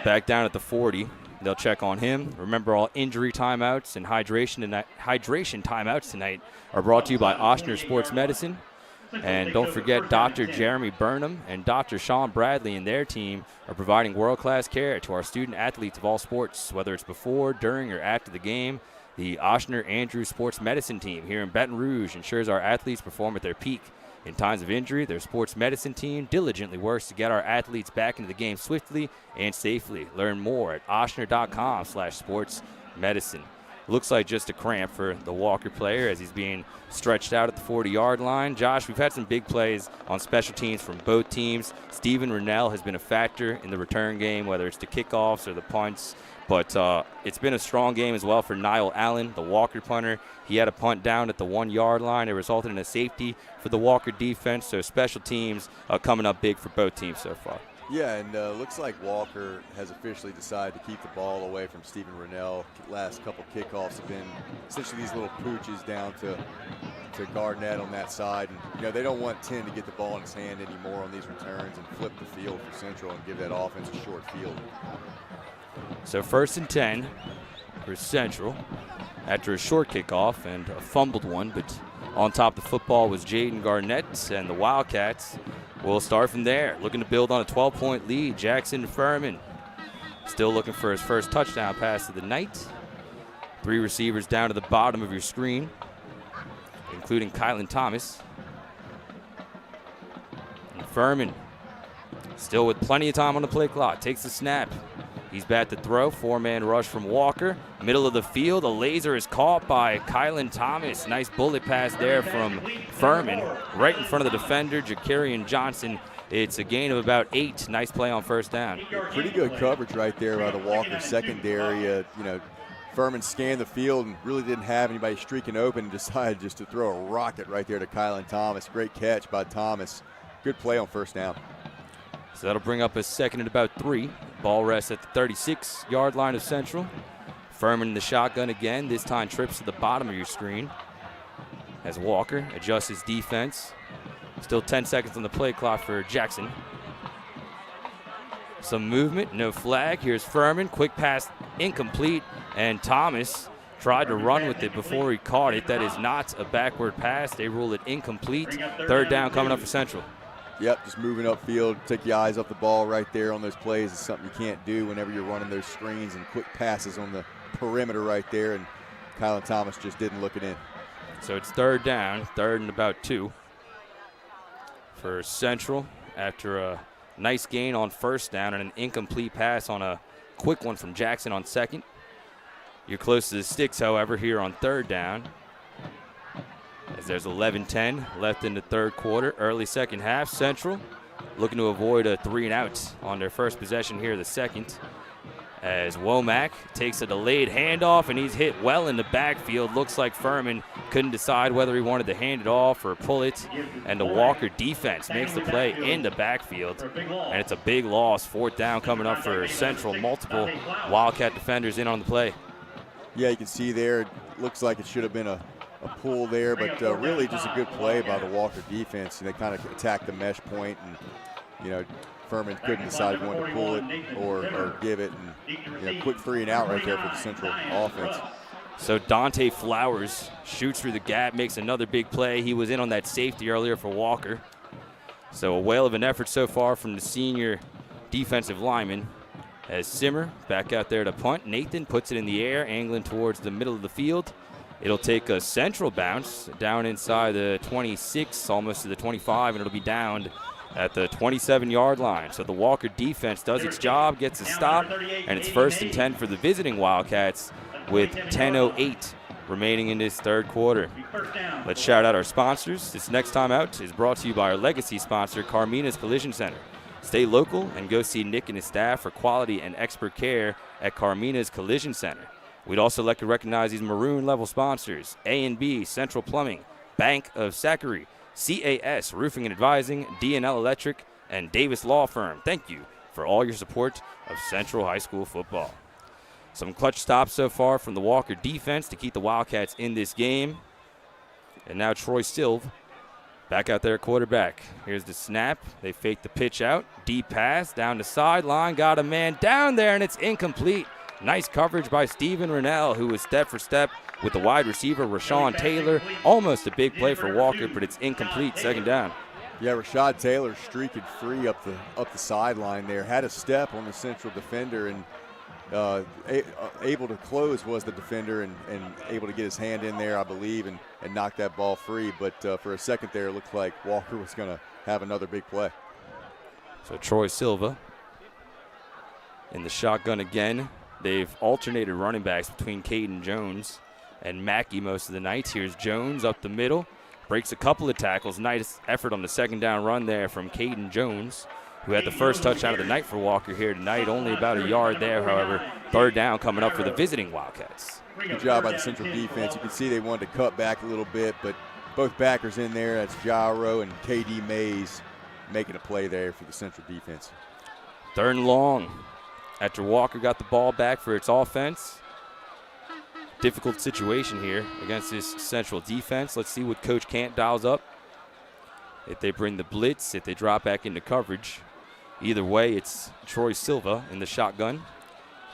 back down at the 40. They'll check on him. Remember, all injury timeouts and hydration timeouts tonight are brought to you by Ochsner Sports Medicine. And don't forget, Dr. Jeremy Burnham and Dr. Sean Bradley and their team are providing world-class care to our student-athletes of all sports, whether it's before, during, or after the game. The Ochsner Andrews Sports Medicine team here in Baton Rouge ensures our athletes perform at their peak. In times of injury, their sports medicine team diligently works to get our athletes back into the game swiftly and safely. Learn more at ochsner.com/sportsmedicine. Looks like just a cramp for the Walker player as he's being stretched out at the 40-yard line. Josh, we've had some big plays on special teams from both teams. Steven Rennell has been a factor in the return game, whether it's the kickoffs or the punts. But it's been a strong game as well for Niall Allen, the Walker punter. He had a punt down at the 1-yard line. It resulted in a safety for the Walker defense. So special teams coming up big for both teams so far. Yeah, and looks like Walker has officially decided to keep the ball away from Steven Rennell. Last couple kickoffs have been essentially these little pooches down to Garnett on that side. And, they don't want 10 to get the ball in his hand anymore on these returns and flip the field for Central and give that offense a short field. So 1st and 10 for Central after a short kickoff and a fumbled one, but on top of the football was Jaden Garnett, and the Wildcats We'll start from there. Looking to build on a 12-point lead. Jackson Furman still looking for his first touchdown pass of the night. 3 receivers down to the bottom of your screen, including Kylan Thomas. And Furman still with plenty of time on the play clock. Takes the snap. He's back to throw. 4-man rush from Walker. Middle of the field. A laser is caught by Kylan Thomas. Nice bullet pass there from Furman. Right in front of the defender, Jakarian Johnson. It's a gain of about 8. Nice play on first down. Pretty good coverage right there by the Walker secondary. Furman scanned the field and really didn't have anybody streaking open and decided just to throw a rocket right there to Kylan Thomas. Great catch by Thomas. Good play on first down. So that'll bring up a second and about 3. Ball rests at the 36-yard line of Central. Furman in the shotgun again. This time trips to the bottom of your screen as Walker adjusts his defense. Still 10 seconds on the play clock for Jackson. Some movement, no flag. Here's Furman. Quick pass incomplete, and Thomas tried to run with it before he caught it. That is not a backward pass. They rule it incomplete. Third down coming up for Central. Yep, just moving upfield, take your eyes off the ball right there on those plays. It's something you can't do whenever you're running those screens and quick passes on the perimeter right there, and Kylan Thomas just didn't look it in. So it's third down, third and about 2 for Central after a nice gain on first down and an incomplete pass on a quick one from Jackson on second. You're close to the sticks, however, here on third down, as there's 11:10 left in the third quarter, early second half. Central looking to avoid a 3-and-out on their first possession here, the second, as Womack takes a delayed handoff, and he's hit well in the backfield. Looks like Furman couldn't decide whether he wanted to hand it off or pull it, and the Walker defense makes the play in the backfield, and it's a big loss. Fourth down coming up for Central. Multiple Wildcat defenders in on the play. Yeah, you can see there, it looks like it should have been a pull there, but really just a good play by the Walker defense. They kind of attacked the mesh point, and Furman couldn't decide if he wanted to pull it or give it, and quick 3-and-out right there for the Central offense. So Dante Flowers shoots through the gap, makes another big play. He was in on that safety earlier for Walker. So a whale of an effort so far from the senior defensive lineman, as Simmer back out there to punt. Nathan puts it in the air, angling towards the middle of the field. It'll take a Central bounce down inside the 26, almost to the 25, and it'll be downed at the 27-yard line. So the Walker defense does its job, gets a stop, and it's 1st and 10 for the visiting Wildcats with 10:08 remaining in this third quarter. Let's shout out our sponsors. This next time out is brought to you by our legacy sponsor, Carmina's Collision Center. Stay local and go see Nick and his staff for quality and expert care at Carmina's Collision Center. We'd also like to recognize these maroon level sponsors: A&B, Central Plumbing, Bank of Zachary, CAS, Roofing and Advising, D&L Electric, and Davis Law Firm. Thank you for all your support of Central High School football. Some clutch stops so far from the Walker defense to keep the Wildcats in this game. And now Troy Silv back out there at quarterback. Here's the snap. They fake the pitch out. Deep pass down the sideline. Got a man down there, and it's incomplete. Nice coverage by Steven Rennell, who was step for step with the wide receiver, Rashawn Taylor. Almost a big play for Walker, but it's incomplete. Second down. Yeah, Rashad Taylor streaking free up the sideline there. Had a step on the Central defender, and able to close was the defender, and able to get his hand in there, I believe, and knock that ball free. But for a second there, it looked like Walker was going to have another big play. So Troy Silva in the shotgun again. They've alternated running backs between Caden Jones and Mackey most of the nights. Here's Jones up the middle, breaks a couple of tackles. Nice effort on the second down run there from Caden Jones, who had the first touchdown of the night for Walker here tonight. Only about a yard there, however. Third down coming up for the visiting Wildcats. Good job by the Central defense. You can see they wanted to cut back a little bit, but both backers in there. That's Jairo and KD Mays making a play there for the Central defense. Third and long. After Walker got the ball back for its offense. Difficult situation here against this Central defense. Let's see what Coach Kant dials up. If they bring the blitz, if they drop back into coverage. Either way, it's Troy Silva in the shotgun.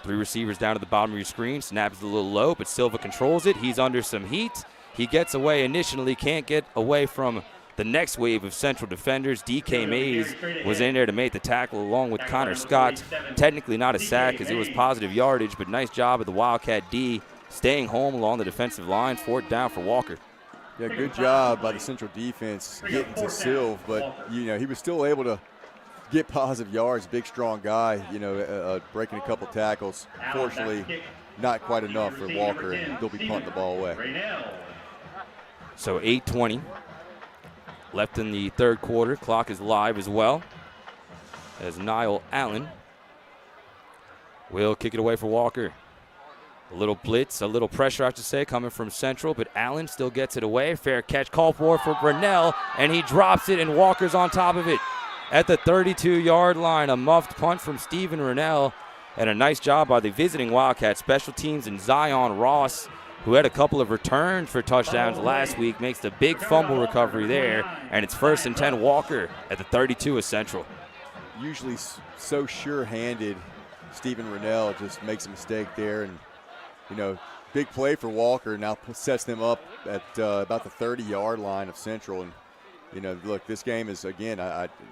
3 receivers down to the bottom of your screen. Snap is a little low, but Silva controls it. He's under some heat. He gets away initially, can't get away from the next wave of Central defenders. DK Mays was in there to make the tackle along with Connor Scott. Technically not a sack as it was positive yardage, but nice job of the Wildcat D staying home along the defensive line. 4th down for Walker. Yeah, good job by the Central defense getting to Silv, but, you know, he was still able to get positive yards. Big, strong guy, you know, breaking a couple tackles. Fortunately, not quite enough for Walker, and they'll be punting the ball away. So 8:20 left in the 3rd quarter. Clock is live as well as Niall Allen will kick it away for Walker. A little blitz, a little pressure, I should say, coming from Central, but Allen still gets it away. Fair catch called for Brunell, and he drops it, and Walker's on top of it. At the 32-yard line, a muffed punt from Stephen Rennell, and a nice job by the visiting Wildcat special teams, and Zion Ross, who had a couple of returns for touchdowns last week, makes the big fumble recovery there, and it's 1st and 10 Walker at the 32 of Central. Usually so sure-handed, Stephen Rennell just makes a mistake there, and you know, big play for Walker now sets them up at about the 30-yard line of Central. And, you know, look, this game is, again,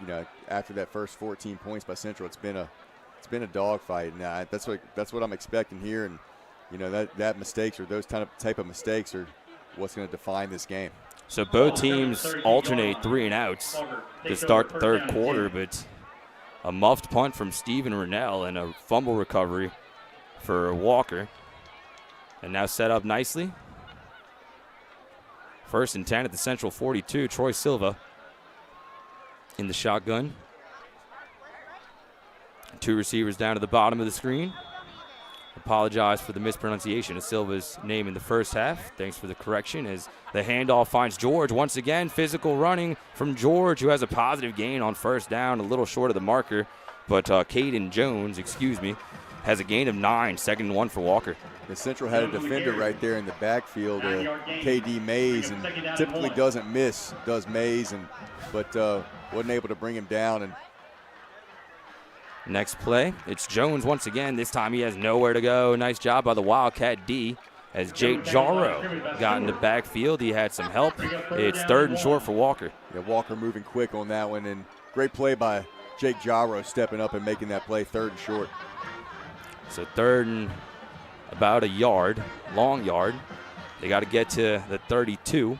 you know, after that first 14 points by Central, it's been a dogfight. And that's what I'm expecting here. And, you know, that mistakes or those type of mistakes are what's going to define this game. So both teams alternate 3 and outs to start the 3rd quarter, but a muffed punt from Stephen Rennell and a fumble recovery for Walker. And now set up nicely. 1st and 10 at the Central 42. Troy Silva in the shotgun. 2 receivers down to the bottom of the screen. Apologize for the mispronunciation of Silva's name in the first half. Thanks for the correction as the handoff finds George. Once again, physical running from George, who has a positive gain on 1st down, a little short of the marker. But Caden Jones, has a gain of 9, 2nd and 1 for Walker. The Central had a defender right there in the backfield, KD Mays, and typically doesn't miss, does Mays, but wasn't able to bring him down. And next play, it's Jones once again. This time he has nowhere to go. Nice job by the Wildcat D as Jake Jarrow got in the backfield. He had some help. It's 3rd and short for Walker. Yeah, Walker moving quick on that one, and great play by Jake Jarrow stepping up and making that play 3rd and short. So 3rd and about a yard, long yard. They got to get to the 32,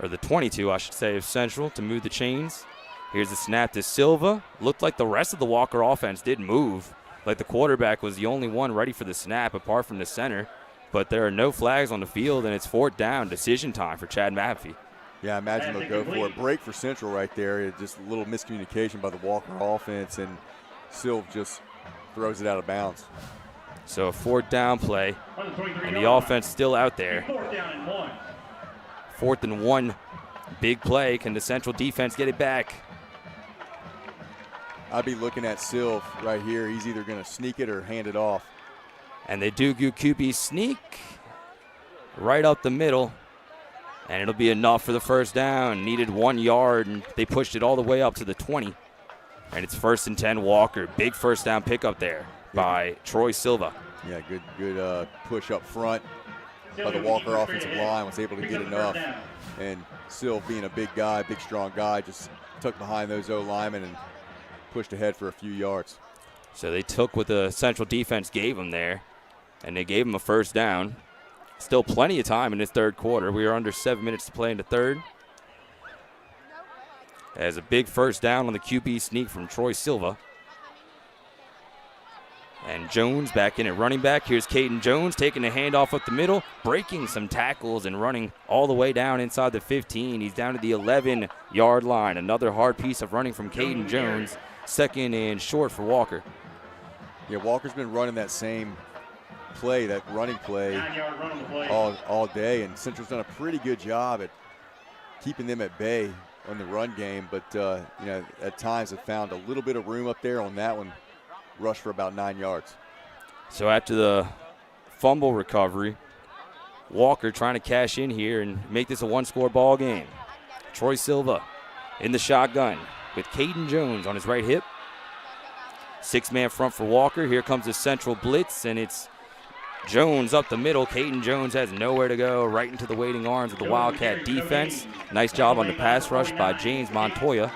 or the 22, I should say, of Central to move the chains. Here's the snap to Silva. Looked like the rest of the Walker offense did move. Like the quarterback was the only one ready for the snap apart from the center. But there are no flags on the field, and it's 4th down. Decision time for Chad Maffey. Yeah, I imagine they'll go for it. Break for Central right there. Just a little miscommunication by the Walker offense, and Silva just throws it out of bounds. So a 4th down play, and the offense still out there. 4th and 1, big play. Can the Central defense get it back? I'd be looking at Silv right here. He's either going to sneak it or hand it off. And they do QB sneak right up the middle, and it'll be enough for the 1st down. Needed 1 yard, and they pushed it all the way up to the 20. And it's 1st and 10 Walker. Big 1st down pickup there by Troy Silva. Yeah, good push up front by the Walker offensive line. Was able to get enough. And Silv, being a big guy, big strong guy, just took behind those O-linemen and pushed ahead for a few yards. So they took what the Central defense gave them there, and they gave them a 1st down. Still plenty of time in this 3rd quarter. We are under 7 minutes to play in the 3rd. As a big 1st down on the QB sneak from Troy Silva. And Jones back in at running back. Here's Caden Jones taking a handoff up the middle, breaking some tackles and running all the way down inside the 15. He's down to the 11-yard line. Another hard piece of running from Caden Jones. 2nd and short for Walker. Yeah, Walker's been running that same play, that running play all day, and Central's done a pretty good job at keeping them at bay on the run game, but you know, at times have found a little bit of room up there on that one. Rushed for about 9 yards. So after the fumble recovery, Walker trying to cash in here and make this a 1-score ball game. Troy Silva in the shotgun with Caden Jones on his right hip. 6-man front for Walker. Here comes the Central blitz, and it's Jones up the middle. Caden Jones has nowhere to go, right into the waiting arms of the Wildcat defense. Nice job on the pass rush by James Montoya.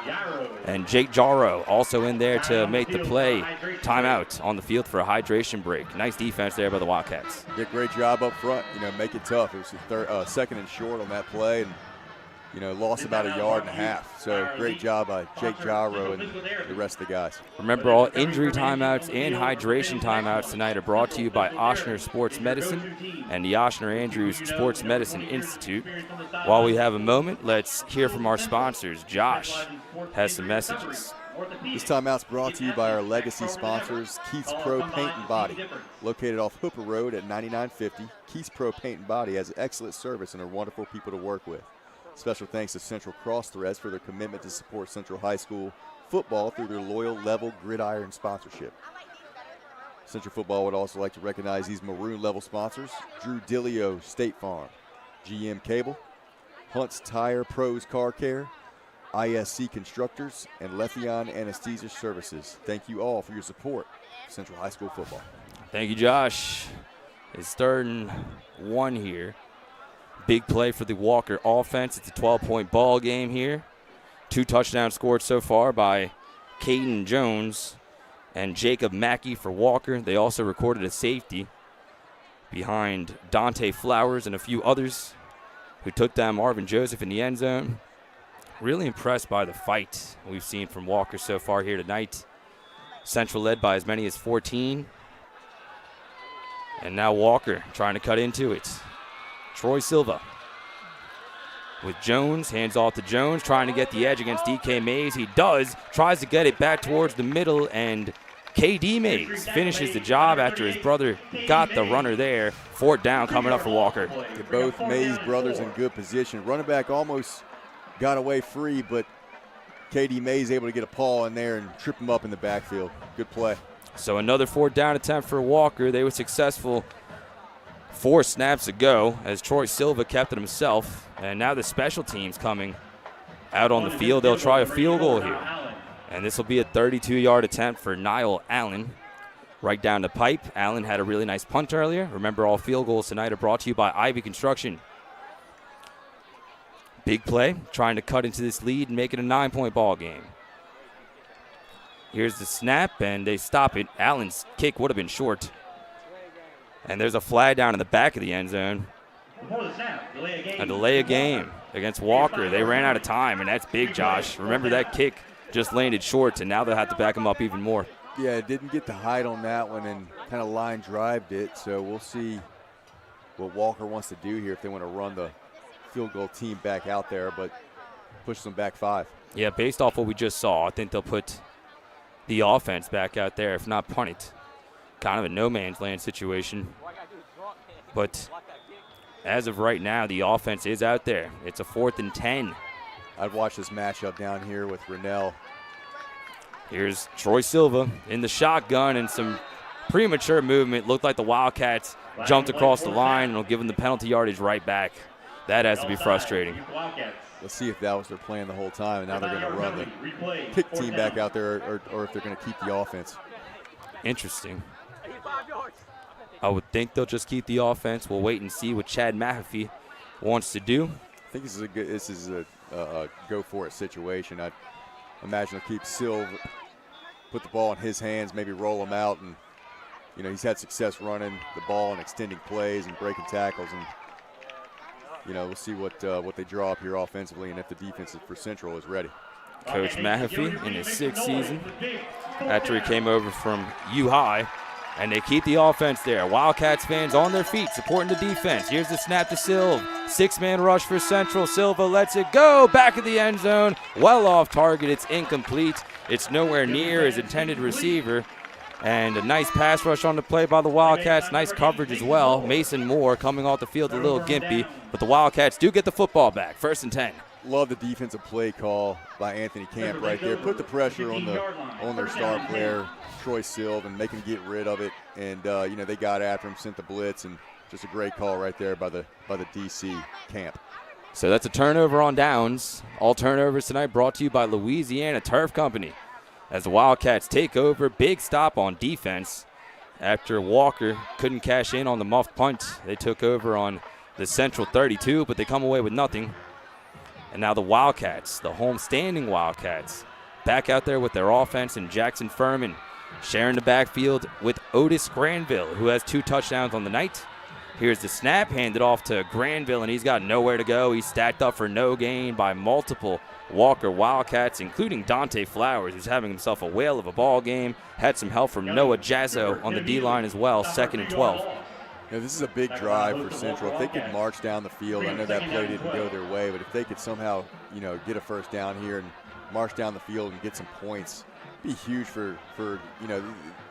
And Jake Jarrow also in there to make the play. Timeout on the field for a hydration break. Nice defense there by the Wildcats. Did a great job up front, make it tough. It was the second and short on that play, and lost about 1.5 yards. So great job by Jake Jarrow and the rest of the guys. Remember, all injury timeouts and hydration timeouts tonight are brought to you by Ochsner Sports Medicine and the Ochsner Andrews Sports Medicine Institute. While we have a moment, let's hear from our sponsors. Josh has some messages. This timeout's brought to you by our legacy sponsors, Keith's Pro Paint and Body. Located off Hooper Road at 9950, Keith's Pro Paint and Body has excellent service and are wonderful people to work with. Special thanks to Central Cross Threads for their commitment to support Central High School football through their loyal level gridiron sponsorship. Central Football would also like to recognize these maroon level sponsors: Drew Dillio State Farm, GM Cable, Hunt's Tire Pros Car Care, ISC Constructors, and Lethion Anesthesia Services. Thank you all for your support of Central High School football. Thank you, Josh. It's 3rd and 1 here. Big play for the Walker offense. It's a 12-point ball game here. 2 touchdowns scored so far by Caden Jones and Jacob Mackey for Walker. They also recorded a safety behind Dante Flowers and a few others who took down Marvin Joseph in the end zone. Really impressed by the fight we've seen from Walker so far here tonight. Central led by as many as 14. And now Walker trying to cut into it. Troy Silva with Jones, hands off to Jones, trying to get the edge against DK Mays. He does, tries to get it back towards the middle, and KD Mays finishes the job after his brother got the runner there. 4th down coming up for Walker. Both Mays brothers in good position. Running back almost got away free, but KD Mays able to get a paw in there and trip him up in the backfield. Good play. So another 4th down attempt for Walker. They were successful 4 snaps ago as Troy Silva kept it himself. And now the special teams coming out on the field. They'll try a field goal here. And this will be a 32-yard attempt for Niall Allen. Right down the pipe. Allen had a really nice punt earlier. Remember, all field goals tonight are brought to you by Ivy Construction. Big play, trying to cut into this lead and make it a 9-point ball game. Here's the snap, and they stop it. Allen's kick would have been short. And there's a flag down in the back of the end zone. A delay of game against Walker. They ran out of time, and that's big, Josh. Remember, that kick just landed short, and now they'll have to back him up even more. Yeah, didn't get the height on that one and kind of line drived it. So we'll see what Walker wants to do here if they want to run the field goal team back out there, but push them back 5. Yeah, based off what we just saw, I think they'll put the offense back out there, if not punt it. Kind of a no-man's land situation. But as of right now, the offense is out there. It's a 4th and 10. I'd watch this matchup down here with Rennell. Here's Troy Silva in the shotgun, and some premature movement. Looked like the Wildcats jumped across the line and will give them the penalty yardage right back. That has to be frustrating. Let's see if that was their plan the whole time, and now they're going to run the kick team back out there, or if they're going to keep the offense. Interesting. I would think they'll just keep the offense. We'll wait and see what Chad Mahaffey wants to do. I think this is a go for it situation. I imagine they'll keep Silva, put the ball in his hands, maybe roll him out, and he's had success running the ball and extending plays and breaking tackles, and we'll see what they draw up here offensively and if the defense for Central is ready. Coach Mahaffey in his 6th season after he came over from U-High, and they keep the offense there. Wildcats fans on their feet supporting the defense. Here's the snap to Silva. 6-man rush for Central. Silva lets it go. Back of the end zone. Well off target. It's incomplete. It's nowhere near his intended receiver. And a nice pass rush on the play by the Wildcats. Nice coverage as well. Mason Moore coming off the field a little gimpy, but the Wildcats do get the football back. 1st and 10. Love the defensive play call by Anthony Camp right there. Put the pressure on their star player, Troy Silva, and make him get rid of it. And they got after him, sent the blitz, and just a great call right there by the DC Camp. So that's a turnover on downs. All turnovers tonight brought to you by Louisiana Turf Company. As the Wildcats take over, big stop on defense. after Walker couldn't cash in on the muffed punt. They took over on the Central 32, but they come away with nothing. And now the Wildcats, the home-standing Wildcats, back out there with their offense, and Jackson Furman sharing the backfield with Otis Granville, who has 2 touchdowns on the night. Here's the snap, handed off to Granville, and he's got nowhere to go. He's stacked up for no gain by multiple Walker Wildcats, including Dante Flowers, who's having himself a whale of a ball game. Had some help from Noah Jazzo on the D-line as well, 2nd and 12. This is a big drive for Central. If they could march down the field, I know that play didn't go their way, but if they could somehow, get a first down here and march down the field and get some points, it'd be huge for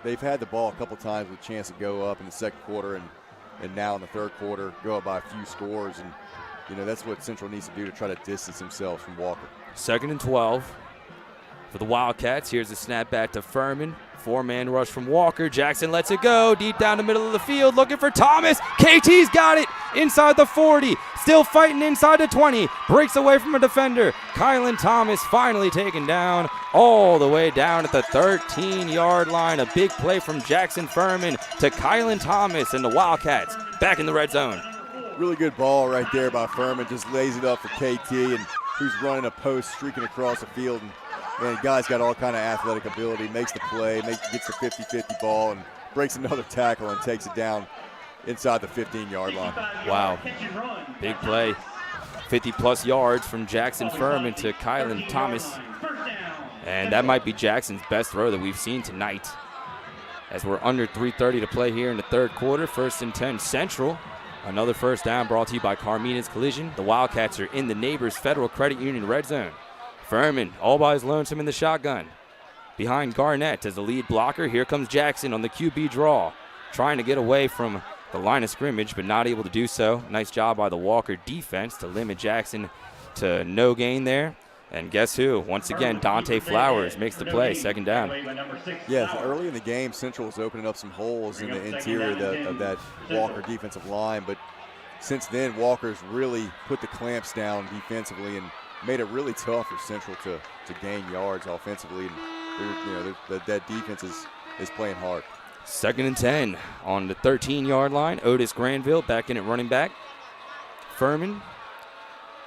they've had the ball a couple times with a chance to go up in the second quarter and now in the third quarter go up by a few scores, and that's what Central needs to do to try to distance themselves from Walker. 2nd and 12 for the Wildcats. Here's the snap back to Furman. 4-man rush from Walker. Jackson lets it go deep down the middle of the field, looking for Thomas. KT's got it inside the 40. Still fighting inside the 20. Breaks away from a defender. Kylan Thomas finally taken down all the way down at the 13-yard line. A big play from Jackson Furman to Kylan Thomas, and the Wildcats back in the red zone. Really good ball right there by Furman. Just lays it up for KT, and who's running a post, streaking across the field. And guy's got all kind of athletic ability, makes the play, gets the 50-50 ball, and breaks another tackle and takes it down inside the 15-yard line. Wow, big play. 50-plus yards from Jackson Furman to Kylan Thomas. And that might be Jackson's best throw that we've seen tonight. As we're under 3:30 to play here in the third quarter, 1st and 10 Central. Another first down brought to you by Carmina's Collision. The Wildcats are in the Neighbors Federal Credit Union red zone. Furman all by his lonesome in the shotgun. Behind Garnett as the lead blocker. Here comes Jackson on the QB draw. Trying to get away from the line of scrimmage, but not able to do so. Nice job by the Walker defense to limit Jackson to no gain there. And guess who? Once again, Dante Flowers makes the play, 2nd down. Yes, early in the game, Central was opening up some holes in the interior of that Walker defensive line, but since then, Walker's really put the clamps down defensively and made it really tough for Central to gain yards offensively. And that defense is playing hard. 2nd and 10 on the 13-yard line. Otis Granville back in at running back. Furman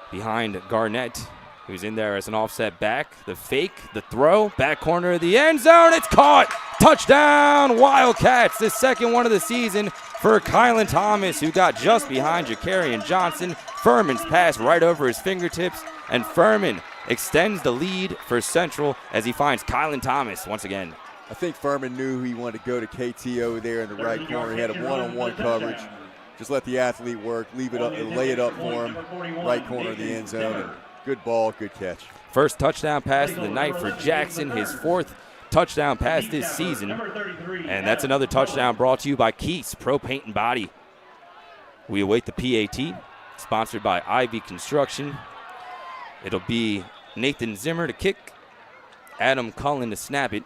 behind Garnett, who's in there as an offset back. The fake, the throw, back corner of the end zone. It's caught. Touchdown, Wildcats. The 2nd one of the season for Kylan Thomas, who got just behind Jakarian Johnson. Furman's pass right over his fingertips, and Furman extends the lead for Central as he finds Kylan Thomas once again. I think Furman knew he wanted to go to KT over there in the right corner. He had a one-on-one coverage. Just let the athlete work, leave it up, lay it up for him, right corner of the end zone. And good ball, good catch. First touchdown pass of the night for Jackson, his 4th touchdown pass this season. And that's another touchdown brought to you by Keith's Pro Paint and Body. We await the PAT, sponsored by Ivy Construction. It'll be Nathan Zimmer to kick, Adam Cullen to snap it.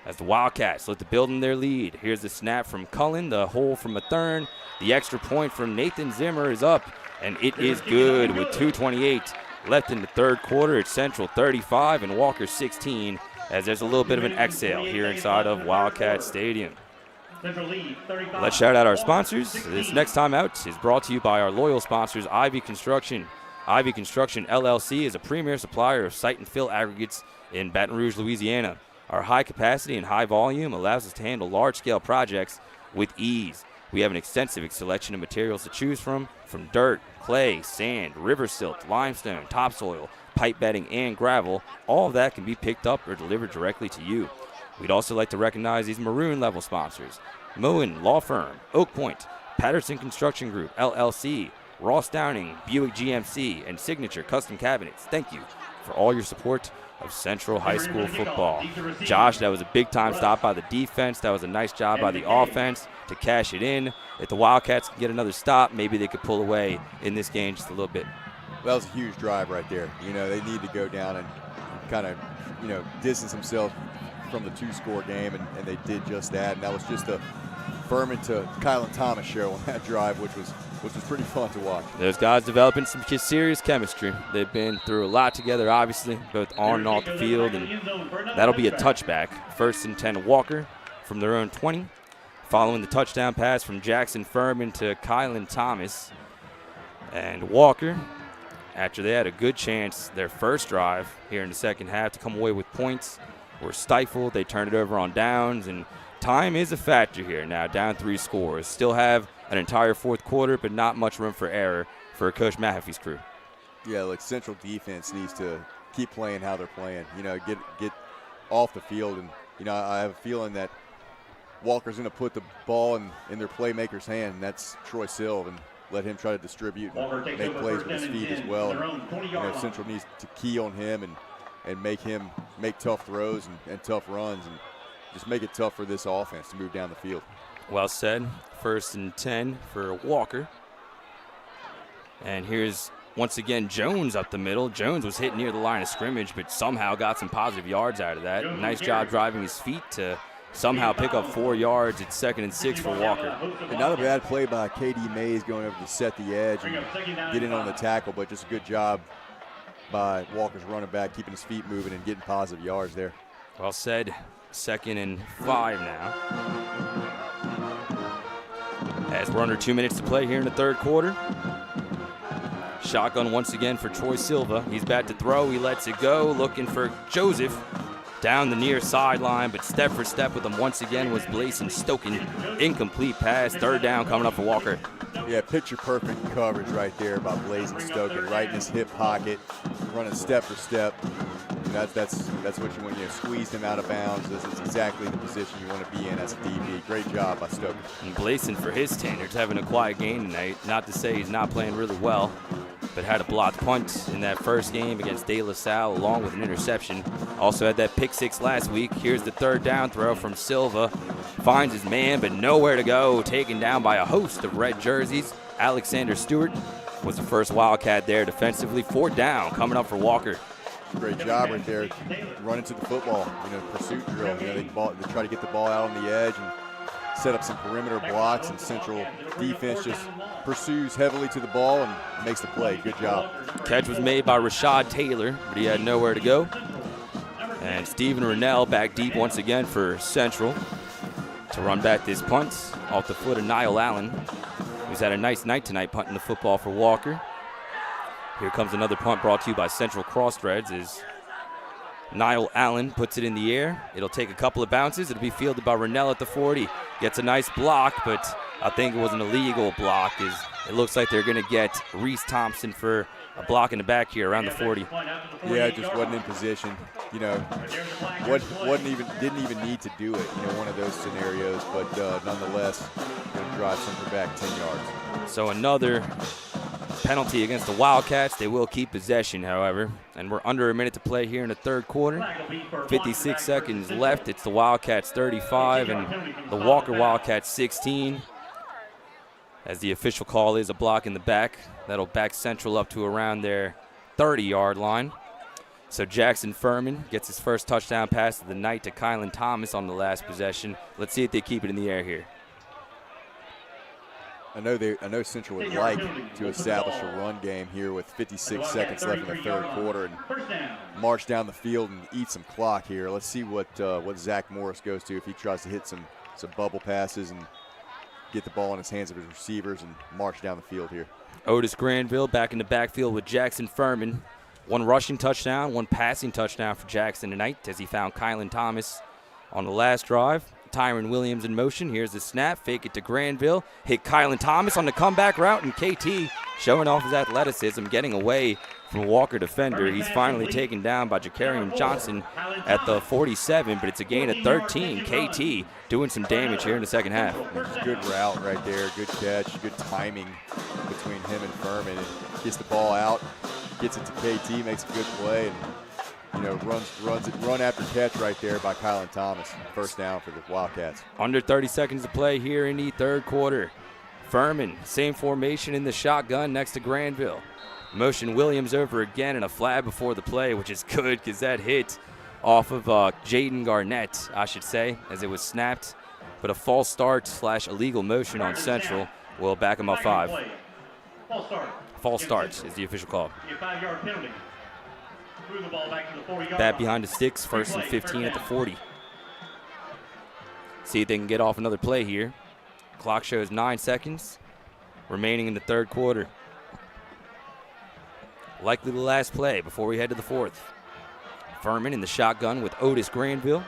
As the Wildcats look to build in their lead. Here's the snap from Cullen, the hole from a third. The extra point from Nathan Zimmer is up, and it is good with 2:28 left in the third quarter. It's Central 35 and Walker 16, as there's a little bit of an exhale here inside of Wildcat Stadium. Let's shout out our sponsors. This next time out is brought to you by our loyal sponsors, Ivy Construction. Ivy Construction LLC is a premier supplier of site and fill aggregates in Baton Rouge, Louisiana. Our high capacity and high volume allows us to handle large-scale projects with ease. We have an extensive selection of materials to choose from dirt, clay, sand, river silt, limestone, topsoil, pipe bedding, and gravel. All of that can be picked up or delivered directly to you. We'd also like to recognize these maroon-level sponsors: Moen Law Firm, Oak Point, Patterson Construction Group, LLC, Ross Downing, Buick GMC, and Signature Custom Cabinets. Thank you for all your support of Central High School football. Josh, that was a big-time stop by the defense. That was a nice job by the offense to cash it in. If the Wildcats can get another stop, maybe they could pull away in this game just a little bit. That was a huge drive right there. They need to go down and kind of, distance themselves from the 2-score game, and they did just that. And that was just a Furman to Kylan Thomas show on that drive, which was pretty fun to watch. Those guys developing some serious chemistry. They've been through a lot together, obviously, both on and off the field, and that'll be a touchback. 1st and 10 Walker from their own 20, following the touchdown pass from Jackson Furman to Kylan Thomas. And Walker, after they had a good chance their first drive here in the second half to come away with points, were stifled. They turned it over on downs, and time is a factor here now, down 3 scores. Still have an entire fourth quarter, but not much room for error for Coach Mahaffey's crew. Yeah, like Central defense needs to keep playing how they're playing. You know, get off the field, and you know, I have a feeling that Walker's going to put the ball in their playmaker's hand, and that's Troy Silva, and let him try to distribute and make plays with his feet as well. And, you know, Central needs to key on him and make him make tough throws and tough runs, and just make it tough for this offense to move down the field. Well said. 1st and 10 for Walker. And here's once again Jones up the middle. Jones was hit near the line of scrimmage, but somehow got some positive yards out of that. Nice job driving his feet to somehow pick up 4 yards at 2nd and 6 for Walker. And not a bad play by KD Mays going over to set the edge and get in on the tackle, but just a good job by Walker's running back, keeping his feet moving and getting positive yards there. Well said. 2nd and 5 now. As we're under 2 minutes to play here in the third quarter. Shotgun once again for Troy Silva. He's about to throw. He lets it go, looking for Joseph down the near sideline, but step for step with him once again was Blason Stoken. Incomplete pass. 3rd down coming up for Walker. Yeah, picture-perfect coverage right there by Blason Stoken, right in his hip pocket, running step for step. And that's what you want. You squeezed him out of bounds. This is exactly the position you want to be in as a DB. Great job by Stoken. And Blason, for his standards, having a quiet game tonight. Not to say he's not playing really well, but had a blocked punt in that first game against De La Salle along with an interception. Also had that pick 6 last week. Here's the 3rd down throw from Silva. Finds his man, but nowhere to go. Taken down by a host of red jerseys. Alexander Stewart was the first Wildcat there defensively. 4th down coming up for Walker. Great job right there, running to the football, you know, pursuit drill. You know, they try to get the ball out on the edge and set up some perimeter blocks, and Central defense just pursues heavily to the ball and makes the play. Good job. Catch was made by Rashad Taylor, but he had nowhere to go. And Stephen Rennell back deep once again for Central to run back this punt off the foot of Niall Allen, who's had a nice night tonight punting the football for Walker. Here comes another punt brought to you by Central Crossthreads as Niall Allen puts it in the air. It'll take a couple of bounces. It'll be fielded by Rennell at the 40. Gets a nice block, but I think it was an illegal block. It looks like they're going to get Reese Thompson for a block in the back here around the 40. Yeah, it just wasn't in position. You know, didn't even need to do it. You know, one of those scenarios, but nonetheless, going to drive Central back 10 yards. So another penalty against the Wildcats. They will keep possession, however. And we're under a minute to play here in the third quarter. 56 seconds left. It's the Wildcats 35 and the Walker Wildcats 16. As the official call is a block in the back. That'll back Central up to around their 30-yard line. So Jackson Furman gets his first touchdown pass of the night to Kylan Thomas on the last possession. Let's see if they keep it in the air here. I know Central would like to establish a run game here with 56 seconds left in the third quarter and march down the field and eat some clock here. Let's see what Zach Morris goes to if he tries to hit some bubble passes and get the ball in his hands of his receivers and march down the field here. Otis Granville back in the backfield with Jackson Furman. One rushing touchdown, one passing touchdown for Jackson tonight as he found Kylan Thomas on the last drive. Tyron Williams in motion. Here's the snap. Fake it to Granville. Hit Kylan Thomas on the comeback route, and KT showing off his athleticism, getting away from a Walker defender. He's finally taken down by Jacarian Johnson at the 47, but it's a gain of 13. KT doing some damage here in the second half. Good route right there. Good catch. Good timing between him and Furman. And gets the ball out, gets it to KT, makes a good play, and run after catch right there by Kylan Thomas. First down for the Wildcats. Under 30 seconds to play here in the third quarter. Furman, same formation in the shotgun next to Granville. Motion Williams over again and a flag before the play, which is good because that hit off of Jaden Garnett, I should say, as it was snapped. But a false start / illegal motion on Central will back him up 5. False start is the official call. Bat behind the sticks, 1st and 15 at the 40. See if they can get off another play here. Clock shows 9 seconds remaining in the third quarter. Likely the last play before we head to the fourth. Furman in the shotgun with Otis Granville.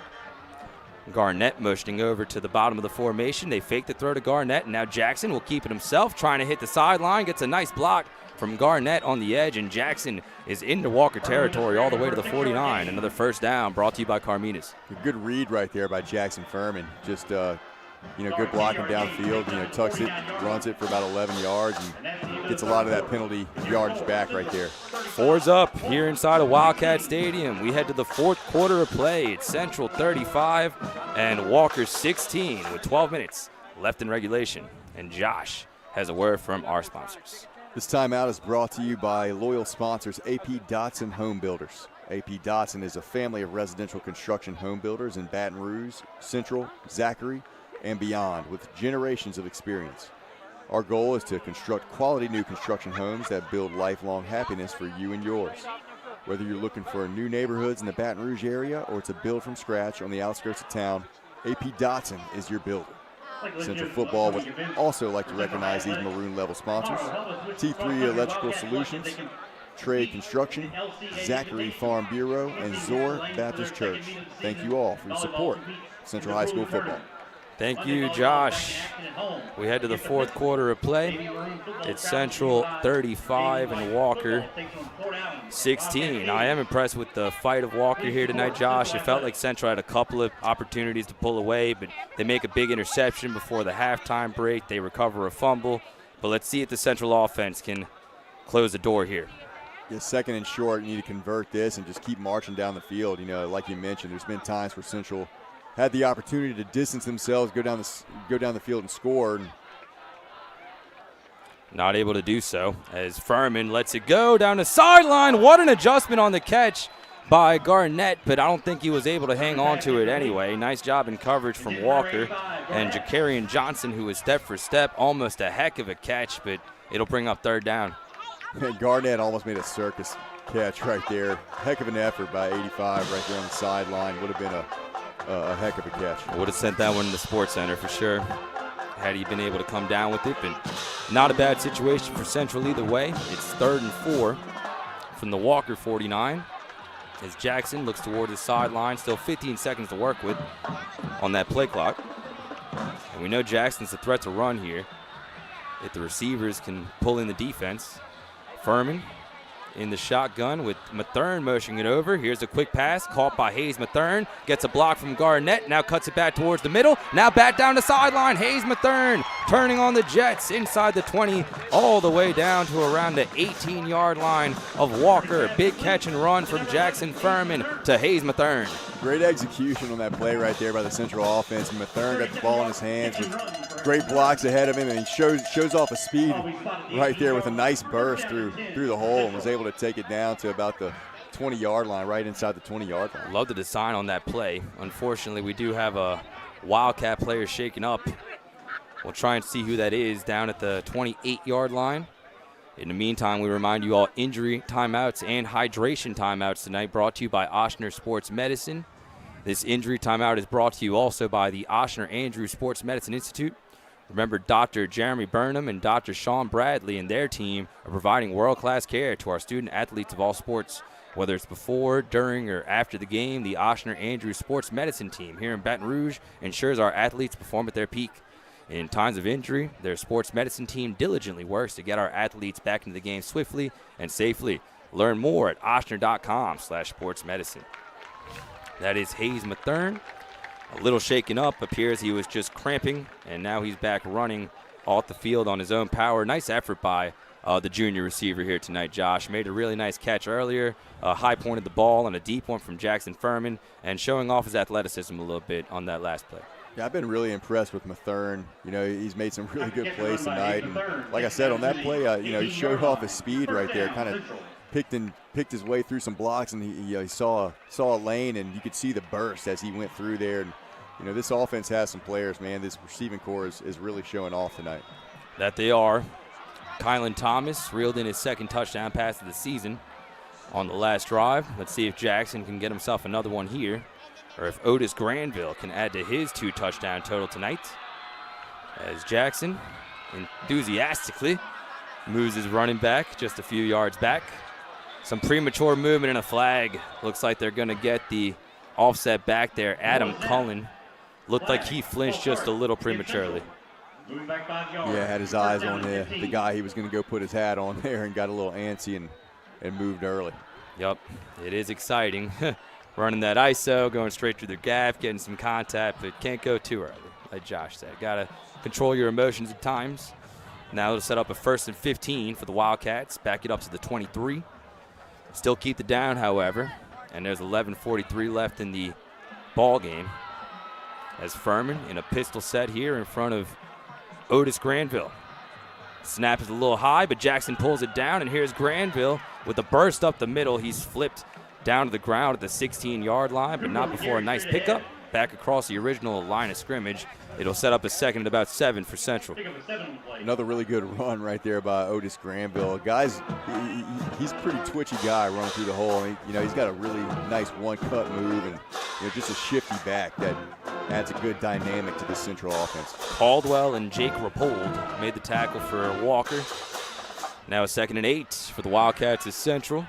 Garnett motioning over to the bottom of the formation. They fake the throw to Garnett, and now Jackson will keep it himself, trying to hit the sideline. Gets a nice block from Garnett on the edge, and Jackson is into Walker territory all the way to the 49. Another first down brought to you by Carminas. A good read right there by Jackson Furman. Just, good blocking downfield. Tucks it, runs it for about 11 yards, and gets a lot of that penalty yardage back right there. 4's up here inside of Wildcat Stadium. We head to the fourth quarter of play. It's Central 35 and Walker 16 with 12 minutes left in regulation. And Josh has a word from our sponsors. This timeout is brought to you by loyal sponsors AP Dotson Home Builders. AP Dotson is a family of residential construction home builders in Baton Rouge, Central, Zachary, and beyond with generations of experience. Our goal is to construct quality new construction homes that build lifelong happiness for you and yours. Whether you're looking for new neighborhoods in the Baton Rouge area or to build from scratch on the outskirts of town, AP Dotson is your builder. Central Football would also like to recognize these maroon level sponsors: T3 Electrical Solutions, Trade Construction, Zachary Farm Bureau, and Zor Baptist Church. Thank you all for your support of Central High School football. Thank you, Josh. We head to the fourth quarter of play. It's Central 35 and Walker 16. I am impressed with the fight of Walker here tonight, Josh. It felt like Central had a couple of opportunities to pull away, but they make a big interception before the halftime break. They recover a fumble. But let's see if the Central offense can close the door here. Yeah, second and short, you need to convert this and just keep marching down the field. Like you mentioned, there's been times where Central had the opportunity to distance themselves, go down the field and score. And not able to do so as Furman lets it go down the sideline. What an adjustment on the catch by Garnett, but I don't think he was able to hang on to it anyway. Nice job in coverage from Walker and Jakarian Johnson, who was step for step. Almost a heck of a catch, but it'll bring up third down. And Garnett almost made a circus catch right there. Heck of an effort by 85 right there on the sideline. Would have been a heck of a catch. Would have sent that one in the Sports Center for sure had he been able to come down with it. But not a bad situation for Central either way. It's 3rd and 4 from the Walker 49 as Jackson looks toward the sideline. Still 15 seconds to work with on that play clock. And we know Jackson's a threat to run here if the receivers can pull in the defense. Furman in the shotgun with Mathern motioning it over. Here's a quick pass caught by Hayes Mathern. Gets a block from Garnett. Now cuts it back towards the middle. Now back down the sideline. Hayes Mathern turning on the Jets inside the 20 all the way down to around the 18-yard line of Walker. Big catch and run from Jackson Furman to Hayes Mathern. Great execution on that play right there by the Central offense. Mathern got the ball in his hands with great blocks ahead of him, and he shows off a speed right there with a nice burst through the hole and was able to take it down to about the 20-yard line, right inside the 20-yard line. Love the design on that play. Unfortunately, we do have a Wildcat player shaken up. We'll try and see who that is down at the 28-yard line. In the meantime, we remind you all injury timeouts and hydration timeouts tonight brought to you by Ochsner Sports Medicine. This injury timeout is brought to you also by the Ochsner Andrew Sports Medicine Institute. Remember, Dr. Jeremy Burnham and Dr. Sean Bradley and their team are providing world-class care to our student athletes of all sports. Whether it's before, during, or after the game, the Ochsner Andrew Sports Medicine team here in Baton Rouge ensures our athletes perform at their peak. In times of injury, their sports medicine team diligently works to get our athletes back into the game swiftly and safely. Learn more at ochsner.com/sportsmedicine. That is Hayes Mathern. A little shaken up, appears he was just cramping, and now he's back running off the field on his own power. Nice effort by the junior receiver here tonight, Josh. Made a really nice catch earlier, high-pointed the ball on a deep one from Jackson Furman, and showing off his athleticism a little bit on that last play. Yeah, I've been really impressed with Mathern. He's made some really good plays tonight. And like I said, on that play, he showed off his speed right there, kind of picked his way through some blocks, and he saw a lane, and you could see the burst as he went through there. And, this offense has some players, man. This receiving core is really showing off tonight. That they are. Kylan Thomas reeled in his second touchdown pass of the season on the last drive. Let's see if Jackson can get himself another one here. or if Otis Granville can add to his 2-touchdown total tonight, as Jackson enthusiastically moves his running back just a few yards back. Some premature movement and a flag. Looks like they're going to get the offset back there. Adam Cullen looked like he flinched just a little prematurely. Yeah, had his eyes on the guy he was going to go put his hat on there and got a little antsy and moved early. Yep, it is exciting. Running that ISO, going straight through the gap, getting some contact, but can't go too early, like Josh said. Got to control your emotions at times. Now it'll set up a 1st and 15 for the Wildcats. Back it up to the 23. Still keep the down, however, and there's 11:43 left in the ball game. As Furman in a pistol set here in front of Otis Granville. Snap is a little high, but Jackson pulls it down, and here's Granville with a burst up the middle. He's flipped down to the ground at the 16-yard line, but not before a nice pickup back across the original line of scrimmage. It'll set up a 2nd and about 7 for Central. Another really good run right there by Otis Granville. Guys, he's a pretty twitchy guy running through the hole. He's got a really nice one-cut move and just a shifty back that adds a good dynamic to the Central offense. Caldwell and Jake Rapold made the tackle for Walker. Now a 2nd and 8 for the Wildcats as Central.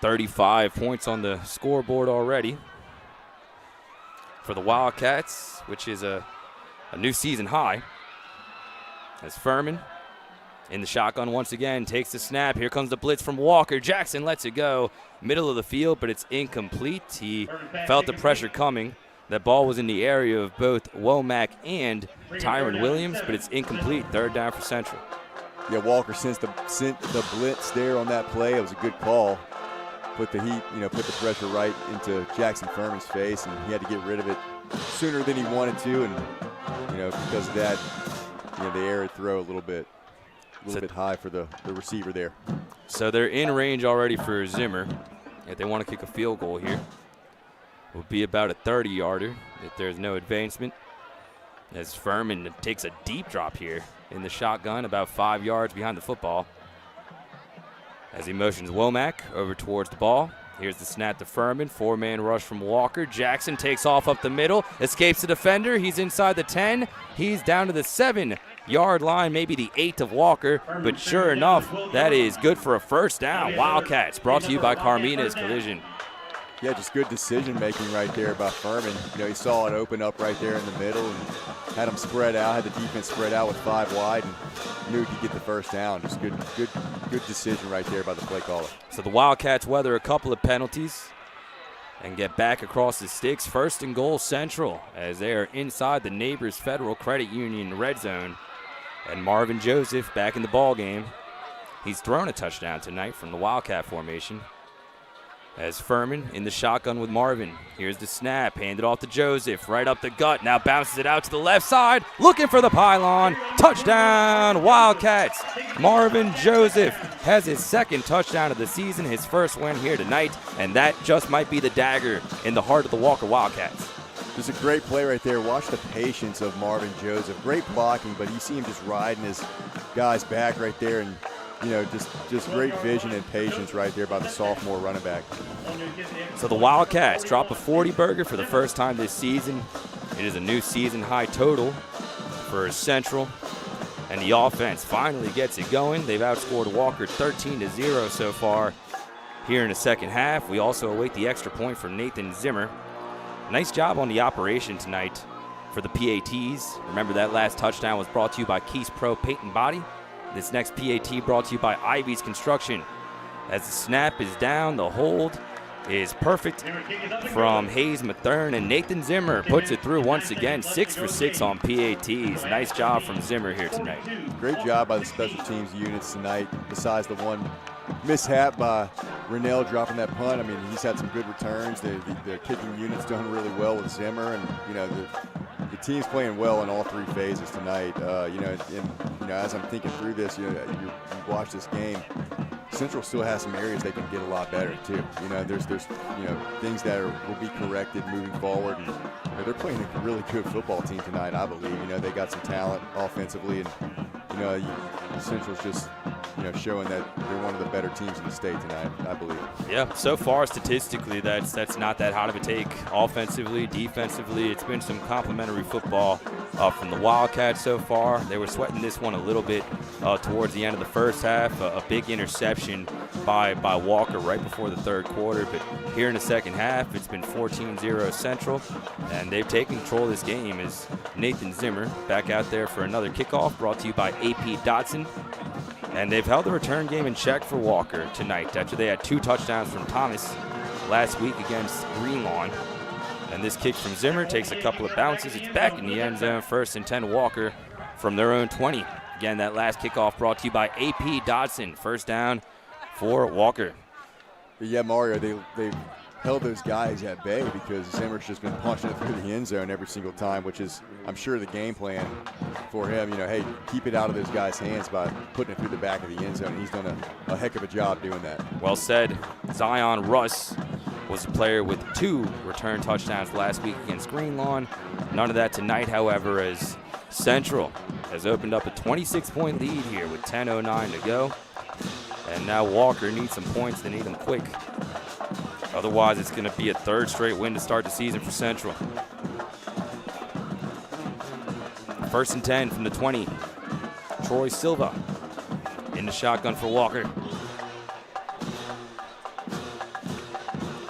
35 points on the scoreboard already for the Wildcats, which is a new season high. As Furman in the shotgun once again, takes the snap. Here comes the blitz from Walker. Jackson lets it go. Middle of the field, but it's incomplete. He felt the pressure coming. That ball was in the area of both Womack and Tyron Williams, but it's incomplete. 3rd down for Central. Yeah, Walker sent the blitz there on that play. It was a good call. Put the heat, put the pressure right into Jackson Furman's face, and he had to get rid of it sooner than he wanted to, and because of that, the air throw a little bit high for the receiver there. So they're in range already for Zimmer. If they want to kick a field goal here, it will be about a 30-yarder if there's no advancement. As Furman takes a deep drop here in the shotgun, about 5 yards behind the football. As he motions Womack over towards the ball. Here's the snap to Furman. 4-man rush from Walker. Jackson takes off up the middle, escapes the defender. He's inside the 10. He's down to the 7-yard line, maybe the 8 of Walker. But sure enough, that is good for a 1st down. Wildcats brought to you by Carmina's Collision. Yeah, just good decision-making right there by Furman. He saw it open up right there in the middle and had them spread out, had the defense spread out with 5 wide, and knew he could get the 1st down. Just good decision right there by the play caller. So the Wildcats weather a couple of penalties and get back across the sticks. 1st and goal Central as they are inside the Neighbors Federal Credit Union red zone. And Marvin Joseph back in the ball game. He's thrown a touchdown tonight from the Wildcat formation. As Furman in the shotgun with Marvin. Here's the snap, handed off to Joseph, right up the gut. Now bounces it out to the left side, looking for the pylon. Touchdown, Wildcats. Marvin Joseph has his 2nd touchdown of the season, his 1st win here tonight, and that just might be the dagger in the heart of the Walker Wildcats. Just a great play right there. Watch the patience of Marvin Joseph. Great blocking, but you see him just riding his guy's back right there, and just great vision and patience right there by the sophomore running back. So the Wildcats drop a 40 burger for the 1st time this season. It is a new season high total for Central. And the offense finally gets it going. They've outscored Walker 13-0 so far here in the 2nd half. We also await the extra point from Nathan Zimmer. Nice job on the operation tonight for the PATs. Remember that last touchdown was brought to you by Keys Pro Paint and Body. This next PAT brought to you by Ivy's Construction. As the snap is down, the hold is perfect from Hayes Mathern, and Nathan Zimmer puts it through once again. 6 for 6 on PATs. Nice job from Zimmer here tonight. Great job by the special teams units tonight, besides the one mishap by Rennell dropping that punt. He's had some good returns. The kicking unit's done really well with Zimmer, and the team's playing well in all 3 phases tonight. As I'm thinking through this, you watch this game. Central still has some areas they can get a lot better too. There's things that will be corrected moving forward, and they're playing a really good football team tonight. I believe. They got some talent offensively, and Central's just showing that they're one of the better teams in the state tonight, I believe. Yeah, so far statistically, that's not that hot of a take. Offensively, defensively, it's been some complimentary football from the Wildcats so far. They were sweating this one a little bit towards the end of the first half. A big interception by Walker right before the third quarter. But here in the second half, it's been 14-0 Central, and they've taken control of this game as Nathan Zimmer back out there for another kickoff, brought to you by AP Dotson. And they've held the return game in check for Walker tonight after they had 2 touchdowns from Thomas last week against Greenlawn. And this kick from Zimmer takes a couple of bounces. It's back in the end zone, 1st and 10 Walker from their own 20. Again, that last kickoff brought to you by AP Dotson. First down for Walker. Yeah, Mario, they've held those guys at bay because Zimmer's just been punching it through the end zone every single time, which is, I'm sure, the game plan for him. Hey, keep it out of those guys' hands by putting it through the back of the end zone. He's done a heck of a job doing that. Well said. Zion Russ was a player with 2 return touchdowns last week against Greenlawn. None of that tonight, however, as Central has opened up a 26-point lead here with 10:09 to go. And now Walker needs some points. They need them quick. Otherwise, it's going to be a 3rd straight win to start the season for Central. 1st and 10 from the 20. Troy Silva in the shotgun for Walker.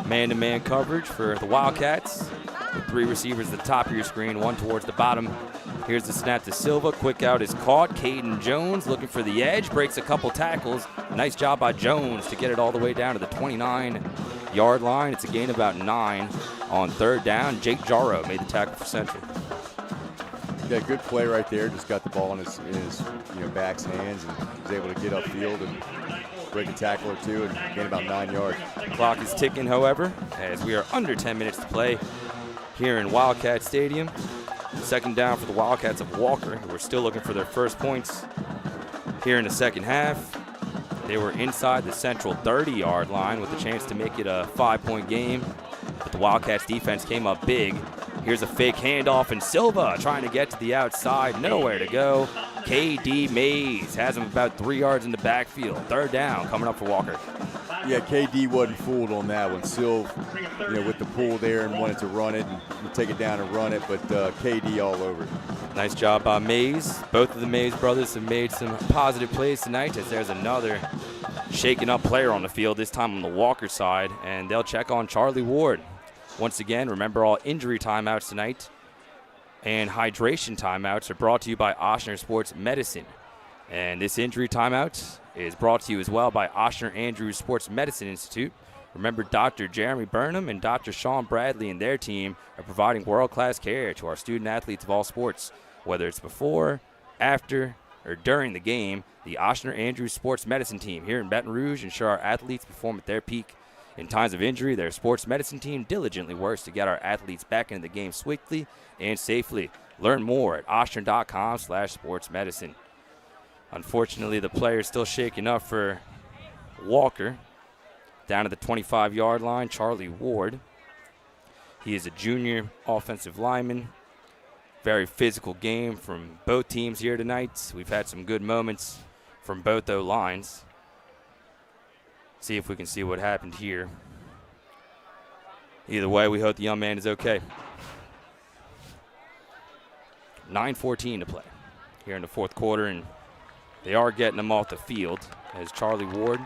Man-to-man coverage for the Wildcats with 3 receivers at the top of your screen, 1 towards the bottom. Here's the snap to Silva. Quick out is caught. Caden Jones looking for the edge. Breaks a couple tackles. Nice job by Jones to get it all the way down to the 29-yard line. It's a gain of about 9 on 3rd down. Jake Jarrow made the tackle for Central. Yeah, good play right there. Just got the ball in his back's hands and was able to get upfield and break a tackle or 2 and gain about 9 yards. The clock is ticking, however, as we are under 10 minutes to play here in Wildcat Stadium. 2nd down for the Wildcats of Walker, who are still looking for their first points here in the second half. They were inside the Central 30-yard line with a chance to make it a 5-point game, but the Wildcats defense came up big. Here's a fake handoff, and Silva trying to get to the outside, nowhere to go. KD Mays has him about 3 yards in the backfield. 3rd down coming up for Walker. Yeah, KD wasn't fooled on that one. Silv, with the pull there and wanted to run it and take it down and run it, but KD all over it. Nice job by Mays. Both of the Mays brothers have made some positive plays tonight, as there's another shaken up player on the field, this time on the Walker side, and they'll check on Charlie Ward. Once again, remember all injury timeouts tonight and hydration timeouts are brought to you by Ochsner Sports Medicine. And this injury timeout is brought to you as well by Ochsner Andrews Sports Medicine Institute. Remember, Dr. Jeremy Burnham and Dr. Sean Bradley and their team are providing world-class care to our student-athletes of all sports. Whether it's before, after, or during the game, the Ochsner Andrews Sports Medicine team here in Baton Rouge ensure our athletes perform at their peak. In times of injury, their sports medicine team diligently works to get our athletes back into the game swiftly and safely. Learn more at ochsner.com/sportsmedicine. Unfortunately, the player is still shaking up for Walker. Down at the 25-yard line, Charlie Ward. He is a junior offensive lineman. Very physical game from both teams here tonight. We've had some good moments from both O-lines. See if we can see what happened here. Either way, we hope the young man is okay. 9:14 to play here in the 4th quarter, and they are getting him off the field as Charlie Ward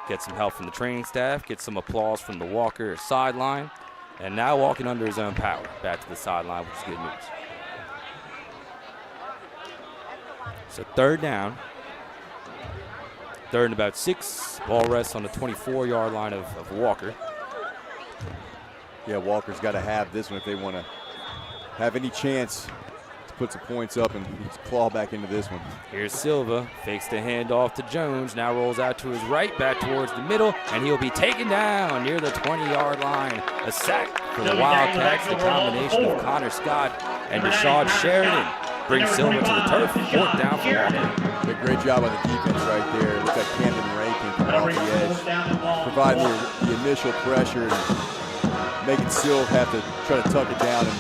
gets some help from the training staff, gets some applause from the Walker sideline, and now walking under his own power back to the sideline, which is good news. So 3rd down. 3rd and about 6. Ball rests on the 24-yard line of Walker. Yeah, Walker's got to have this one if they want to have any chance to put some points up and claw back into this one. Here's Silva, fakes the handoff to Jones, now rolls out to his right, back towards the middle, and he'll be taken down near the 20-yard line. A sack for the Wildcats. The combination of Connor Scott and Deshaun Sheridan brings Silva to the turf. 4th down for Walker. A great job on the defense right there. Look at Camden Rankin coming off the edge, providing the initial pressure and making Silv have to try to tuck it down and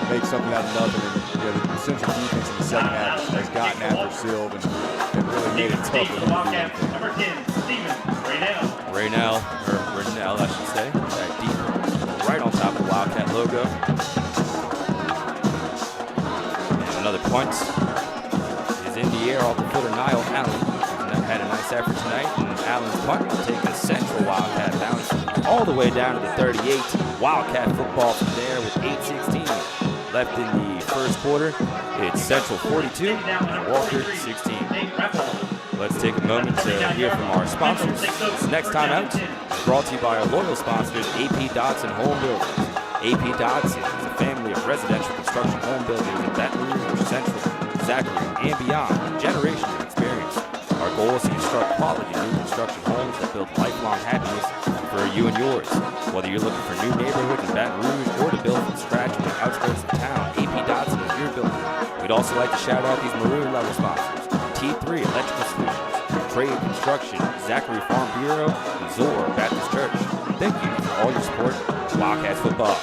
make something out of nothing. And Central defense in the second half has gotten after Silv and really made it tough for him to do anything. Number 10, Steven Raynell. Raynell, I should say. That deep, right on top of the Wildcat logo. And another punt is in the air off the foot of Niall Allen. Had a nice effort tonight, and Allen's punt will take a Central Wildcat bounce all the way down to the 38. Wildcat football from there with 8:16 left in the first quarter. It's Central 42 and Walker 16. Let's take a moment to hear from our sponsors. This next time out is brought to you by our loyal sponsors, AP Dotson Home Builders. AP Dotson is a family of residential construction home builders in Baton Rouge, Central, Zachary, and beyond, with generations of experience. Our goal is to construct quality new construction homes that build lifelong happiness for you and yours. Whether you're looking for new neighborhoods in Baton Rouge or to build from scratch in the outskirts of town, AP Dotson is your builder. We'd also like to shout out these Maroon level sponsors: T3 Electrical Solutions, Trade Construction, Zachary Farm Bureau, and Zor Baptist Church. Thank you for all your support of Wildcats football.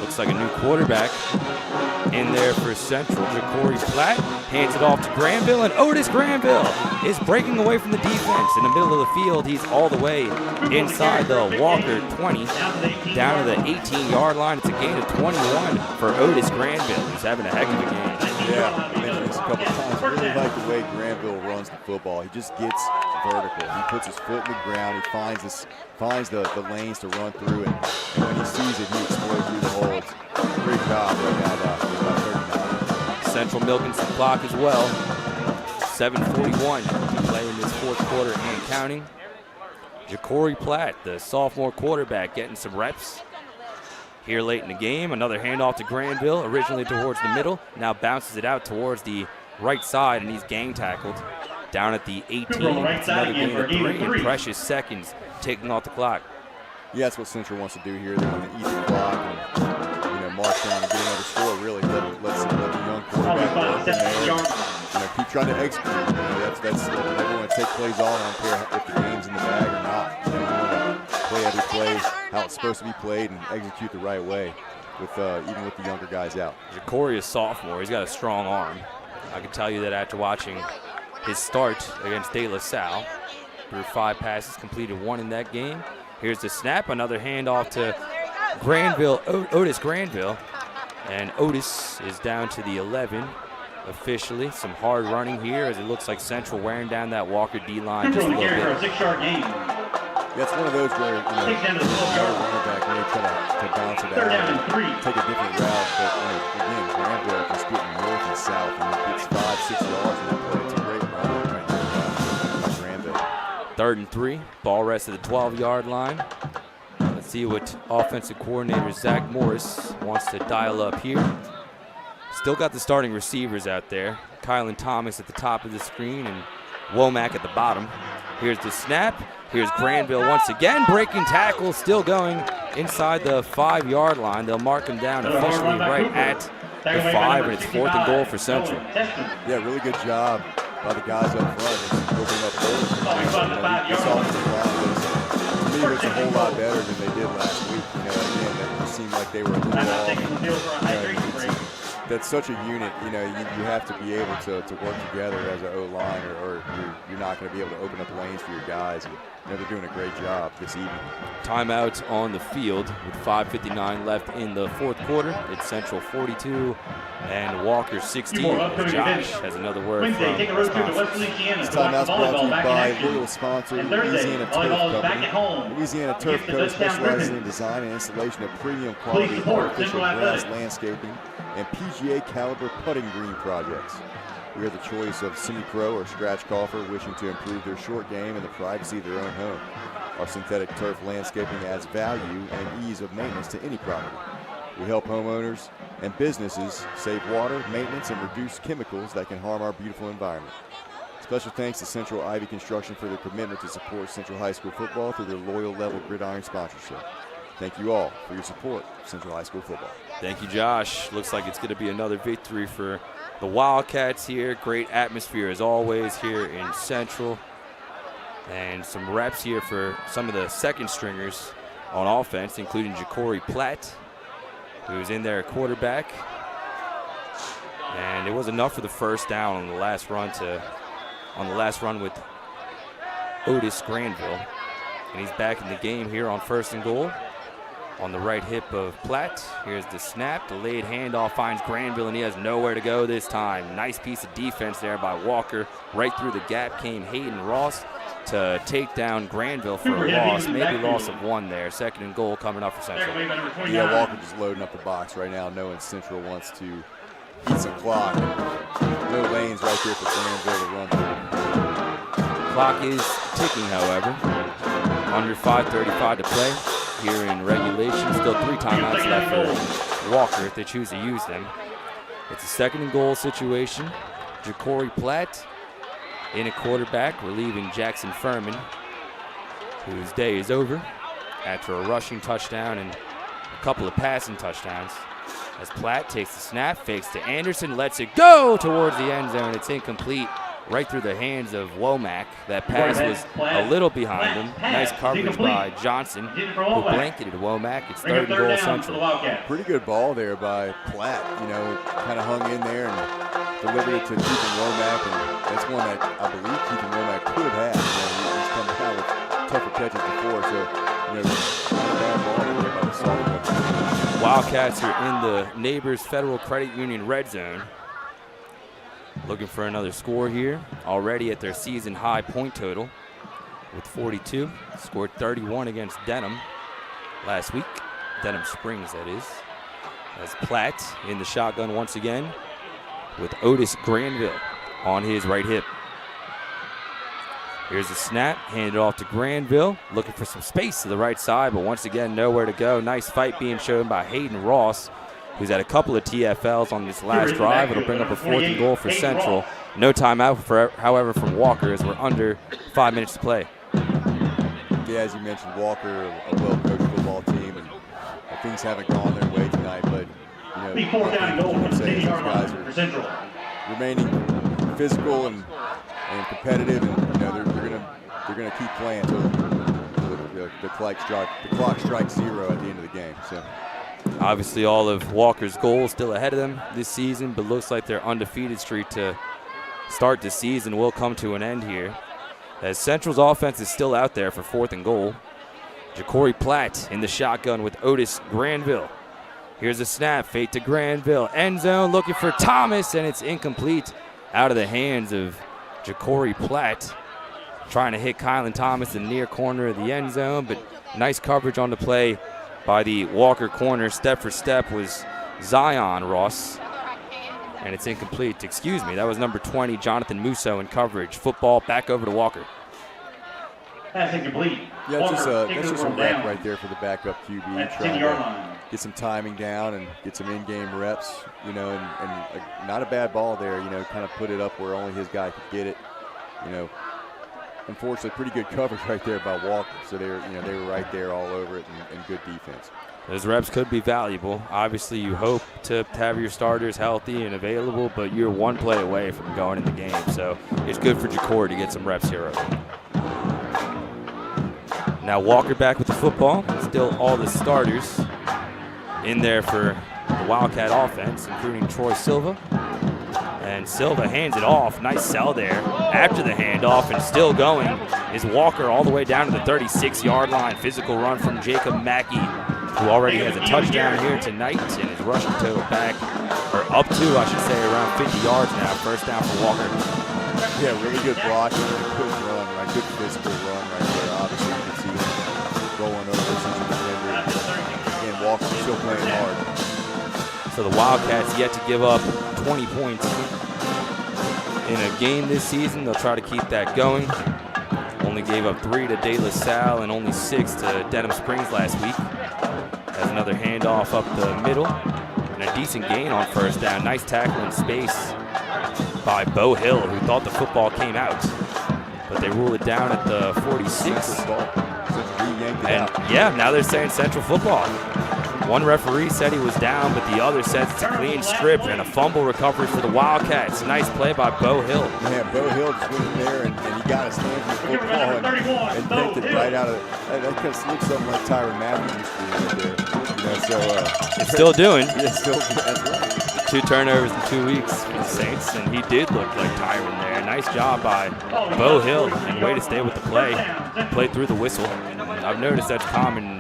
Looks like a new quarterback in there for Central. Ja'Cory Platt hands it off to Granville, and Otis Granville is breaking away from the defense in the middle of the field. He's all the way inside the Walker 20, down to the 18-yard line. It's a gain of 21 for Otis Granville. He's having a heck of a game. Yeah, I mentioned this a couple of times. I really like the way Granville runs the football. He just gets vertical. He puts his foot in the ground. He finds the lanes to run through, and when he sees it, he explodes through the hole. It's a great job right now by 39. Central milking some clock as well. 7:41 to play in this fourth quarter and counting. Ja'Cory Platt, the sophomore quarterback, getting some reps here late in the game. Another handoff to Granville, originally towards the middle, now bounces it out towards the right side, and he's gang tackled down at the 18. It's another gain of 3 in precious seconds, taking off the clock. Yeah, that's what Central wants to do here. They want to eat the clock and march down and get another score. Really, let the young quarterback work in there. Keep trying to execute. That's they want to take plays on. I don't care if the game's in the bag or not. You want to play every play how it's supposed to be played and execute the right way, with even with the younger guys out. Ja'Cory is sophomore. He's got a strong arm. I can tell you that after watching his start against De La Salle. Threw 5 passes, completed 1 in that game. Here's the snap, another handoff to Granville, Otis Granville. And Otis is down to the 11 officially. Some hard running here as it looks like Central wearing down that Walker D-line just a little bit. For a 6-yard gain. Yeah, it's one of those where the running back may try to bounce it out, take a different route, but again, Granville just getting north and south, and he gets 5-6 yards in that play. It's a great run right there by Granville. 3rd and 3, ball rest at the 12-yard line. Let's see what offensive coordinator Zach Morris wants to dial up here. Still got the starting receivers out there. Kylan Thomas at the top of the screen and Womack at the bottom. Here's the snap. Here's Granville once again, breaking tackle, still going inside the 5-yard line. They'll mark him down officially right at the 5, and it's 4th and goal for Central. Yeah, really good job by the guys up front. It's opening up holes. This offensive line to me looks a whole lot better than they did last week. Again, it seemed like they were a little off. That's such a unit, you have to be able to work together as an O-line, or you're not going to be able to open up lanes for your guys. And, they're doing a great job this evening. Timeout on the field with 5:59 left in the fourth quarter. It's Central 42 and Walker 16. Josh has another word from our sponsors. This timeout's brought to you by loyal sponsor Louisiana Turf Company. Louisiana Turf Co. specializes in design and installation of premium quality artificial grass landscaping and PGA caliber putting green projects. We are the choice of semi-pro or scratch golfer wishing to improve their short game in the privacy of their own home. Our synthetic turf landscaping adds value and ease of maintenance to any property. We help homeowners and businesses save water, maintenance, and reduce chemicals that can harm our beautiful environment. Special thanks to Central Ivy Construction for their commitment to support Central High School football through their loyal level gridiron sponsorship. Thank you all for your support of Central High School football. Thank you, Josh. Looks like it's going to be another victory for the Wildcats here. Great atmosphere as always here in Central. And some reps here for some of the second stringers on offense, including Ja'Cory Platt, who's in there at quarterback. And it was enough for the first down on the last run with Otis Granville. And he's back in the game here on 1st and goal. On the right hip of Platt. Here's the snap. Delayed handoff finds Granville, and he has nowhere to go this time. Nice piece of defense there by Walker. Right through the gap came Hayden Ross to take down Granville for a loss. Maybe loss of 1 there. 2nd and goal coming up for Central. Yeah, Walker just loading up the box right now, knowing Central wants to eat some clock. No lanes right there for Granville to run through. Clock is ticking, however. Under 5:35 to play here in regulation. Still 3 timeouts left for Walker if they choose to use them. It's a 2nd and goal situation. Ja'Cory Platt in a quarterback, relieving Jackson Furman, whose day is over after a rushing touchdown and a couple of passing touchdowns. As Platt takes the snap, fakes to Anderson, lets it go towards the end zone. It's incomplete. Right through the hands of Womack. That pass was a little behind him. Nice coverage by Johnson, who blanketed Womack. It's 3rd and goal Central. Pretty good ball there by Platt. You know, kind of hung in there and delivered it to Keithan Womack, and that's one that I believe Keithan Womack could have had. You know, he's come down with tougher catches before, so not a bad ball there by the sophomore. Wildcats are in the Neighbors Federal Credit Union red zone. Looking for another score here. Already at their season high point total with 42. Scored 31 against Denham last week. Denham Springs, that is. As Platt in the shotgun once again with Otis Granville on his right hip. Here's the snap, handed off to Granville. Looking for some space to the right side, but once again, nowhere to go. Nice fight being shown by Hayden Ross, who's had a couple of TFLs on this last drive. It'll bring up a 4th and goal for Central. No timeout, however, from Walker as we're under 5 minutes to play. Yeah, as you mentioned, Walker, a well-coached football team, and things haven't gone their way tonight, but you can say these guys are remaining physical and competitive, and they're gonna keep playing until the clock strikes 0 at the end of the game. So. Obviously, all of Walker's goals still ahead of them this season, but looks like their undefeated streak to start the season will come to an end here. As Central's offense is still out there for 4th and goal. Ja'Cory Platt in the shotgun with Otis Granville. Here's a snap, fake to Granville. End zone looking for Thomas, and it's incomplete out of the hands of Ja'Cory Platt. Trying to hit Kylan Thomas in the near corner of the end zone, but nice coverage on the play by the Walker corner. Step for step was Zion Ross, and it's incomplete. Excuse me, that was number 20, Jonathan Musso in coverage. Football back over to Walker. Pass incomplete. Yeah, that's just a rep right there for the backup QB, trying to get some timing down and get some in-game reps, and not a bad ball there, kind of put it up where only his guy could get it, Unfortunately, pretty good coverage right there by Walker. So they were right there all over it, and good defense. Those reps could be valuable. Obviously, you hope to have your starters healthy and available, but you're one play away from going in the game. So it's good for Ja'Cory to get some reps here early. Now Walker back with the football. Still all the starters in there for the Wildcat offense, including Troy Silva. And Silva hands it off. Nice sell there. After the handoff and still going is Walker all the way down to the 36-yard line. Physical run from Jacob Mackey, who already has a touchdown here tonight and is rushing total back, or up to, I should say, around 50 yards now. First down for Walker. Yeah, really good blocking, good run, right? Good physical run right there. Obviously, you can see him going over some defender. Again, Walker still playing hard. So the Wildcats yet to give up 20 points in a game this season. They'll try to keep that going. Only gave up 3 to De La Salle and only 6 to Denham Springs last week. Has another handoff up the middle and a decent gain on first down. Nice tackle in space by Bo Hill, who thought the football came out, but they rule it down at the 46. And yeah, now they're saying Central football. One referee said he was down, but the other says it's a clean strip and a fumble recovery for the Wildcats. Nice play by Bo Hill. Yeah, Bo Hill just went in there and he got his hands on the football and picked it right out of it. That kind of looks something like Tyron Matthews used to do right there. It's still doing. Yeah, still, that's right. 2 turnovers in 2 weeks for the Saints, and he did look like Tyron there. Nice job by Bo Hill, and way to stay with the play. Play through the whistle. I've noticed that's common in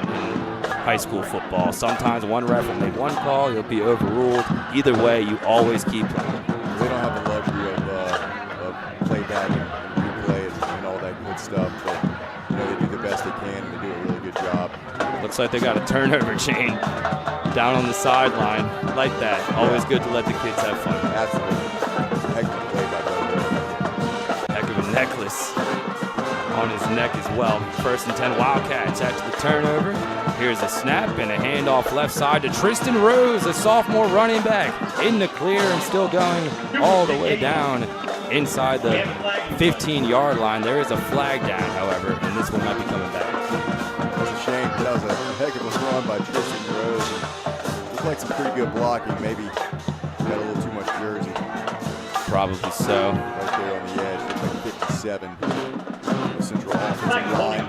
high school football. Sometimes one ref will make one call, you'll be overruled. Either way, you always keep playing. They don't have the luxury of playback and replay and all that good stuff, but they do the best they can, and they do a really good job. Looks like they got a turnover chain down on the sideline. Like that. Always good to let the kids have fun. Absolutely. Heck of a play by Bo Hill. Heck of a necklace on his neck as well. 1st and 10 Wildcats after the turnover. Here's a snap and a handoff left side to Tristan Rose, a sophomore running back, in the clear and still going all the way down inside the 15-yard line. There is a flag down, however, and this one might be coming back. That's a shame. That was a heck of a run by Tristan Rose. Looked like some pretty good blocking. Maybe got a little too much jersey. Probably so. Right there on the edge. Looked like 57. Central offensive line.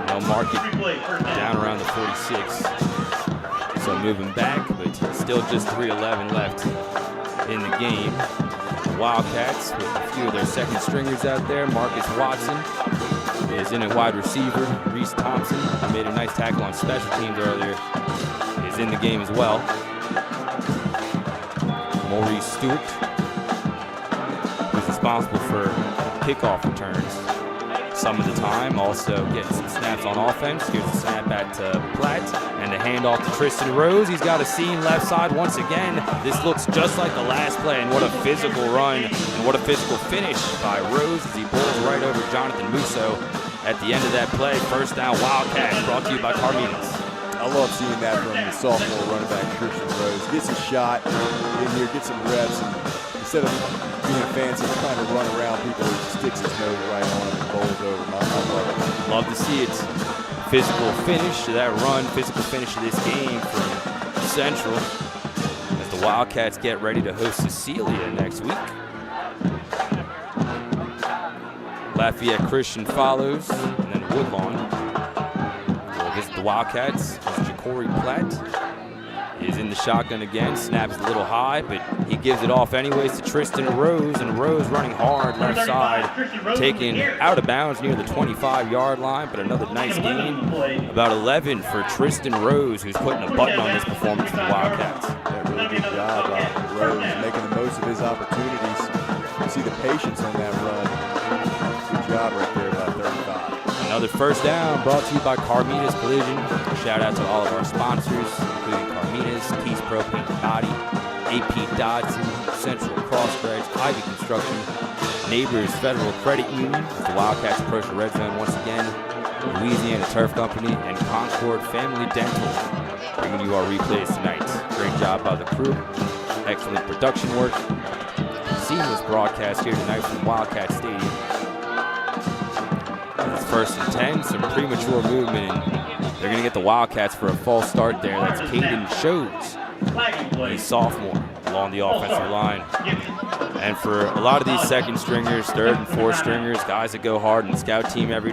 They'll mark it down around the 46. So moving back, but still just 3:11 left in the game. The Wildcats with a few of their second stringers out there. Marcus Watson is in at wide receiver. Reese Thompson, who made a nice tackle on special teams earlier, is in the game as well. Maurice Stewart, who's responsible for kickoff returns some of the time, also getting some snaps on offense. Here's a snap back to Platt and a handoff to Tristan Rose. He's got a seam left side once again. This looks just like the last play, and what a physical run and what a physical finish by Rose as he bowls right over Jonathan Musso at the end of that play. 1st down Wildcats, brought to you by Carminas. I love seeing that from the sophomore running back Tristan Rose. Gets a shot in here, gets some reps, and instead of being fancy, trying to run around people, he sticks his nose right on him and bowls over him. I love it. Love to see it. Physical finish to that run, physical finish to this game from Central as the Wildcats get ready to host Cecilia next week. Lafayette Christian follows, and then Woodlawn will visit the Wildcats as Ja'Cory Platt is in the shotgun again, snaps a little high, but he gives it off anyways to Tristan Rose, and Rose running hard left side, taken out of bounds near the 25-yard line, but another nice gain. About 11 for Tristan Rose, who's putting a button on this performance for the Wildcats. Yeah, really good job by Rose, making the most of his opportunities. You see the patience on that run. Good job right there by 35. Another 1st down brought to you by Carminas Collision. Shout out to all of our sponsors, including Carminas, Keys Pro Paint and Body, AP Dodson, Central Crossbridge, Ivy Construction, Neighbors Federal Credit Union, the Wildcats approach the red zone once again, Louisiana Turf Company, and Concord Family Dental, bringing you our replays tonight. Great job by the crew, excellent production work, seamless broadcast here tonight from Wildcat Stadium. It's 1st and 10, some premature movement, and they're going to get the Wildcats for a false start there. That's Caden Shows, a sophomore, along the offensive line. And for a lot of these second stringers, 3rd and 4th stringers, guys that go hard in the scout team every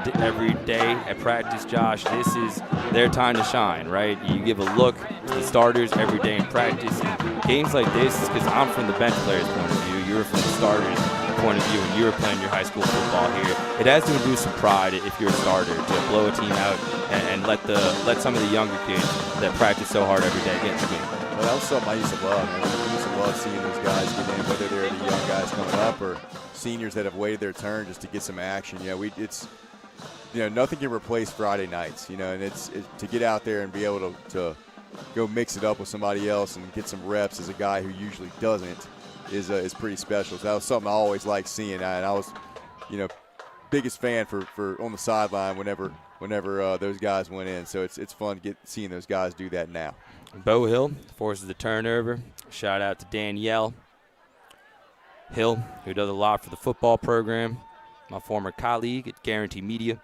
day at practice, Josh, this is their time to shine, right? You give a look to the starters every day in practice. And games like this, because I'm from the bench player's point of view, you're from the starters' point of view when you were playing your high school football here. It has to induce some pride if you're a starter to blow a team out and let some of the younger kids that practice so hard every day get in the game. Well, that was something I used to love. I used to love seeing those guys get in, whether they're the young guys coming up or seniors that have waited their turn just to get some action. Nothing can replace Friday nights. And it's to get out there and be able to go mix it up with somebody else and get some reps as a guy who usually doesn't is pretty special. So that was something I always liked seeing, and I was, biggest fan for on the sideline whenever those guys went in. So it's fun to seeing those guys do that now. Bo Hill forces the turnover. Shout out to Danielle Hill, who does a lot for the football program, my former colleague at Guarantee Media.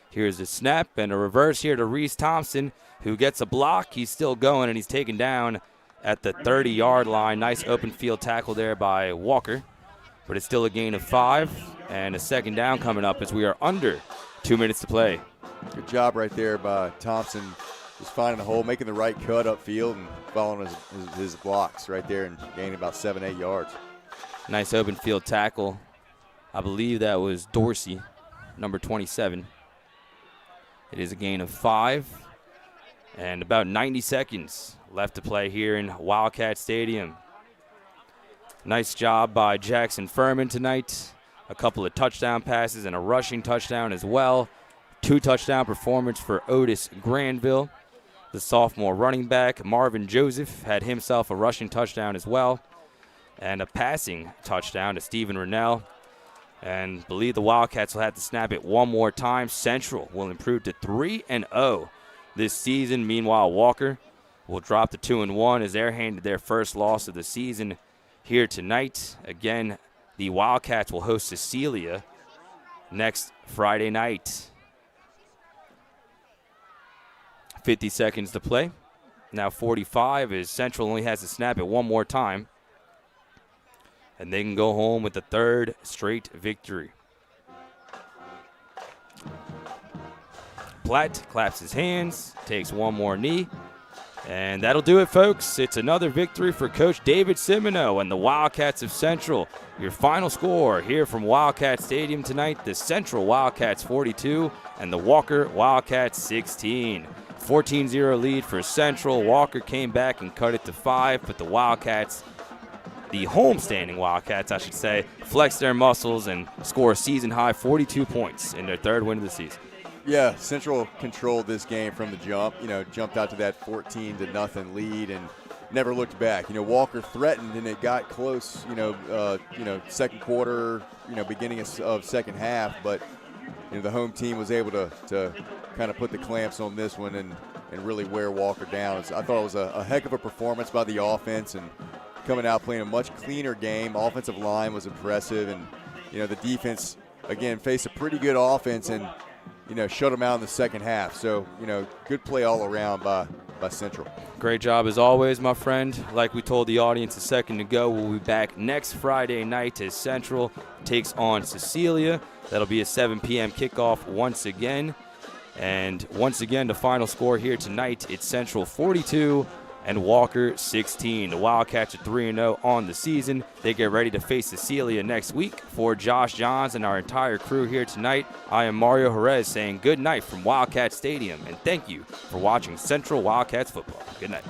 Here's a snap and a reverse here to Reese Thompson, who gets a block. He's still going, and he's taken down at the 30-yard line. Nice open field tackle there by Walker, but it's still a gain of 5 and a 2nd down coming up as we are under 2 minutes to play. Good job right there by Thompson, just finding a hole, making the right cut upfield, and following his blocks right there and gaining about 7-8 yards. Nice open field tackle. I believe that was Dorsey, number 27. It is a gain of 5. And about 90 seconds left to play here in Wildcat Stadium. Nice job by Jackson Furman tonight. A couple of touchdown passes and a rushing touchdown as well. 2 touchdown performance for Otis Granville. The sophomore running back, Marvin Joseph, had himself a rushing touchdown as well. And a passing touchdown to Stephen Rennell. And believe the Wildcats will have to snap it one more time. Central will improve to 3-0 this season. Meanwhile, Walker will drop to 2-1 as they're handed their first loss of the season here tonight. Again, the Wildcats will host Cecilia next Friday night. 50 seconds to play. Now 45 as Central only has to snap it one more time. And they can go home with the 3rd straight victory. Platt claps his hands, takes one more knee. And that'll do it, folks. It's another victory for Coach David Simoneau and the Wildcats of Central. Your final score here from Wildcat Stadium tonight, the Central Wildcats 42 and the Walker Wildcats 16. 14-0 lead for Central. Walker came back and cut it to 5, but the Wildcats, the homestanding Wildcats, I should say, flexed their muscles and score a season-high 42 points in their 3rd win of the season. Yeah, Central controlled this game from the jump. Jumped out to that 14-0 lead and never looked back. Walker threatened and it got close. Second quarter, beginning of second half, but the home team was able to kind of put the clamps on this one and really wear Walker down. I thought it was a heck of a performance by the offense and coming out playing a much cleaner game. Offensive line was impressive, and the defense again faced a pretty good offense and shut them out in the second half. So, good play all around by Central. Great job as always, my friend. Like we told the audience a second ago, we'll be back next Friday night as Central takes on Cecilia. That'll be a 7 p.m. kickoff once again. And once again, the final score here tonight, it's Central 42 and Walker 16. The Wildcats are 3-0 on the season. They get ready to face Cecilia next week. For Josh Johns and our entire crew here tonight, I am Mario Jerez saying good night from Wildcat Stadium, and thank you for watching Central Wildcats football. Good night.